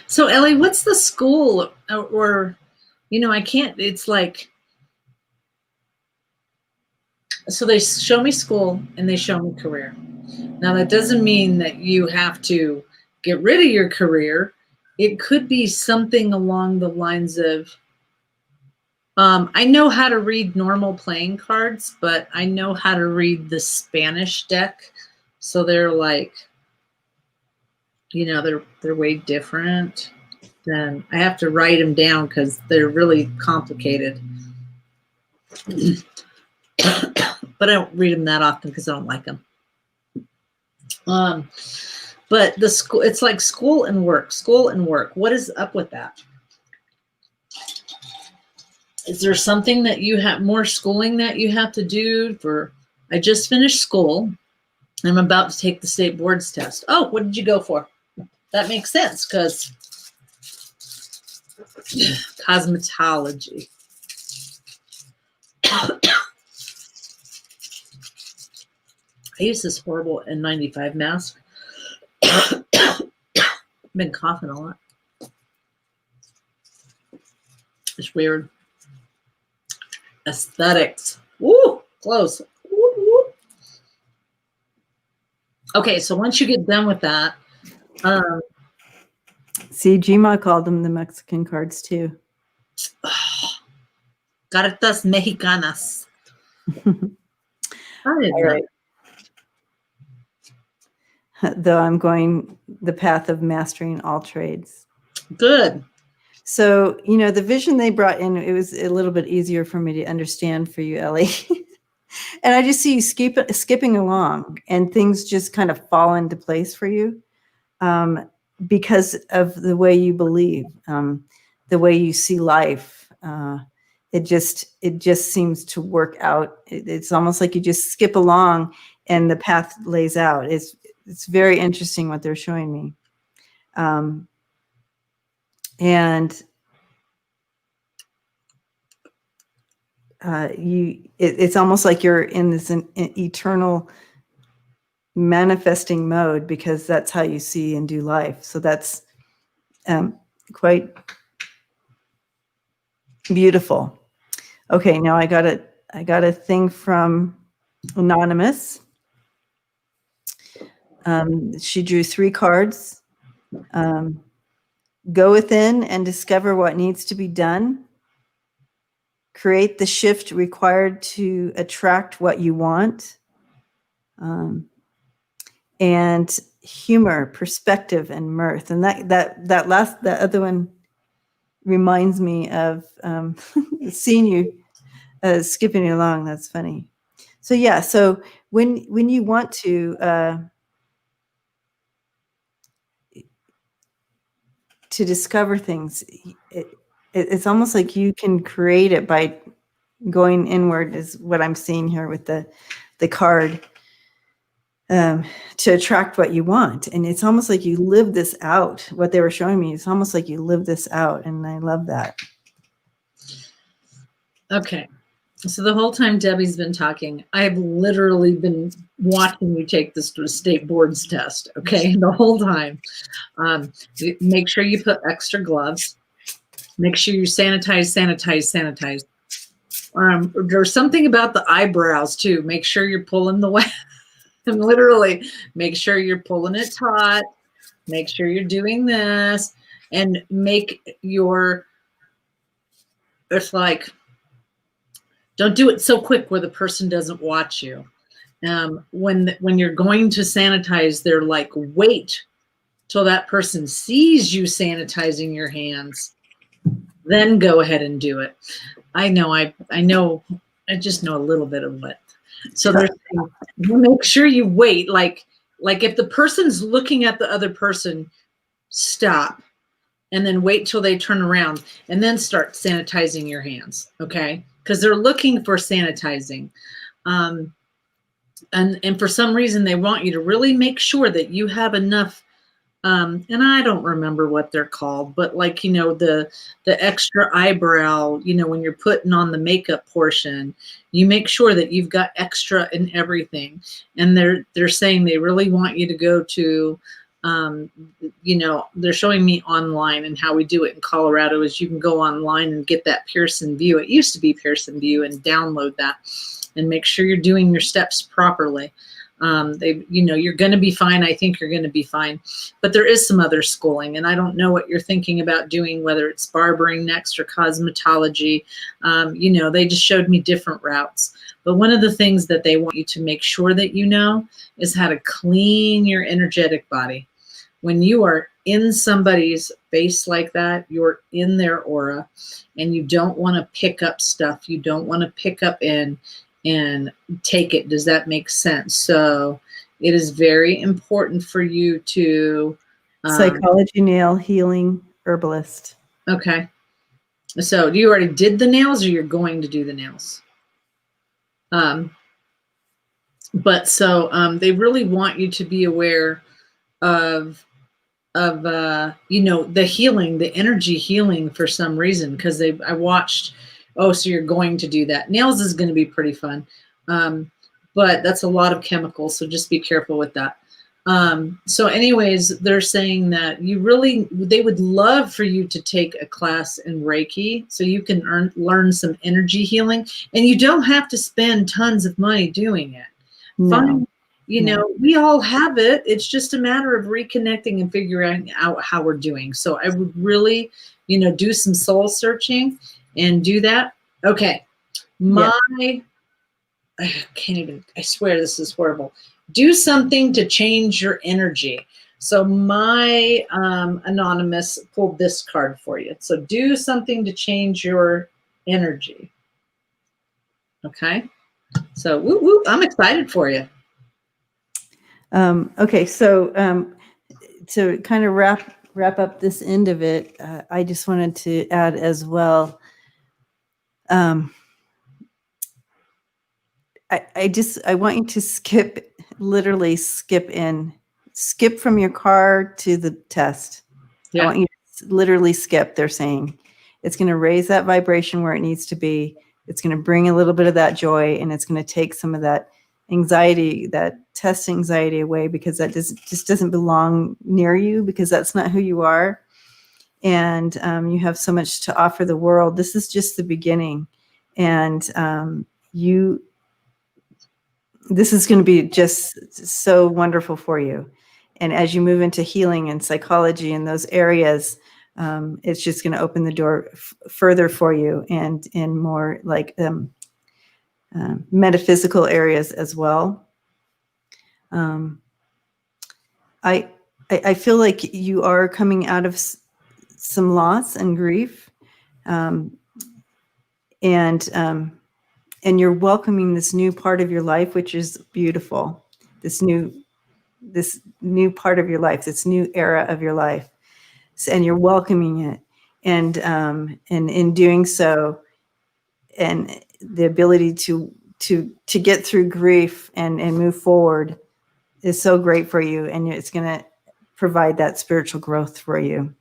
So Ellie, what's the school or I can't, it's like, so they show me school and they show me career. Now that doesn't mean that you have to get rid of your career. It could be something along the lines of, I know how to read normal playing cards, but I know how to read the Spanish deck. So they're like, they're way different. Then I have to write them down because they're really complicated. But I don't read them that often because I don't like them. But the school, it's like school and work. What is up with that? Is there something that you have, more schooling that you have to do for? I just finished school. I'm about to take the state boards test. Oh, what did you go for? That makes sense because cosmetology. I use this horrible N95 mask. Been coughing a lot. It's weird. Aesthetics. Woo, close. Woo, woo. Okay, so once you get done with that, See, Gma called them the Mexican cards too. Cartas Mexicanas. All right. Though I'm going the path of mastering all trades. Good. So, the vision they brought in, it was a little bit easier for me to understand for you, Ellie. And I just see you skipping along and things just kind of fall into place for you because of the way you believe, the way you see life. It just seems to work out. It's almost like you just skip along and the path lays out. It's very interesting what they're showing me. And it's almost like you're in this an eternal manifesting mode because that's how you see and do life. So that's quite beautiful. Okay, now I got a thing from Anonymous. She drew 3 cards. Go within and discover what needs to be done. Create the shift required to attract what you want. And humor, perspective, and mirth. And that other one reminds me of seeing you skipping along. That's funny. So yeah, so when you want to discover things, it's almost like you can create it by going inward, is what I'm seeing here with the card, to attract what you want. And it's almost like you live this out. What they were showing me, it's almost like you live this out. And I love that. Okay. So the whole time Debbie's been talking, I've literally been watching you take this state boards test, okay, the whole time. Make sure you put extra gloves. Make sure you sanitize. There's something about the eyebrows, too. Make sure you're pulling the way. And literally, make sure you're pulling it taut. Make sure you're doing this. And it's like, don't do it so quick where the person doesn't watch you. When you're going to sanitize, they're like, wait till that person sees you sanitizing your hands, then go ahead and do it. I just know a little bit of it. So make sure you wait. Like if the person's looking at the other person, stop. And then wait till they turn around and then start sanitizing your hands, okay? Because they're looking for sanitizing. And for some reason, they want you to really make sure that you have enough. And I don't remember what they're called, but like, the extra eyebrow, when you're putting on the makeup portion, you make sure that you've got extra in everything. And they're saying they really want you to go to, they're showing me online, and how we do it in Colorado is you can go online and get that Pearson VUE. It used to be Pearson VUE, and download that and make sure you're doing your steps properly. You're going to be fine. I think you're going to be fine, but there is some other schooling, and I don't know what you're thinking about doing, whether it's barbering next or cosmetology. They just showed me different routes, but one of the things that they want you to make sure that is how to clean your energetic body. When you are in somebody's face like that, you're in their aura, and you don't want to pick up stuff. You don't want to pick up and take it. Does that make sense? So it is very important for you to psychology nail healing herbalist. Okay. So you already did the nails, or you're going to do the nails? But so they really want you to be aware of the healing, the energy healing, for some reason, because I watched. Oh, so you're going to do that. Nails is going to be pretty fun, but that's a lot of chemicals, so just be careful with that. So anyways, they're saying that they would love for you to take a class in Reiki, so you can learn some energy healing, and you don't have to spend tons of money doing it. No. We all have it. It's just a matter of reconnecting and figuring out how we're doing. So I would really, do some soul searching and do that. Okay. I can't even, I swear this is horrible. Do something to change your energy. So my anonymous pulled this card for you. So do something to change your energy. Okay. So woo, woo, I'm excited for you. Okay, so to kind of wrap up this end of it, I just wanted to add as well. I want you to literally skip from your car to the test. Yeah. I want you to literally skip. They're saying it's going to raise that vibration where it needs to be. It's going to bring a little bit of that joy, and it's going to take some of that anxiety, that test anxiety away, because that just doesn't belong near you, because that's not who you are. And you have so much to offer the world. This is just the beginning. And this is going to be just so wonderful for you. And as you move into healing and psychology in those areas, it's just going to open the door further for you, and in more like metaphysical areas as well. I feel like you are coming out of some loss and grief, and you're welcoming this new part of your life, which is beautiful. This new part of your life, this new era of your life, and you're welcoming it, and in doing so, and the ability to get through grief and move forward is so great for you, and it's going to provide that spiritual growth for you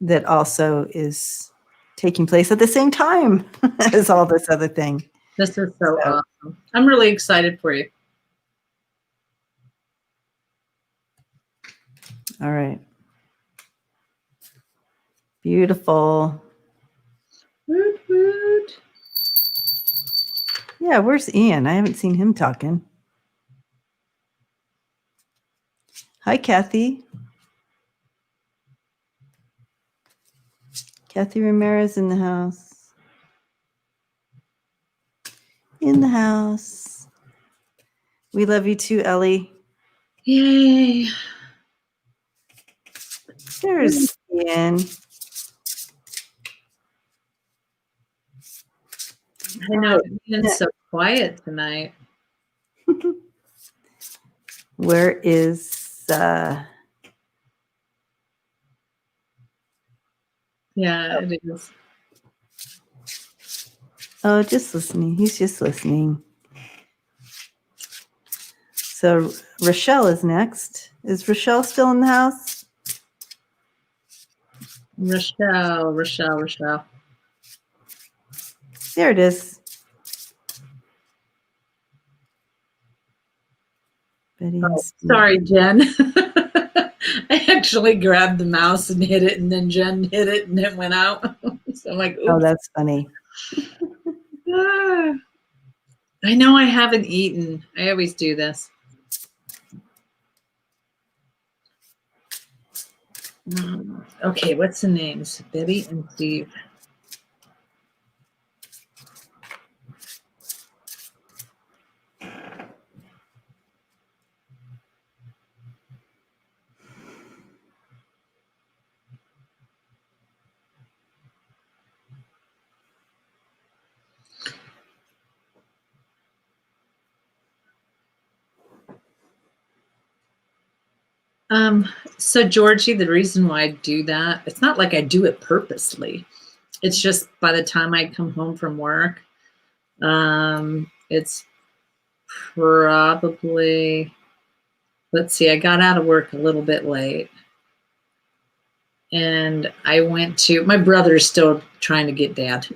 that also is taking place at the same time as all this other thing. This is so awesome. I'm really excited for you. All right. Beautiful. Woot, woot. Yeah, where's Ian? I haven't seen him talking. Hi, Kathy. Kathy Ramirez in the house. In the house. We love you too, Ellie. Yay. There's Ian. I know, Ian's so quiet tonight. Where is Yeah, it is. Oh, just listening. He's just listening. So Rochelle is next. Is Rochelle still in the house? Rochelle. There it is. Betty and Steve. Sorry, Jen. I actually grabbed the mouse and hit it, and then Jen hit it, and it went out. So I'm like, oops. Oh, that's funny. I know I haven't eaten. I always do this. Okay, what's the names? Betty and Steve. So Georgie, the reason why I do that, it's not like I do it purposely. It's just by the time I come home from work, it's probably, let's see, I got out of work a little bit late. And I went to, my brother's still trying to get dad.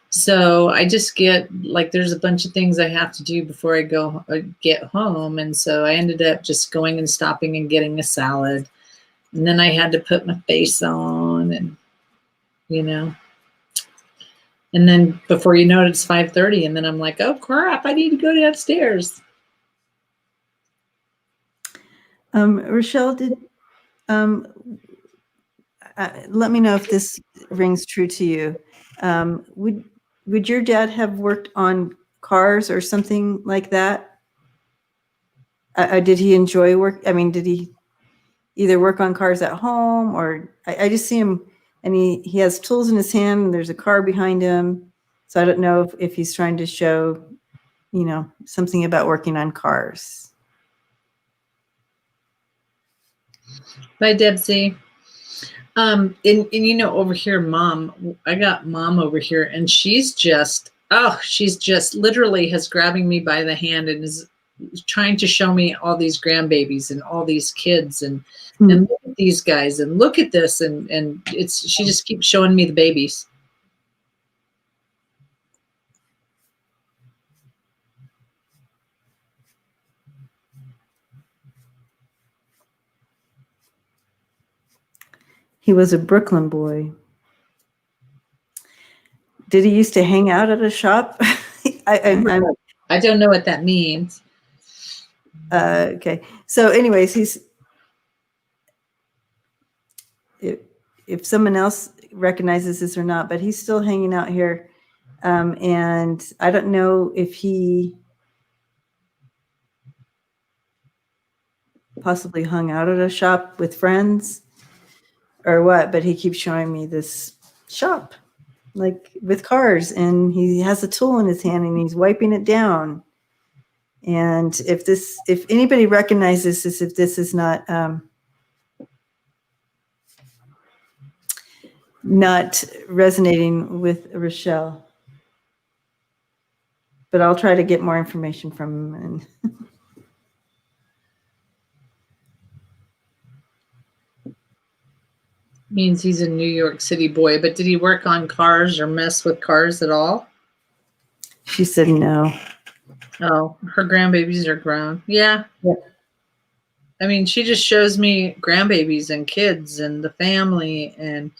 So I just get, like, there's a bunch of things I have to do before I get home. And so I ended up just going and stopping and getting a salad. And then I had to put my face on and, and then before you know it, it's 5:30. And then I'm like, oh crap, I need to go downstairs. Rochelle, let me know if this rings true to you. Would your dad have worked on cars or something like that? Did he enjoy work? I mean, did he either work on cars at home, or I just see him, and he has tools in his hand, and there's a car behind him. So I don't know if he's trying to show, something about working on cars. Bye, Debsy. And over here, I got mom over here, and she's just literally has grabbing me by the hand and is trying to show me all these grandbabies and all these kids and look at these guys and look at this. And she just keeps showing me the babies. He was a Brooklyn boy. Did he used to hang out at a shop? I don't know what that means. Okay. So anyways, if someone else recognizes this or not, but he's still hanging out here. And I don't know if he possibly hung out at a shop with friends or what, but he keeps showing me this shop, like with cars, and he has a tool in his hand and he's wiping it down. And if anybody recognizes this, if this is not resonating with Rochelle, but I'll try to get more information from him. And means he's a New York City boy, but did he work on cars or mess with cars at all? She said no. Oh, her grandbabies are grown. Yeah. I mean, she just shows me grandbabies and kids and the family, and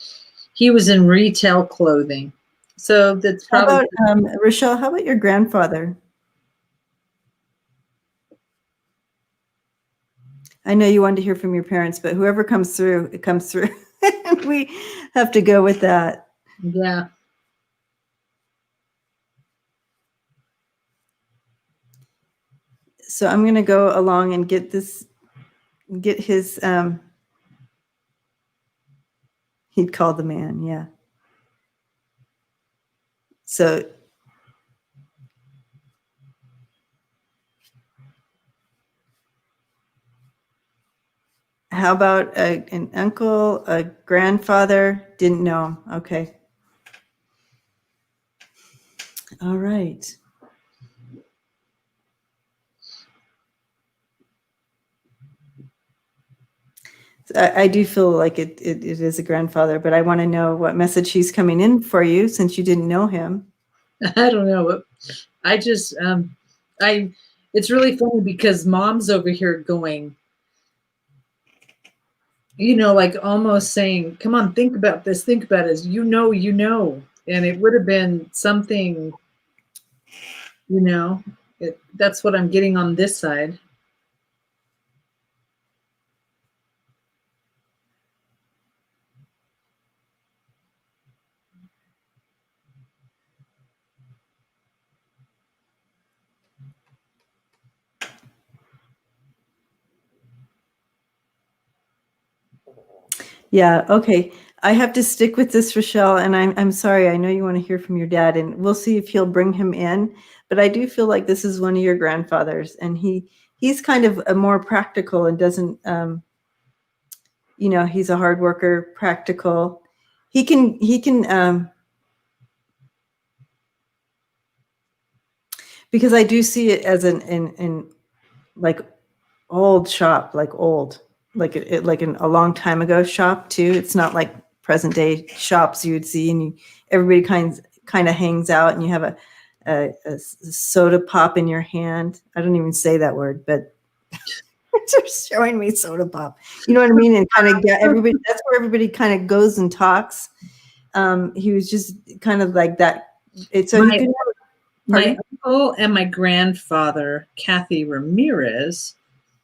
he was in retail clothing. So that's probably. How about, Rochelle, how about your grandfather? I know you wanted to hear from your parents, but whoever comes through, it comes through. We have to go with that. Yeah. So I'm going to go along and get his, he'd call the man. Yeah. So how about an uncle, a grandfather? Didn't know him. Okay. All right. I do feel like it is a grandfather, but I want to know what message he's coming in for you since you didn't know him. I don't know. I just, it's really funny because mom's over here going, like almost saying, come on, think about this, think about it. You know. And it would have been something, that's what I'm getting on this side. Yeah. Okay. I have to stick with this, Rochelle, and I'm sorry. I know you want to hear from your dad, and we'll see if he'll bring him in. But I do feel like this is one of your grandfathers, and he's kind of a more practical and doesn't, he's a hard worker, practical. He can because I do see it as an like old shop, like old, like a long time ago shop too. It's not like present day shops you would see, and everybody kind of hangs out, and you have a soda pop in your hand. I don't even say that word, but they're showing me soda pop. You know what I mean? And kind of get everybody. That's where everybody kind of goes and talks. He was just kind of like that. My uncle and my grandfather, Kathy Ramirez,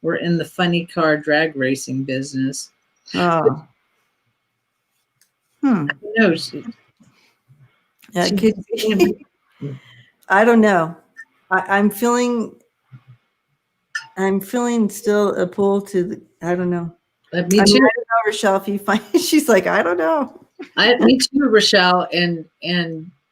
were in the funny car drag racing business. Oh. Who knows? I don't know. I'm feeling still a pull to the, I don't know. Me too. I don't know, Rochelle, if you find she's like, I don't know. Me too, Rochelle. And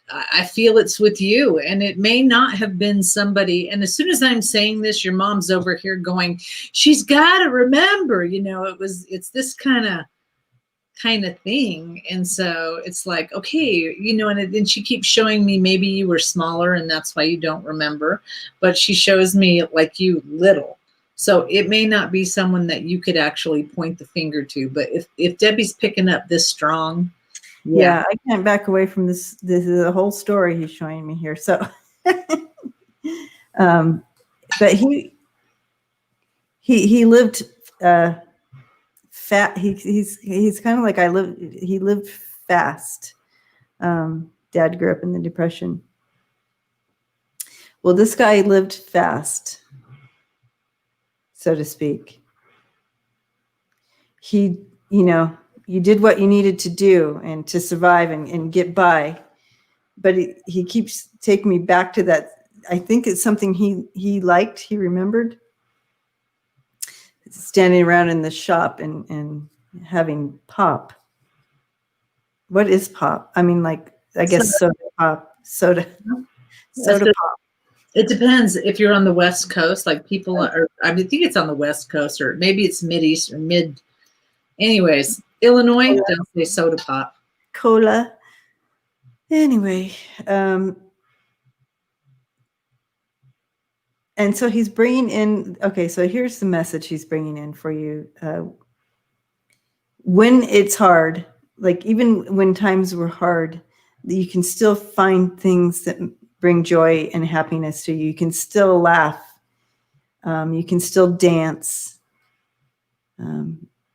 I feel it's with you, and it may not have been somebody. And as soon as I'm saying this, your mom's over here going, she's got to remember, it's this kind of thing. And so it's like, okay, and then she keeps showing me, maybe you were smaller and that's why you don't remember, but she shows me like you little. So it may not be someone that you could actually point the finger to, but if Debbie's picking up this strong, yeah, I can't back away from this. This is a whole story he's showing me here. So, but he lived fat. He's kind of like he lived fast. Dad grew up in the Depression. Well, this guy lived fast, so to speak. He, you did what you needed to do and to survive and get by. But he keeps taking me back to that. I think it's something he liked, he remembered. Standing around in the shop and having pop. What is pop? I mean, like, I guess soda pop. Soda pop. It depends if you're on the West Coast, like people are, I think it's on the West Coast, or maybe it's Mid-East or mid. Anyways, Illinois, don't say soda pop. Cola. Anyway, and so he's bringing in, okay, so here's the message he's bringing in for you. When it's hard, like even when times were hard, you can still find things that bring joy and happiness to you. You can still laugh. You can still dance.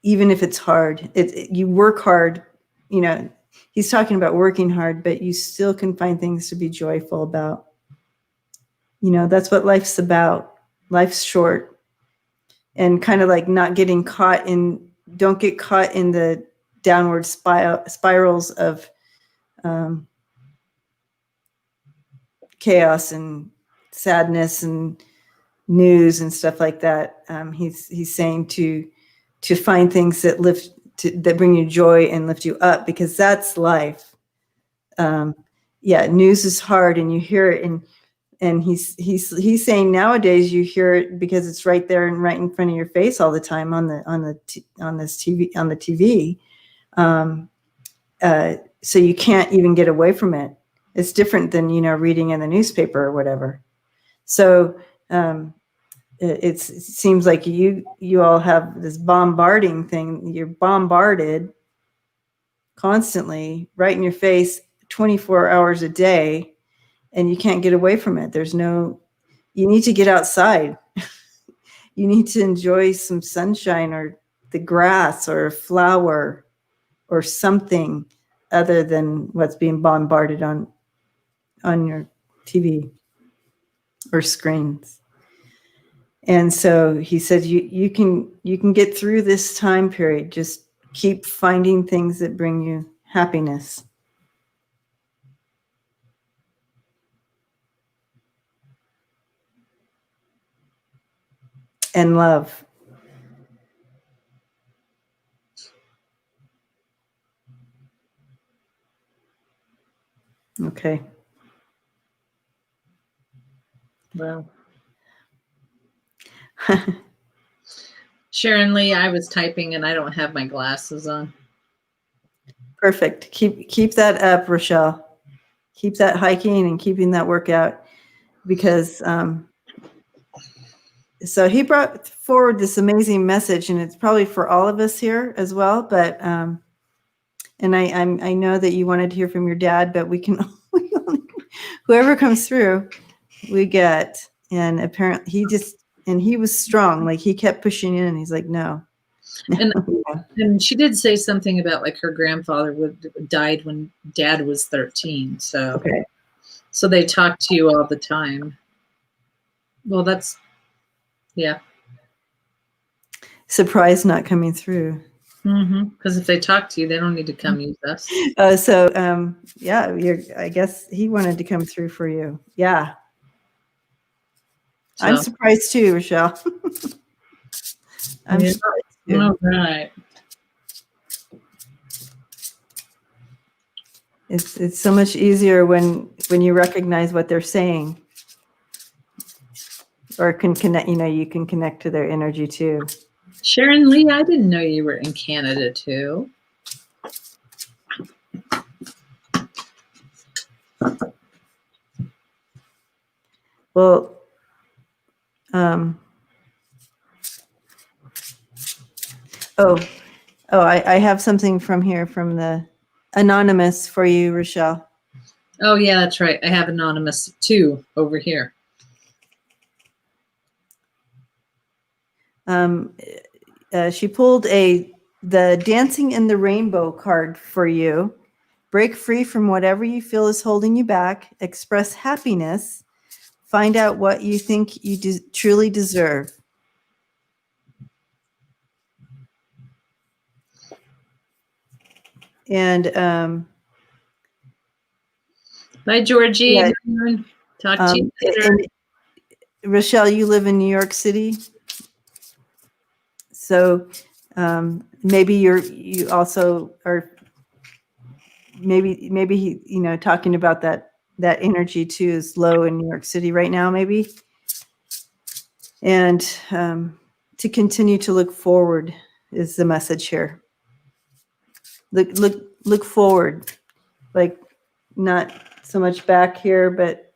Even if it's hard, you work hard, he's talking about working hard, but you still can find things to be joyful about. That's what life's about. Life's short, and kind of like not getting caught in, don't get caught in the downward spirals of chaos and sadness and news and stuff like that. He's saying to find things that that bring you joy and lift you up, because that's life. News is hard, and you hear it, and he's saying nowadays you hear it because it's right there and right in front of your face all the time on the TV. So you can't even get away from it. It's different than reading in the newspaper or whatever. So it seems like you all have this bombarding thing. You're bombarded constantly right in your face 24 hours a day, and you can't get away from it. You need to get outside. You need to enjoy some sunshine or the grass or a flower or something other than what's being bombarded on your TV or screens. And so he said, you can get through this time period. Just keep finding things that bring you happiness. And love. Okay. Well, Sharon Lee, I was typing and I don't have my glasses on. Perfect. Keep that up, Rochelle. Keep that hiking and keeping that workout, because so he brought forward this amazing message, and it's probably for all of us here as well. But and I know that you wanted to hear from your dad, but we whoever comes through, we get. And apparently he was strong. Like, he kept pushing in. He's like, no. And she did say something about like her grandfather died when Dad was 13. So Okay. So they talk to you all the time. Well, that's, yeah. Surprise not coming through. Because if they talk to you, they don't need to come use us. Yeah, I guess he wanted to come through for you. Yeah. So. I'm surprised too, Rochelle. I'm surprised too. All right. It's so much easier when you recognize what they're saying, or can connect. You can connect to their energy too. Sharon Lee, I didn't know you were in Canada too. Well, I have something from the Anonymous for you, Rochelle. Oh yeah, that's right. I have Anonymous too over here. She pulled the Dancing in the Rainbow card for you. Break free from whatever you feel is holding you back. Express happiness. Find out what you think you truly deserve. And bye, Georgie. Yeah. Talk to you later. Rochelle, you live in New York City, so maybe you also are maybe talking about that energy too is low in New York City right now, maybe. And to continue to look forward is the message here. Look forward, like not so much back here, but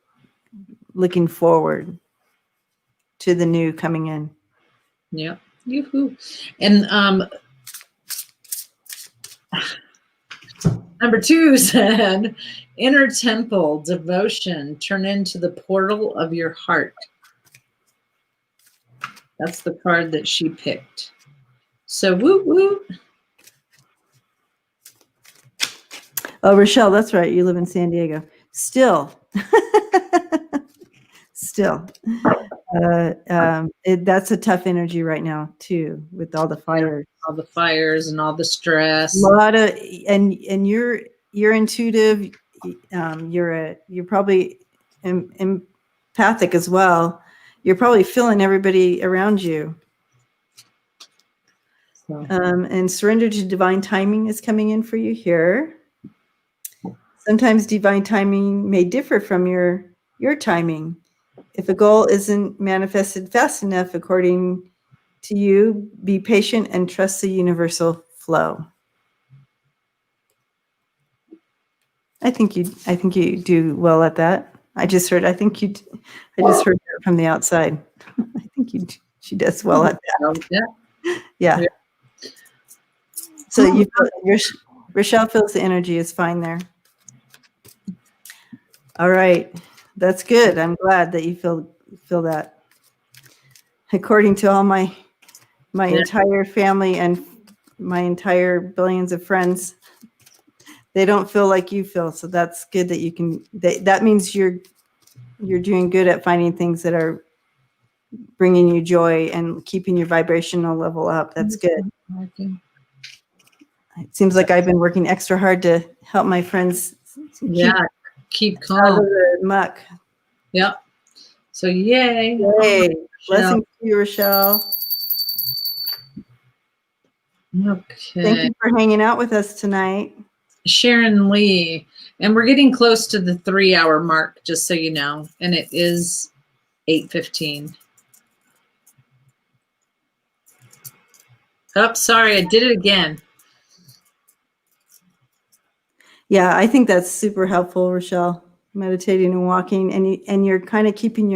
looking forward to the new coming in. Yeah. Yoo-hoo. And number 2 said, inner temple devotion, turn into the portal of your heart. That's the card that she picked. So woo woo. Oh, Rochelle, that's right. You live in San Diego. Still. That's a tough energy right now too, with all the fires. All the fires and all the stress. A lot of, and you're intuitive. You're probably empathic as well. You're probably feeling everybody around you. So. And surrender to divine timing is coming in for you here. Sometimes divine timing may differ from your timing. If a goal isn't manifested fast enough, according to you, be patient and trust the universal flow. I think you do well at that. I just heard it from the outside. I think she does well at that. Yeah. So Rochelle feels the energy is fine there. All right. That's good. I'm glad that you feel that. According to all my entire family and my entire billions of friends, they don't feel like you feel. So that's good that you can, that means you're doing good at finding things that are bringing you joy and keeping your vibrational level up. That's good. It seems like I've been working extra hard to help my friends keep out of calm. the muck. Yep. So yay. Blessings to you, Rochelle. Okay. Thank you for hanging out with us tonight. Sharon Lee. And we're getting close to the 3-hour mark, just so you know. And it is 8:15. Oh, sorry, I did it again. Yeah, I think that's super helpful, Rochelle. Meditating and walking, and you're kind of keeping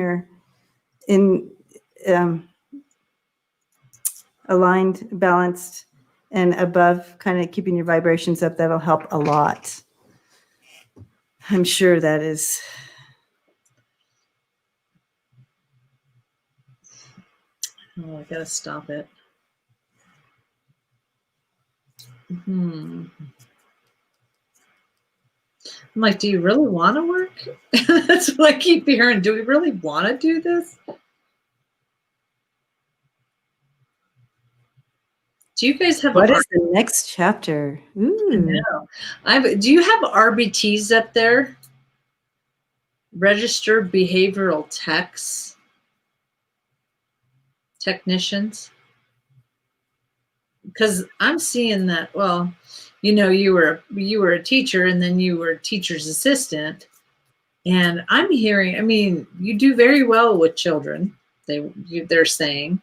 aligned, balanced, and above, kind of keeping your vibrations up. That'll help a lot. I'm sure that is. Oh, I gotta stop it. I'm like, do you really want to work? That's what I keep hearing. Do we really want to do this? Do you guys have what is the next chapter? Ooh. Do you have RBTs up there? Registered behavioral technicians? Because I'm seeing that, well, you were a teacher and then you were a teacher's assistant. And I'm hearing, I mean, you do very well with children, they're saying.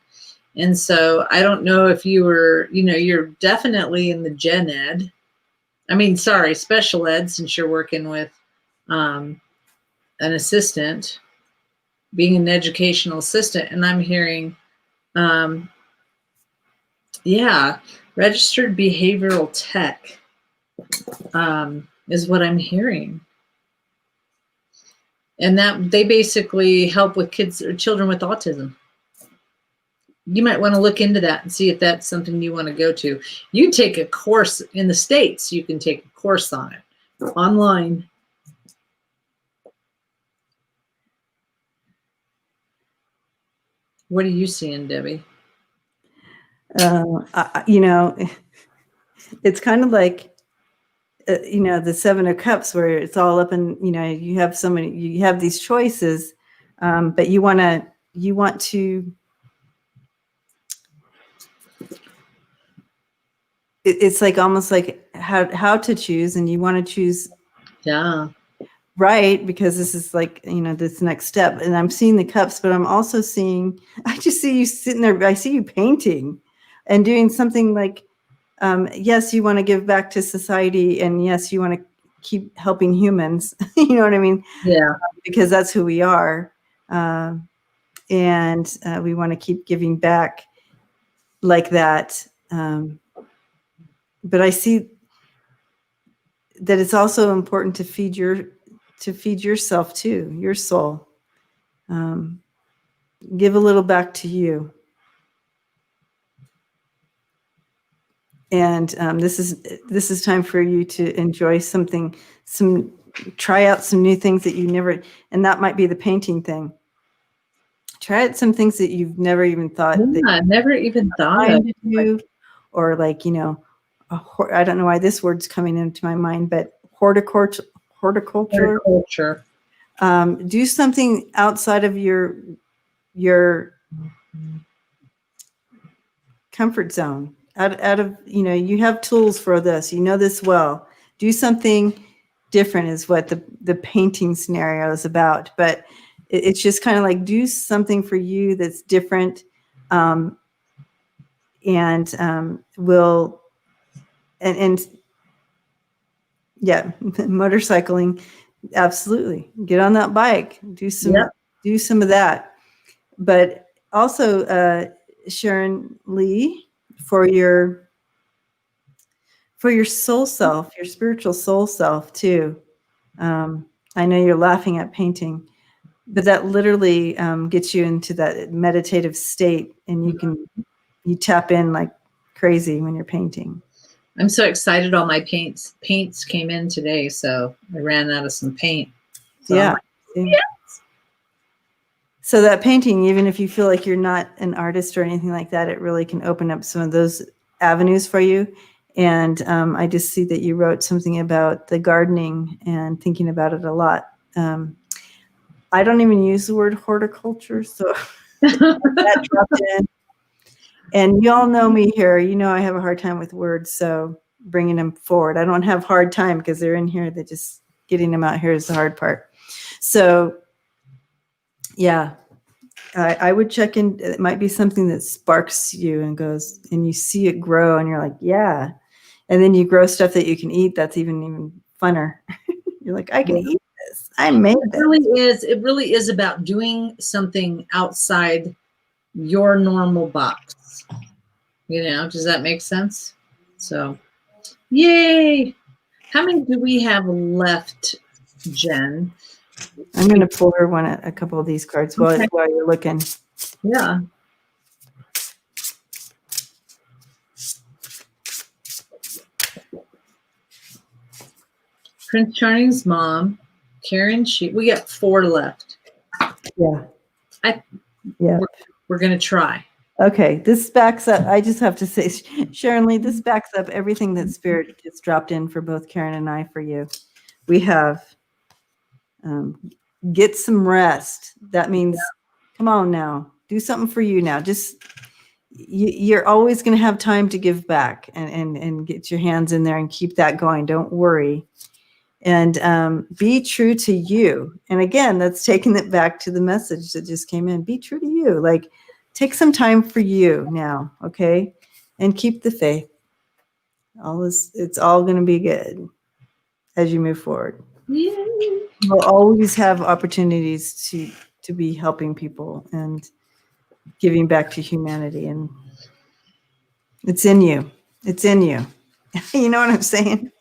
And so I don't know if you were, you're definitely in the gen ed. Special ed, since you're working with an assistant, being an educational assistant. And I'm hearing, registered behavioral tech is what I'm hearing. And that they basically help with kids or children with autism. You might want to look into that and see if that's something you want to go to. You take a course in the States, you can take a course on it online. What are you seeing, Debbie? It's kind of like, the Seven of Cups, where it's all up, and you have these choices, but you want to. It's like almost like how to choose, and you want to choose. Yeah. Right, because this is like, this next step. And I'm seeing the cups, but I'm also I just see you sitting there. I see you painting and doing something like, yes, you want to give back to society, and yes, you want to keep helping humans. You know what I mean? Yeah. Because that's who we are. And we want to keep giving back like that. But I see that it's also important to feed yourself too, your soul. Give a little back to you. And this is time for you to enjoy try out some new things that you never, and that might be the painting thing. Try out some things that you've never even thought. Yeah, I never even thought of. Or like, I don't know why this word's coming into my mind, but horticulture. Do something outside of your comfort zone. Out of, you have tools for this, this well. Do something different is what the painting scenario is about. But it's just kind of like, do something for you that's different, and motorcycling. Absolutely. Get on that bike. Do some Yep. of that. But also, Sharon Lee, for your soul self, your spiritual soul self too. I know you're laughing at painting, but that literally gets you into that meditative state, and you tap in like crazy when you're painting. I'm so excited. All my paints came in today, so I ran out of some paint. So Yeah. I'm like, So that painting, even if you feel like you're not an artist or anything like that, it really can open up some of those avenues for you. And I just see that you wrote something about the gardening and thinking about it a lot. I don't even use the word horticulture, so that dropped in. And you all know me here. You know I have a hard time with words, so bringing them forward. I don't have hard time because they're in here. That just getting them out here is the hard part. So, yeah, I would check in. It might be something that sparks you and goes, and you see it grow, and you're like, yeah. And then you grow stuff that you can eat. That's even funner. You're like, I can yeah. eat this. I made It this. really is about doing something outside your normal box. Does that make sense? So, yay. How many do we have left, Jen? I'm going to pull her a couple of these cards while you're looking. Yeah. Prince Charming's mom, Karen, we got 4 left. Yeah. We're going to try. Okay, this backs up. I just have to say, Sharon Lee, this backs up everything that Spirit gets dropped in for both Karen and I for you. We have get some rest. That means, come on now, do something for you now. Just you're always going to have time to give back and get your hands in there and keep that going. Don't worry. And be true to you. And again, that's taking it back to the message that just came in. Be true to you. Like, take some time for you now, okay? And keep the faith. It's all going to be good as you move forward. Yay. We'll always have opportunities to be helping people and giving back to humanity. And it's in you. It's in you. You know what I'm saying?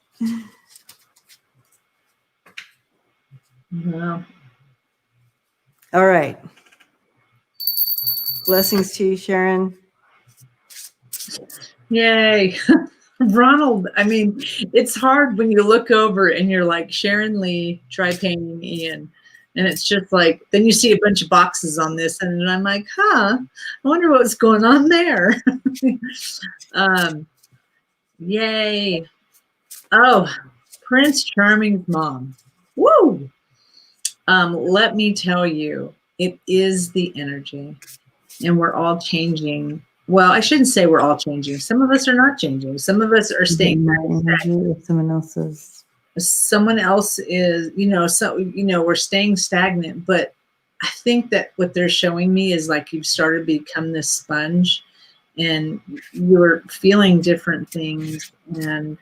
Wow. All right. Blessings to you, Sharon. Yay. Ronald, I mean, it's hard when you look over and you're like, Sharon Lee, try painting Ian. And it's just like, then you see a bunch of boxes on this, and I'm like, I wonder what's going on there. Yay. Oh, Prince Charming's mom. Woo! Let me tell you, it is the energy, and we're all changing. Well, I shouldn't say we're all changing. Some of us are not changing. Some of us are staying. Someone else's. Someone else is, we're staying stagnant. But I think that what they're showing me is like you've started to become this sponge, and you're feeling different things, and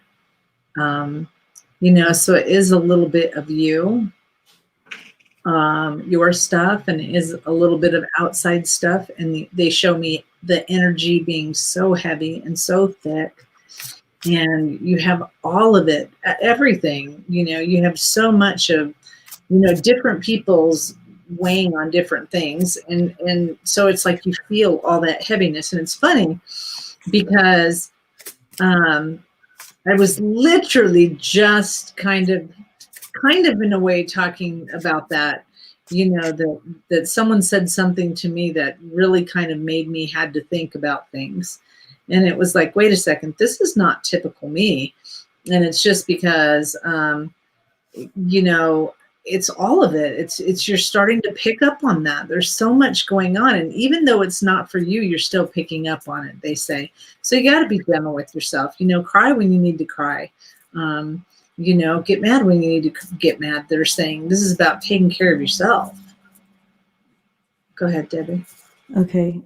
so it is a little bit of you, your stuff, and it is a little bit of outside stuff, and they show me the energy being so heavy and so thick, and you have all of it, everything, you have so much of, different people's weighing on different things, and so it's like you feel all that heaviness. And it's funny because I was literally just kind of in a way talking about that, that someone said something to me that really kind of made me had to think about things. And it was like, wait a second, this is not typical me. And it's just because, it's all of it. It's you're starting to pick up on that. There's so much going on. And even though it's not for you, you're still picking up on it, they say. So you got to be gentle with yourself, cry when you need to cry. Get mad when you need to get mad. They're saying this is about taking care of yourself. Go ahead, Debbie. Okay.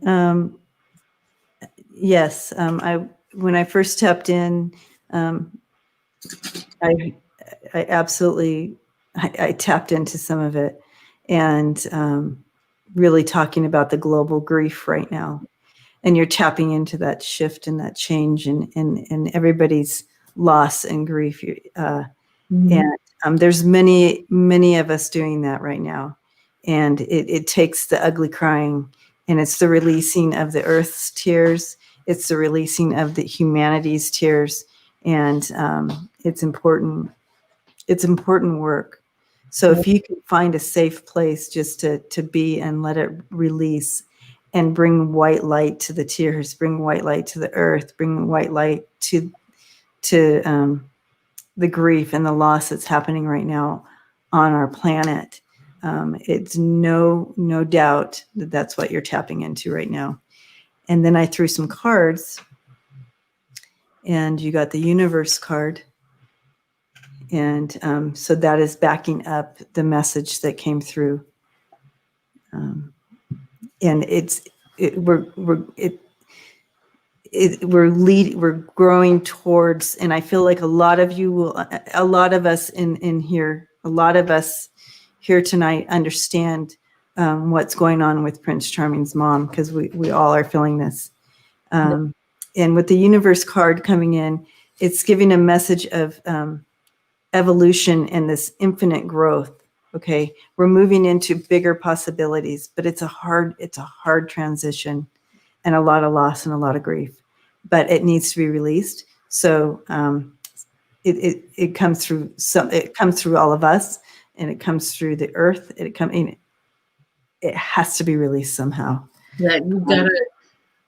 Yes. When I first stepped in, I absolutely I tapped into some of it, and really talking about the global grief right now. And you're tapping into that shift and that change and everybody's loss and grief. And there's many of us doing that right now. And it takes the ugly crying, and it's the releasing of the earth's tears. It's the releasing of the humanity's tears. And it's important. It's important work. So if you can find a safe place just to be and let it release, and bring white light to the tears, bring white light to the earth, bring white light to the grief and the loss that's happening right now on our planet. It's no doubt that that's what you're tapping into right now. And then I threw some cards, and you got the universe card. And so that is backing up the message that came through. And we're growing towards, and I feel like a lot of us in here, a lot of us here tonight understand what's going on with Prince Charming's mom, because we all are feeling this. And with the universe card coming in, it's giving a message of evolution and this infinite growth. Okay, we're moving into bigger possibilities, but it's a hard transition, and a lot of loss and a lot of grief, but it needs to be released. So it comes through it comes through all of us, and it comes through the earth. It has to be released somehow. Yeah,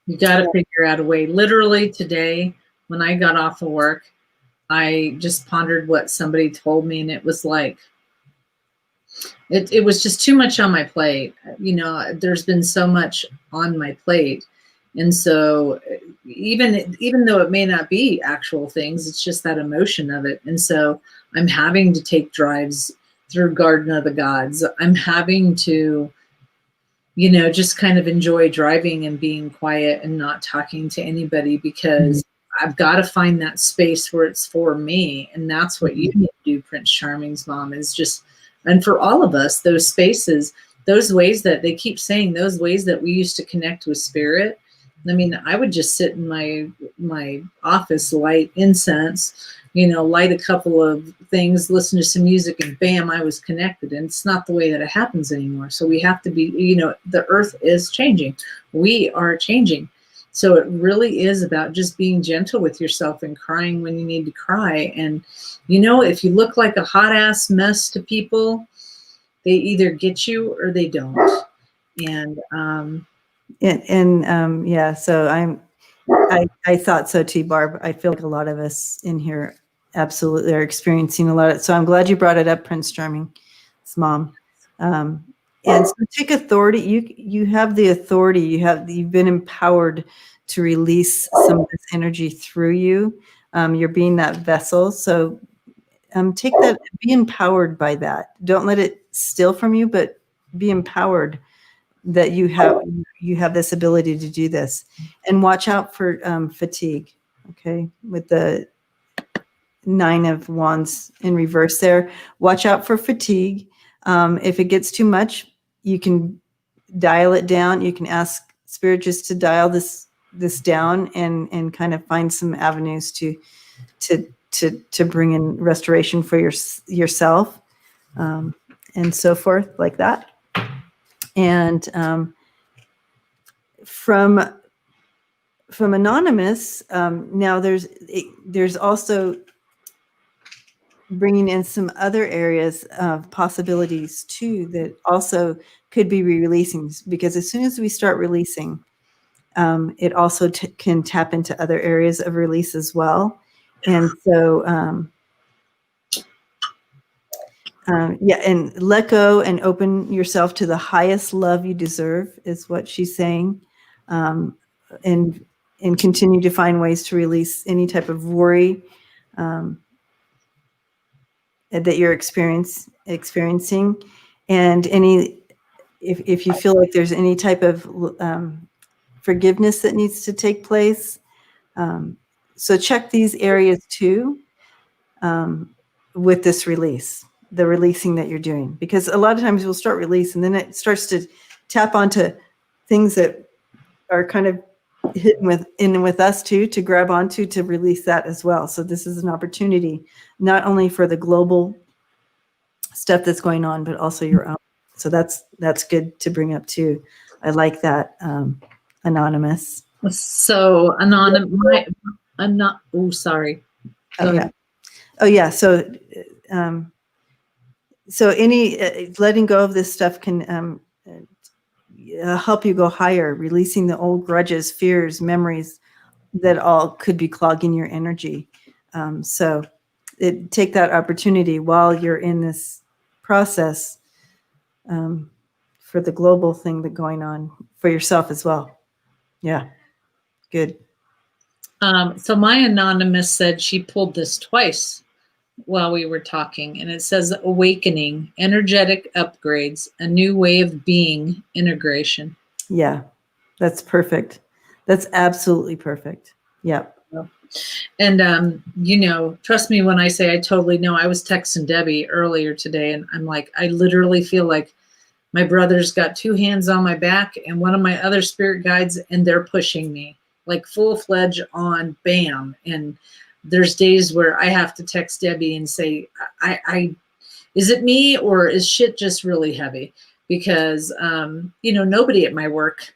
you gotta figure out a way. Literally today, when I got off of work, I just pondered what somebody told me, and it was like, it was just too much on my plate. There's been so much on my plate. And so even though it may not be actual things, it's just that emotion of it. And so I'm having to take drives through Garden of the Gods. I'm having to, just kind of enjoy driving and being quiet and not talking to anybody, because I've got to find that space where it's for me. And that's what you need to do, Prince Charming's mom, is just, and for all of us, those spaces, those ways that they keep saying, those ways that we used to connect with spirit. I mean, I would just sit in my office, light incense, light a couple of things, listen to some music, and bam, I was connected. And it's not the way that it happens anymore. So we have to be, the earth is changing. We are changing. So it really is about just being gentle with yourself and crying when you need to cry. And, if you look like a hot ass mess to people, they either get you or they don't. And, yeah, so I thought so too, Barb. I feel like a lot of us in here absolutely are experiencing a lot of it. So I'm glad you brought it up, Prince Charming's mom. And so take authority. You have the authority. You've been empowered to release some of this energy through you. You're being that vessel. So take that, be empowered by that. Don't let it steal from you, but be empowered that you have this ability to do this. And watch out for fatigue. Okay, with the 9 of Wands in reverse there, watch out for fatigue. If it gets too much, you can dial it down. You can ask Spirit just to dial this down and kind of find some avenues to bring in restoration for yourself, and so forth, like that. And from Anonymous, now there's also bringing in some other areas of possibilities too that also could be releasing, because as soon as we start releasing, it also can tap into other areas of release as well. And so and let go and open yourself to the highest love you deserve is what she's saying. And continue to find ways to release any type of worry that you're experiencing, and if you feel like there's any type of forgiveness that needs to take place. So check these areas too with this release, the releasing that you're doing, because a lot of times we'll start release and then it starts to tap onto things that are kind of hidden with us too, to grab onto, to release that as well. So this is an opportunity not only for the global stuff that's going on, but also your own. So that's good to bring up too. I like that, Anonymous. So anonymous. Oh, sorry. Go ahead. Oh yeah. So any letting go of this stuff can help you go higher, releasing the old grudges, fears, memories that all could be clogging your energy. So take that opportunity while you're in this process, for the global thing that's going on for yourself as well. Yeah, good. So my anonymous said she pulled this twice while we were talking, and it says awakening, energetic upgrades, a new way of being, integration. Yeah, that's perfect. That's absolutely perfect. Yep. And trust me when I say I totally know. I was texting Debbie earlier today, and I'm like, I literally feel like my brother's got two hands on my back and one of my other spirit guides, and they're pushing me like full-fledged on bam. And there's days where I have to text Debbie and say, I is it me, or is shit just really heavy? Because nobody at my work,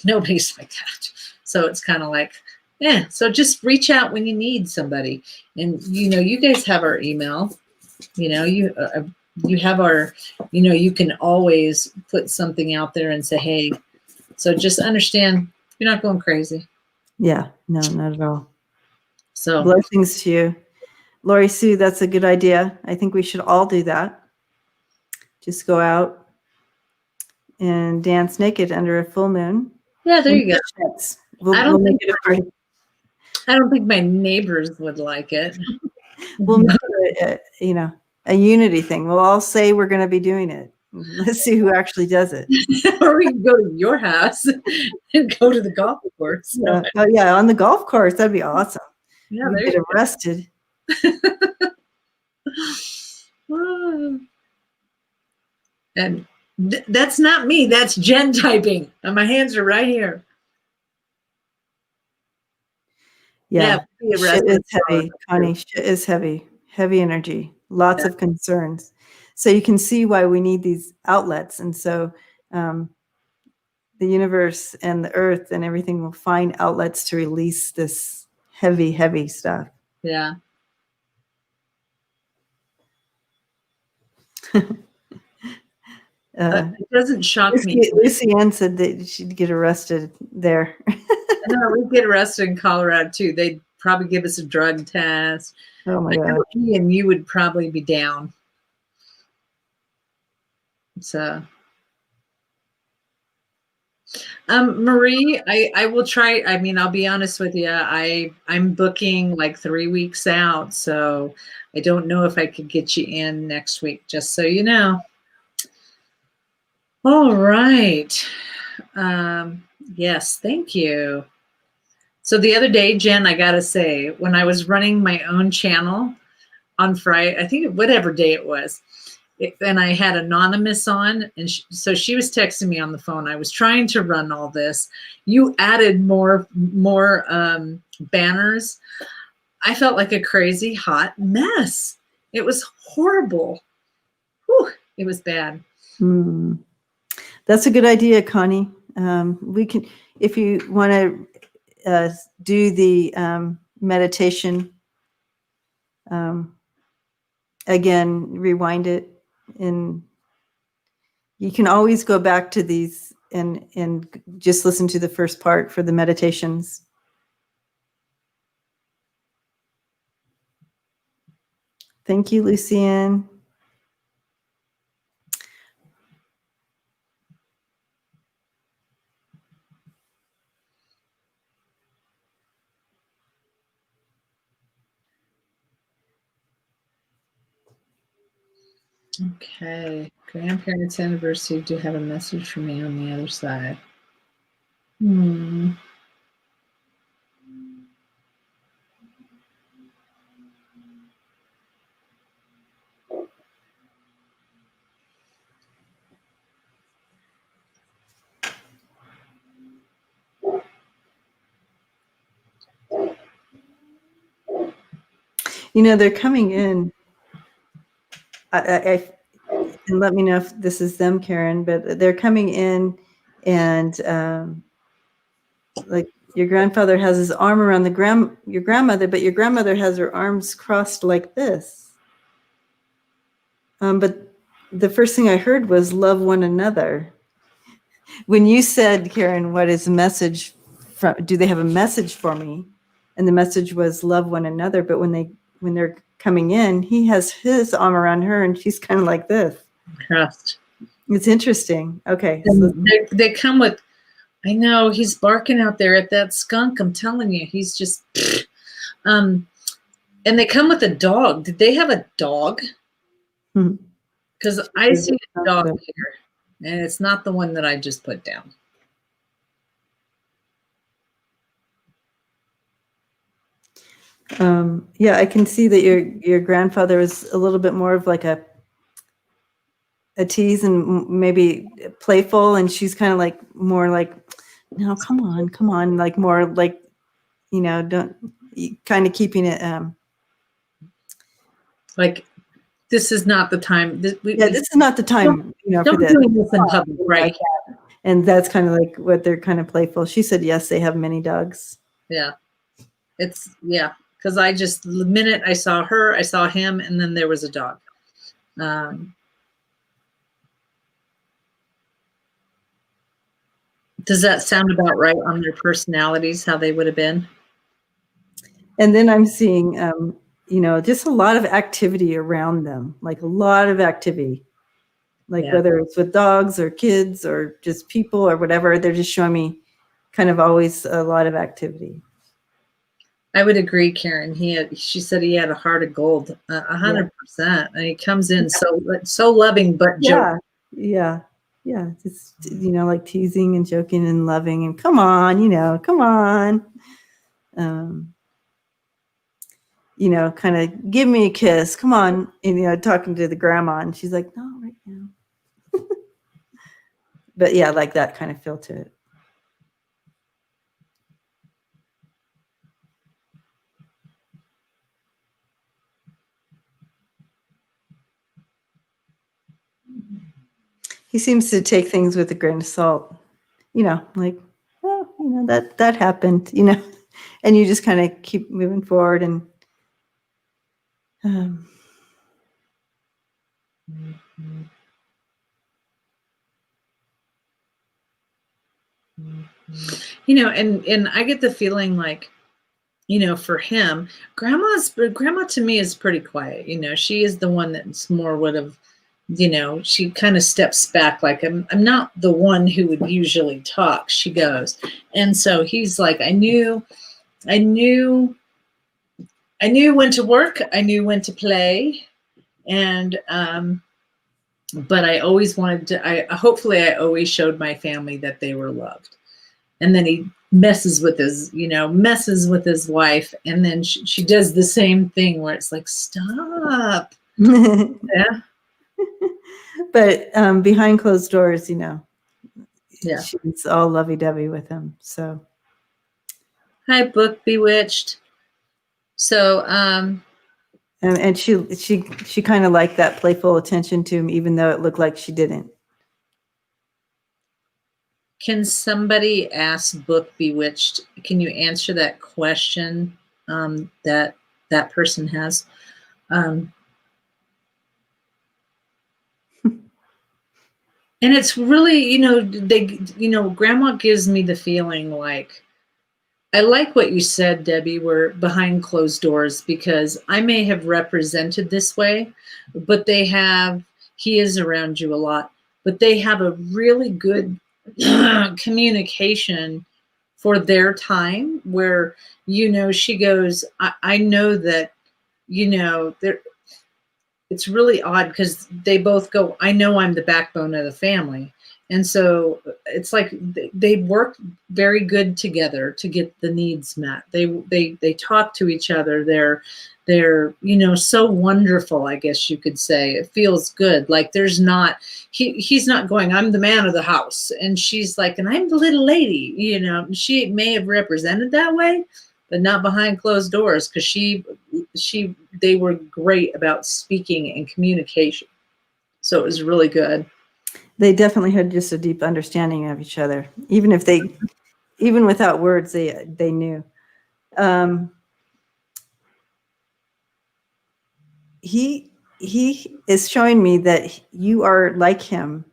nobody's like that. So it's kind of like, yeah. So just reach out when you need somebody. And you guys have our email. You have our, you can always put something out there and say, hey. So just understand you're not going crazy. Yeah, no, not at all. So blessings to you, Lori Sue. That's a good idea. I think we should all do that. Just go out and dance naked under a full moon. Yeah, there you go. We'll make it a party. I don't think my neighbors would like it. We'll make it a unity thing. We'll all say we're going to be doing it. Let's see who actually does it. Or we can go to your house and go to the golf course. Oh yeah, on the golf course. That'd be awesome. Yeah, we get arrested. And that's not me. That's Jen typing. And my hands are right here. Yeah, shit is heavy, Connie. Shit is heavy. Heavy energy. Lots of concerns. So you can see why we need these outlets. And so the universe and the earth and everything will find outlets to release this heavy, heavy stuff. Yeah. It doesn't shock me. Lucy Ann said that she'd get arrested there. No, we'd get arrested in Colorado too. They'd probably give us a drug test. Oh my God. And you would probably be down. So, Marie, I will try. I mean, I'll be honest with you. I'm booking like 3 weeks out, so I don't know if I could get you in next week, just so you know. All right. Yes, thank you. So the other day, Jen, I got to say, when I was running my own channel on Friday, I think whatever day it was, and I had Anonymous on, and so she was texting me on the phone. I was trying to run all this. You added more banners. I felt like a crazy hot mess. It was horrible. Whew, it was bad. That's a good idea, Connie. We can, if you want to do the meditation, again, rewind it, and you can always go back to these and just listen to the first part for the meditations. Thank you, Lucienne. Okay. Grandparents' anniversary. Do have a message for me on the other side. they're coming in. And let me know if this is them, Karen, but they're coming in and like your grandfather has his arm around your grandmother, but your grandmother has her arms crossed like this. But the first thing I heard was love one another. When you said, Karen, what is the message do they have a message for me? And the message was love one another. But when they're coming in, he has his arm around her and she's kind of like this. Trust. It's interesting. Okay. So they come with, I know he's barking out there at that skunk. I'm telling you, he's just, and they come with a dog. Did they have a dog? Because I see a dog here, and it's not the one that I just put down. Yeah, I can see that your grandfather was a little bit more of like a tease and maybe playful, and she's kind of like more like, no, come on, like more like, don't kind of keeping it. Like, this is not the time. This is not the time, don't for do this in public, right? Like that. And that's kind of like what they're kind of playful. She said, yes, they have many dogs. Yeah, because the minute I saw her, I saw him, and then there was a dog. Does that sound about right on their personalities, how they would have been? And then I'm seeing, just a lot of activity around them, like a lot of activity, like whether it's with dogs or kids or just people or whatever, they're just showing me kind of always a lot of activity. I would agree, Karen. She said he had a heart of gold, 100%. And he comes in so loving, but joking. Yeah. Just, like teasing and joking and loving and come on. Kind of give me a kiss. Come on. And, talking to the grandma and she's like, no, right now. But yeah, like that kind of feel to it. He seems to take things with a grain of salt, like, oh, that happened, and you just kind of keep moving forward and, and I get the feeling like, for him, grandma to me is pretty quiet. She is the one that's more would have, she kind of steps back. Like I'm not the one who would usually talk. She goes. And so he's like, I knew when to work. I knew when to play. And, but I always wanted to, hopefully I always showed my family that they were loved. And then he messes with his wife. And then she does the same thing where it's like, stop. Yeah. But behind closed doors, yeah, she's all lovey-dovey with him. So, hi, book Bewitched. So, and she kind of liked that playful attention to him, even though it looked like she didn't. Can somebody ask book Bewitched? Can you answer that question that person has? And it's really, grandma gives me the feeling like, I like what you said, Debbie, we're behind closed doors, because I may have represented this way, but he is around you a lot, but they have a really good communication for their time where, she goes, I know that, it's really odd because they both go, I know I'm the backbone of the family. And so it's like they work very good together to get the needs met. They talk to each other. They're so wonderful, I guess you could say. It feels good. Like he's not going, I'm the man of the house. And she's like, and I'm the little lady, she may have represented that way, but not behind closed doors, because they were great about speaking and communication. So it was really good. They definitely had just a deep understanding of each other, even without words, they knew. He is showing me that you are like him.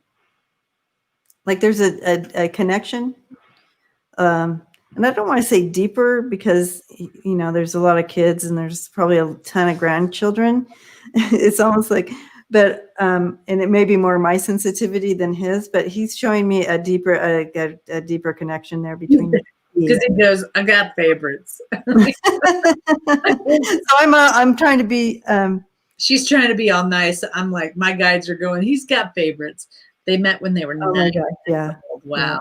Like there's a connection. And I don't want to say deeper because, there's a lot of kids and there's probably a ton of grandchildren. It's almost like, but, and it may be more my sensitivity than his, but he's showing me a deeper connection there between you. Because he goes, I got favorites. So I'm trying to be, she's trying to be all nice. I'm like, my guides are going, he's got favorites. They met when they were 9. my God, yeah. Wow.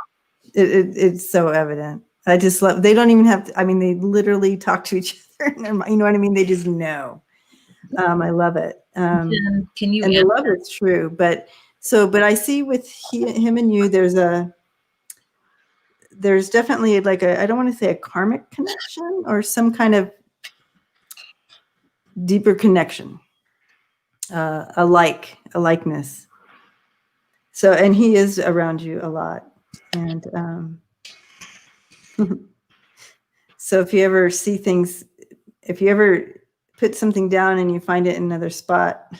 Yeah. It's so evident. I just love, they don't even have to, they literally talk to each other. You know what I mean? They just know. I love it. Can you and the love is true, but I see with him and you, there's definitely like I don't want to say a karmic connection or some kind of deeper connection, a likeness. So, and he is around you a lot. And, so if you ever see things, if you ever put something down and you find it in another spot,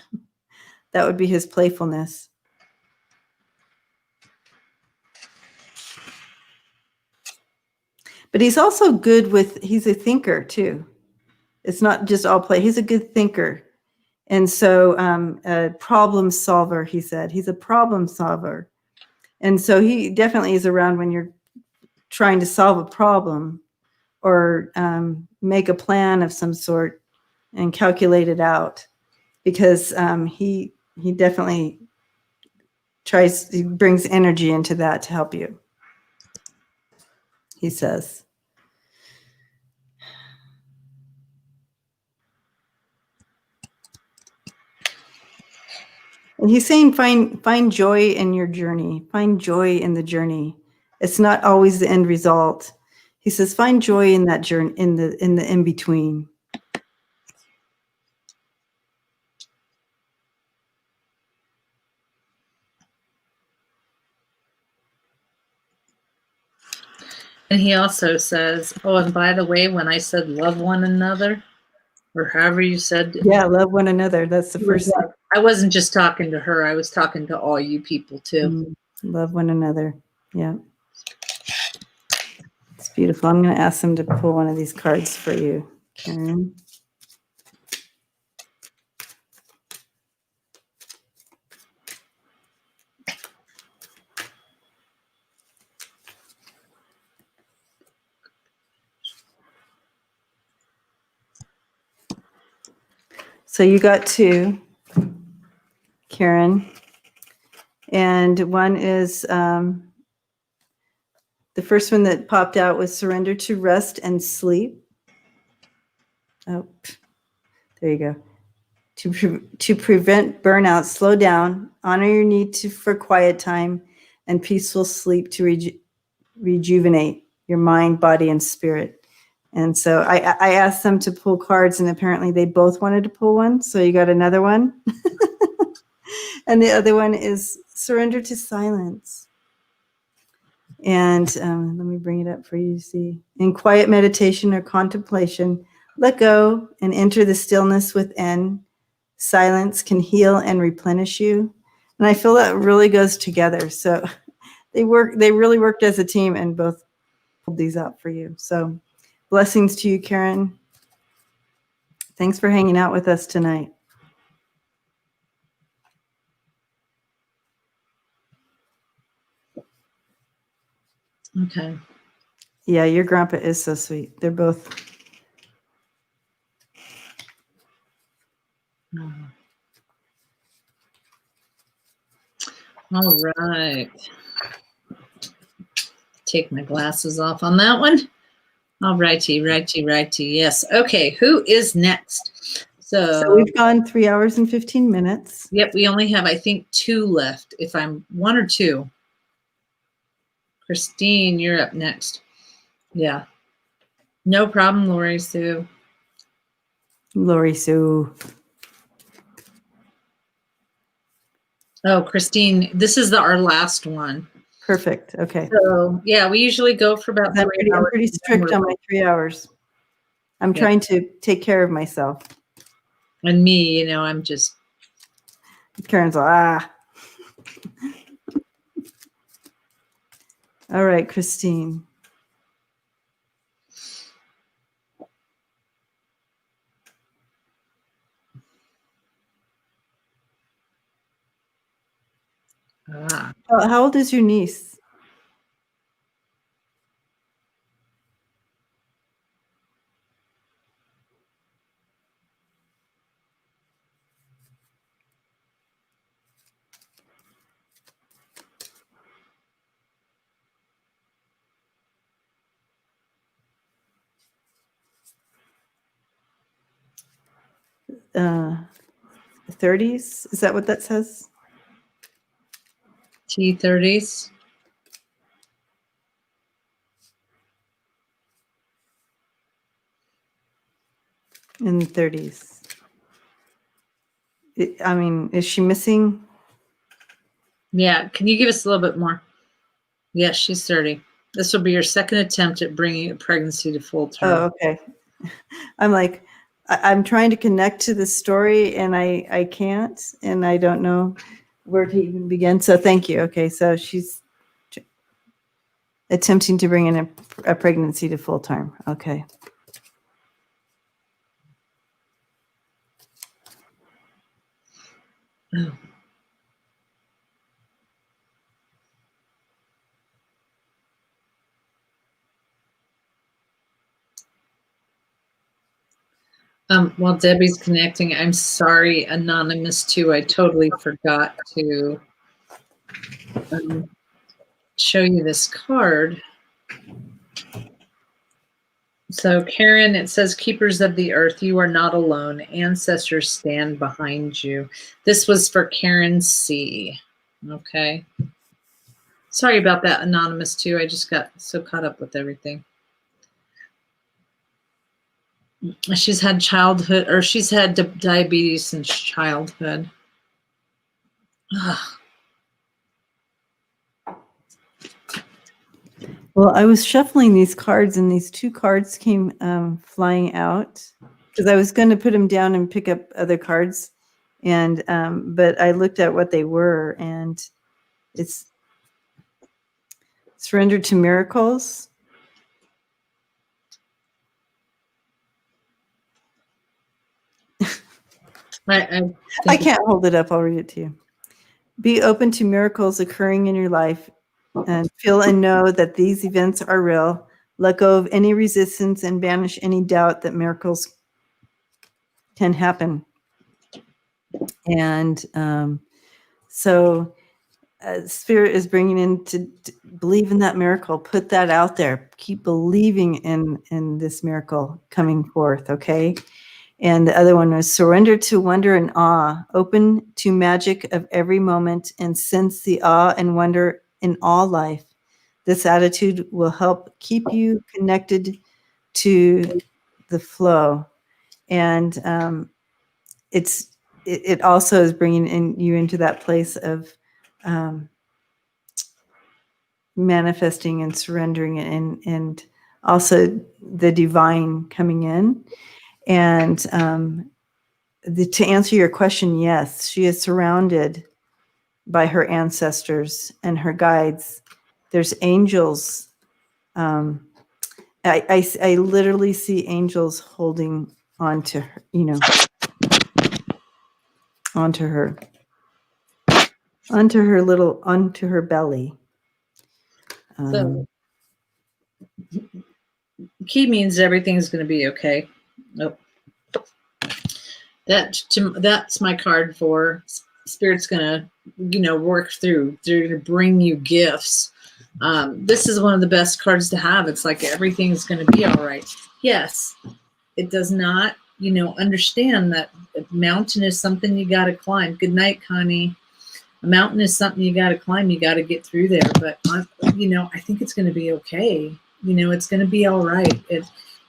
that would be his playfulness. But he's also good he's a thinker too. It's not just all play. He's a good thinker. And so a problem solver, he said. He's a problem solver. And so he definitely is around when you're trying to solve a problem or make a plan of some sort and calculate it out, because he definitely he brings energy into that to help you, he says. And he's saying find joy in your journey. Find joy in the journey. It's not always the end result. He says find joy in that journey, in the in between. And he also says, oh, and by the way, when I said love one another, or however you said, yeah, love one another. That's the first thing. I wasn't just talking to her. I was talking to all you people too. Love one another. Yeah. It's beautiful. I'm going to ask them to pull one of these cards for you, Karen. So you got 2, Karen, and one is the first one that popped out was surrender to rest and sleep. Oh, there you go. To prevent burnout, slow down, honor your need for quiet time and peaceful sleep to rejuvenate your mind, body, and spirit. And so I asked them to pull cards, and apparently they both wanted to pull one. So you got another one. And the other one is surrender to silence. And let me bring it up for you to see. In quiet meditation or contemplation, let go and enter the stillness within. Silence can heal and replenish you. And I feel that really goes together. So they really worked as a team and both pulled these out for you. So blessings to you, Karen. Thanks for hanging out with us tonight. Okay. Yeah, your grandpa is so sweet. They're both. All right. Take my glasses off on that one. All righty. Yes. Okay. Who is next? So we've gone 3 hours and 15 minutes. Yep. We only have, I think, 2 left. If I'm 1 or 2. Christine, you're up next. Yeah. No problem, Lori Sue. Lori Sue. Oh, Christine, this is our last one. Perfect. Okay. So yeah, we usually go for about 3 I'm hours. pretty strict on my 3 hours. I'm trying to take care of myself. And me, I'm just. Karen's like, All right, Christine. How old is your niece? Uh, 30s? Is that what that says? T30s. In the 30s. I mean, is she missing? Yeah. Can you give us a little bit more? Yes, she's 30. This will be your second attempt at bringing a pregnancy to full term. Oh, okay. I'm like, I'm trying to connect to the story and I can't, and I don't know where to even begin. So thank you. Okay. So she's attempting to bring in a pregnancy to full term. Okay. Oh. While Debbie's connecting, I'm sorry, Anonymous too. I totally forgot to show you this card. So Karen, it says, Keepers of the Earth, you are not alone. Ancestors stand behind you. This was for Karen C. Okay. Sorry about that, Anonymous too. I just got so caught up with everything. She's had she's had diabetes since childhood. Ugh. Well, I was shuffling these cards and these two cards came flying out because I was going to put them down and pick up other cards. And, but I looked at what they were and it's surrender to miracles. I can't hold it up. I'll read it to you. Be open to miracles occurring in your life and feel and know that these events are real. Let go of any resistance and banish any doubt that miracles can happen. And so Spirit is bringing in to believe in that miracle. Put that out there. Keep believing in this miracle coming forth, okay? And the other one was surrender to wonder and awe, open to magic of every moment, and sense the awe and wonder in all life. This attitude will help keep you connected to the flow. And it also is bringing you into that place of manifesting and surrendering and also the divine coming in. And to answer your question, yes, she is surrounded by her ancestors and her guides. There's angels. I literally see angels holding onto her, onto her belly. So, key means everything's going to be okay. Nope. That's my card for Spirit's going to, work through. They're going to bring you gifts. This is one of the best cards to have. It's like everything's going to be all right. Yes, it does not, understand that a mountain is something you got to climb. Good night, Connie. A mountain is something you got to climb. You got to get through there. But, I think it's going to be okay. It's going to be all right.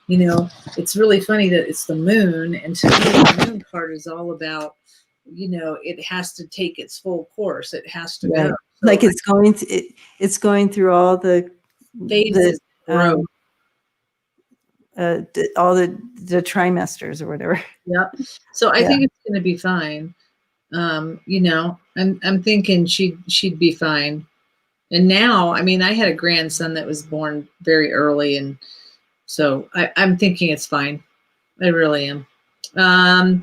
it's really funny that it's the moon, and to me, the moon card is all about, it has to take its full course. It has to Right. go. Like it's going through all the Phases growth. all the trimesters or whatever. Yep. So I think it's going to be fine. I'm thinking she'd be fine. And now, I mean, I had a grandson that was born very early, and so I'm thinking it's fine. I really am. I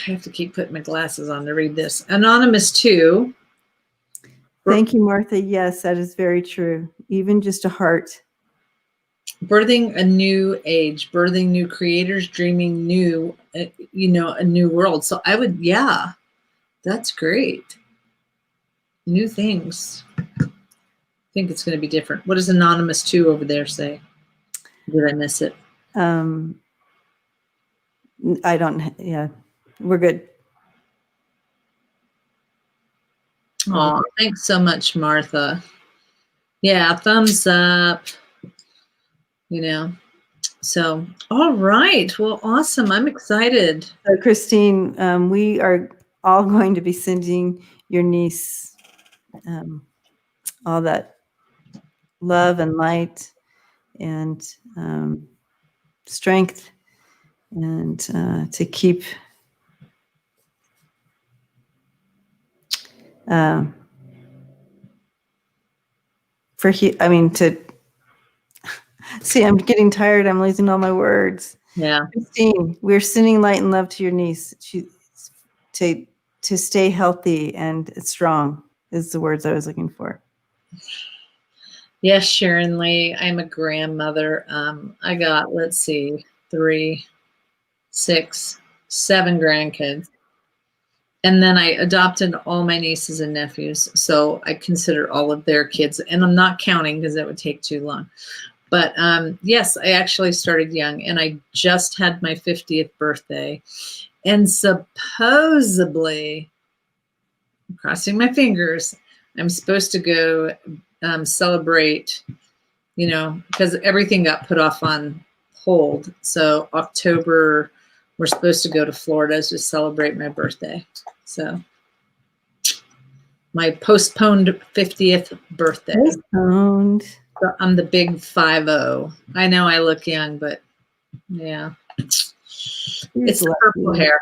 have to keep putting my glasses on to read this. Anonymous 2. Thank you, Martha. Yes, that is very true. Even just a heart. Birthing a new age, birthing new creators, dreaming new, a new world. So I would, that's great. New things. I think it's going to be different. What does Anonymous 2 over there say? Did I miss it? I don't, we're good. Oh, thanks so much, Martha. Yeah, thumbs up. So, all right. Well, awesome. I'm excited. Christine, we are all going to be sending your niece all that love and light and strength, and to keep to see, I'm getting tired. I'm losing all my words. Yeah. Christine, we're sending light and love to your niece. To stay healthy and strong is the words I was looking for. Yes, Sharon Lee. I'm a grandmother. I got, 3, 6, 7 grandkids. And then I adopted all my nieces and nephews. So I consider all of their kids, and I'm not counting because that would take too long. But yes, I actually started young, and I just had my 50th birthday. And supposedly, I'm crossing my fingers, I'm supposed to go celebrate, because everything got put off on hold. So October, we're supposed to go to Florida to celebrate my birthday. So my postponed 50th birthday. Postponed. So I'm the big 50. I know I look young, but yeah. It's the purple hair.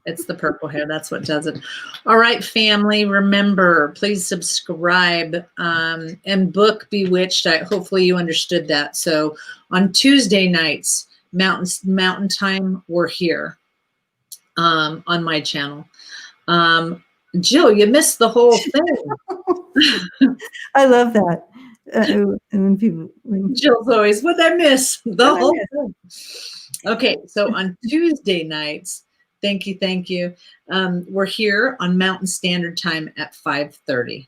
It's the purple hair. That's what does it. All right, family. Remember, please subscribe and book Bewitched. Hopefully you understood that. So on Tuesday nights, Mountain Time, we're here on my channel. Jill, you missed the whole thing. I love that. Jill's always, what'd I miss? The whole thing. Okay, so on Tuesday nights, thank you. We're here on Mountain Standard Time at 5:30.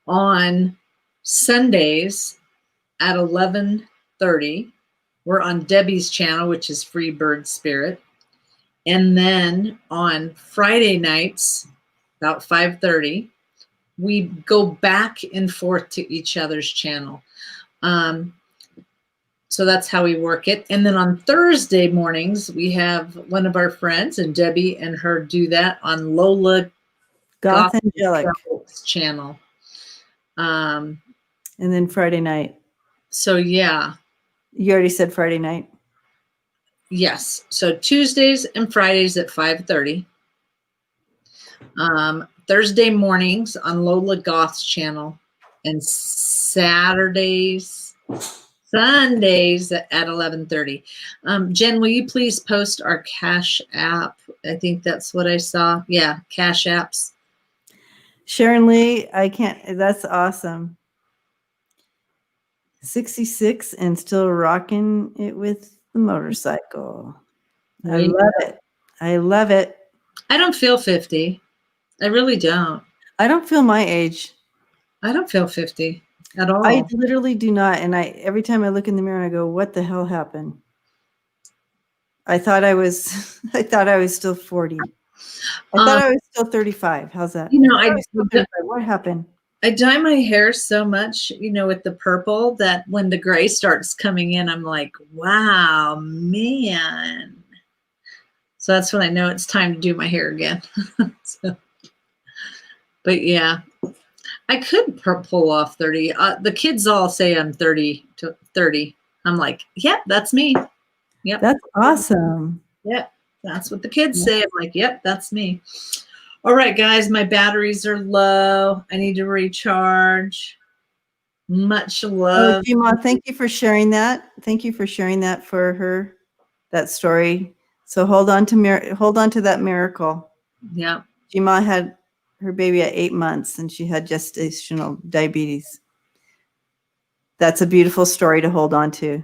On Sundays at 11:30, we're on Debbie's channel, which is Free Bird Spirit. And then on Friday nights, about 5:30, we go back and forth to each other's channel. So that's how we work it. And then on Thursday mornings, we have one of our friends, and Debbie and her do that on Lola Goth Angelic's channel. And then Friday night. So yeah. You already said Friday night. Yes. So Tuesdays and Fridays at 5:30. Thursday mornings on Lola Goth's channel, and Sundays at 11:30. Jen, will you please post our Cash App? I think that's what I saw. Yeah, Cash Apps. Sharon Lee, I can't. That's awesome. 66 and still rocking it with the motorcycle. I love it. I love it. I don't feel 50. I really don't. I don't feel my age. I don't feel 50 at all. I literally do not. And every time I look in the mirror, I go, what the hell happened? I thought I was still 40. I thought I was still 35. How's that? What happened? I dye my hair so much, with the purple that when the gray starts coming in, I'm like, wow, man. So that's when I know it's time to do my hair again. But yeah, I could pull off 30. The kids all say I'm 30 to 30. I'm like, yep, that's me. Yep. That's awesome. Yep. That's what the kids say. I'm like, yep, that's me. All right, guys, my batteries are low. I need to recharge. Much love. Oh, Gima, thank you for sharing that. Thank you for sharing that for her, that story. So hold on to that miracle. Yeah. Gima had her baby at 8 months and she had gestational diabetes. That's a beautiful story to hold on to.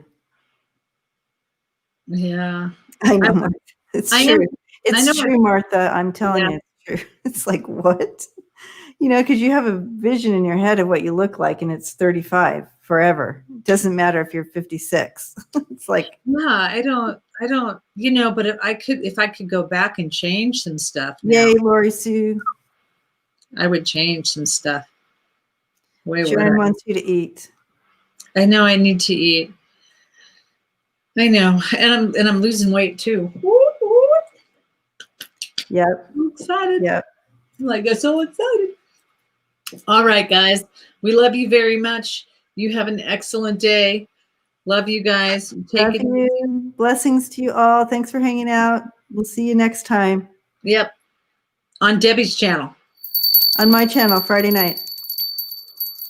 Yeah. I know, Martha. It's true. It's true, Martha. I'm telling you, it's true. It's like, what? Because you have a vision in your head of what you look like, and it's 35 forever. It doesn't matter if you're 56. It's like, yeah, I don't, but if I could go back and change some stuff now, yay, Lori Sue. I would change some stuff. Sharon wants you to eat. I know I need to eat. I know, and I'm losing weight too. Yep. I'm excited. Yep. I'm so excited. All right, guys. We love you very much. You have an excellent day. Love you guys. Love you. Blessings to you all. Thanks for hanging out. We'll see you next time. Yep. On Debbie's channel. On my channel, Friday night.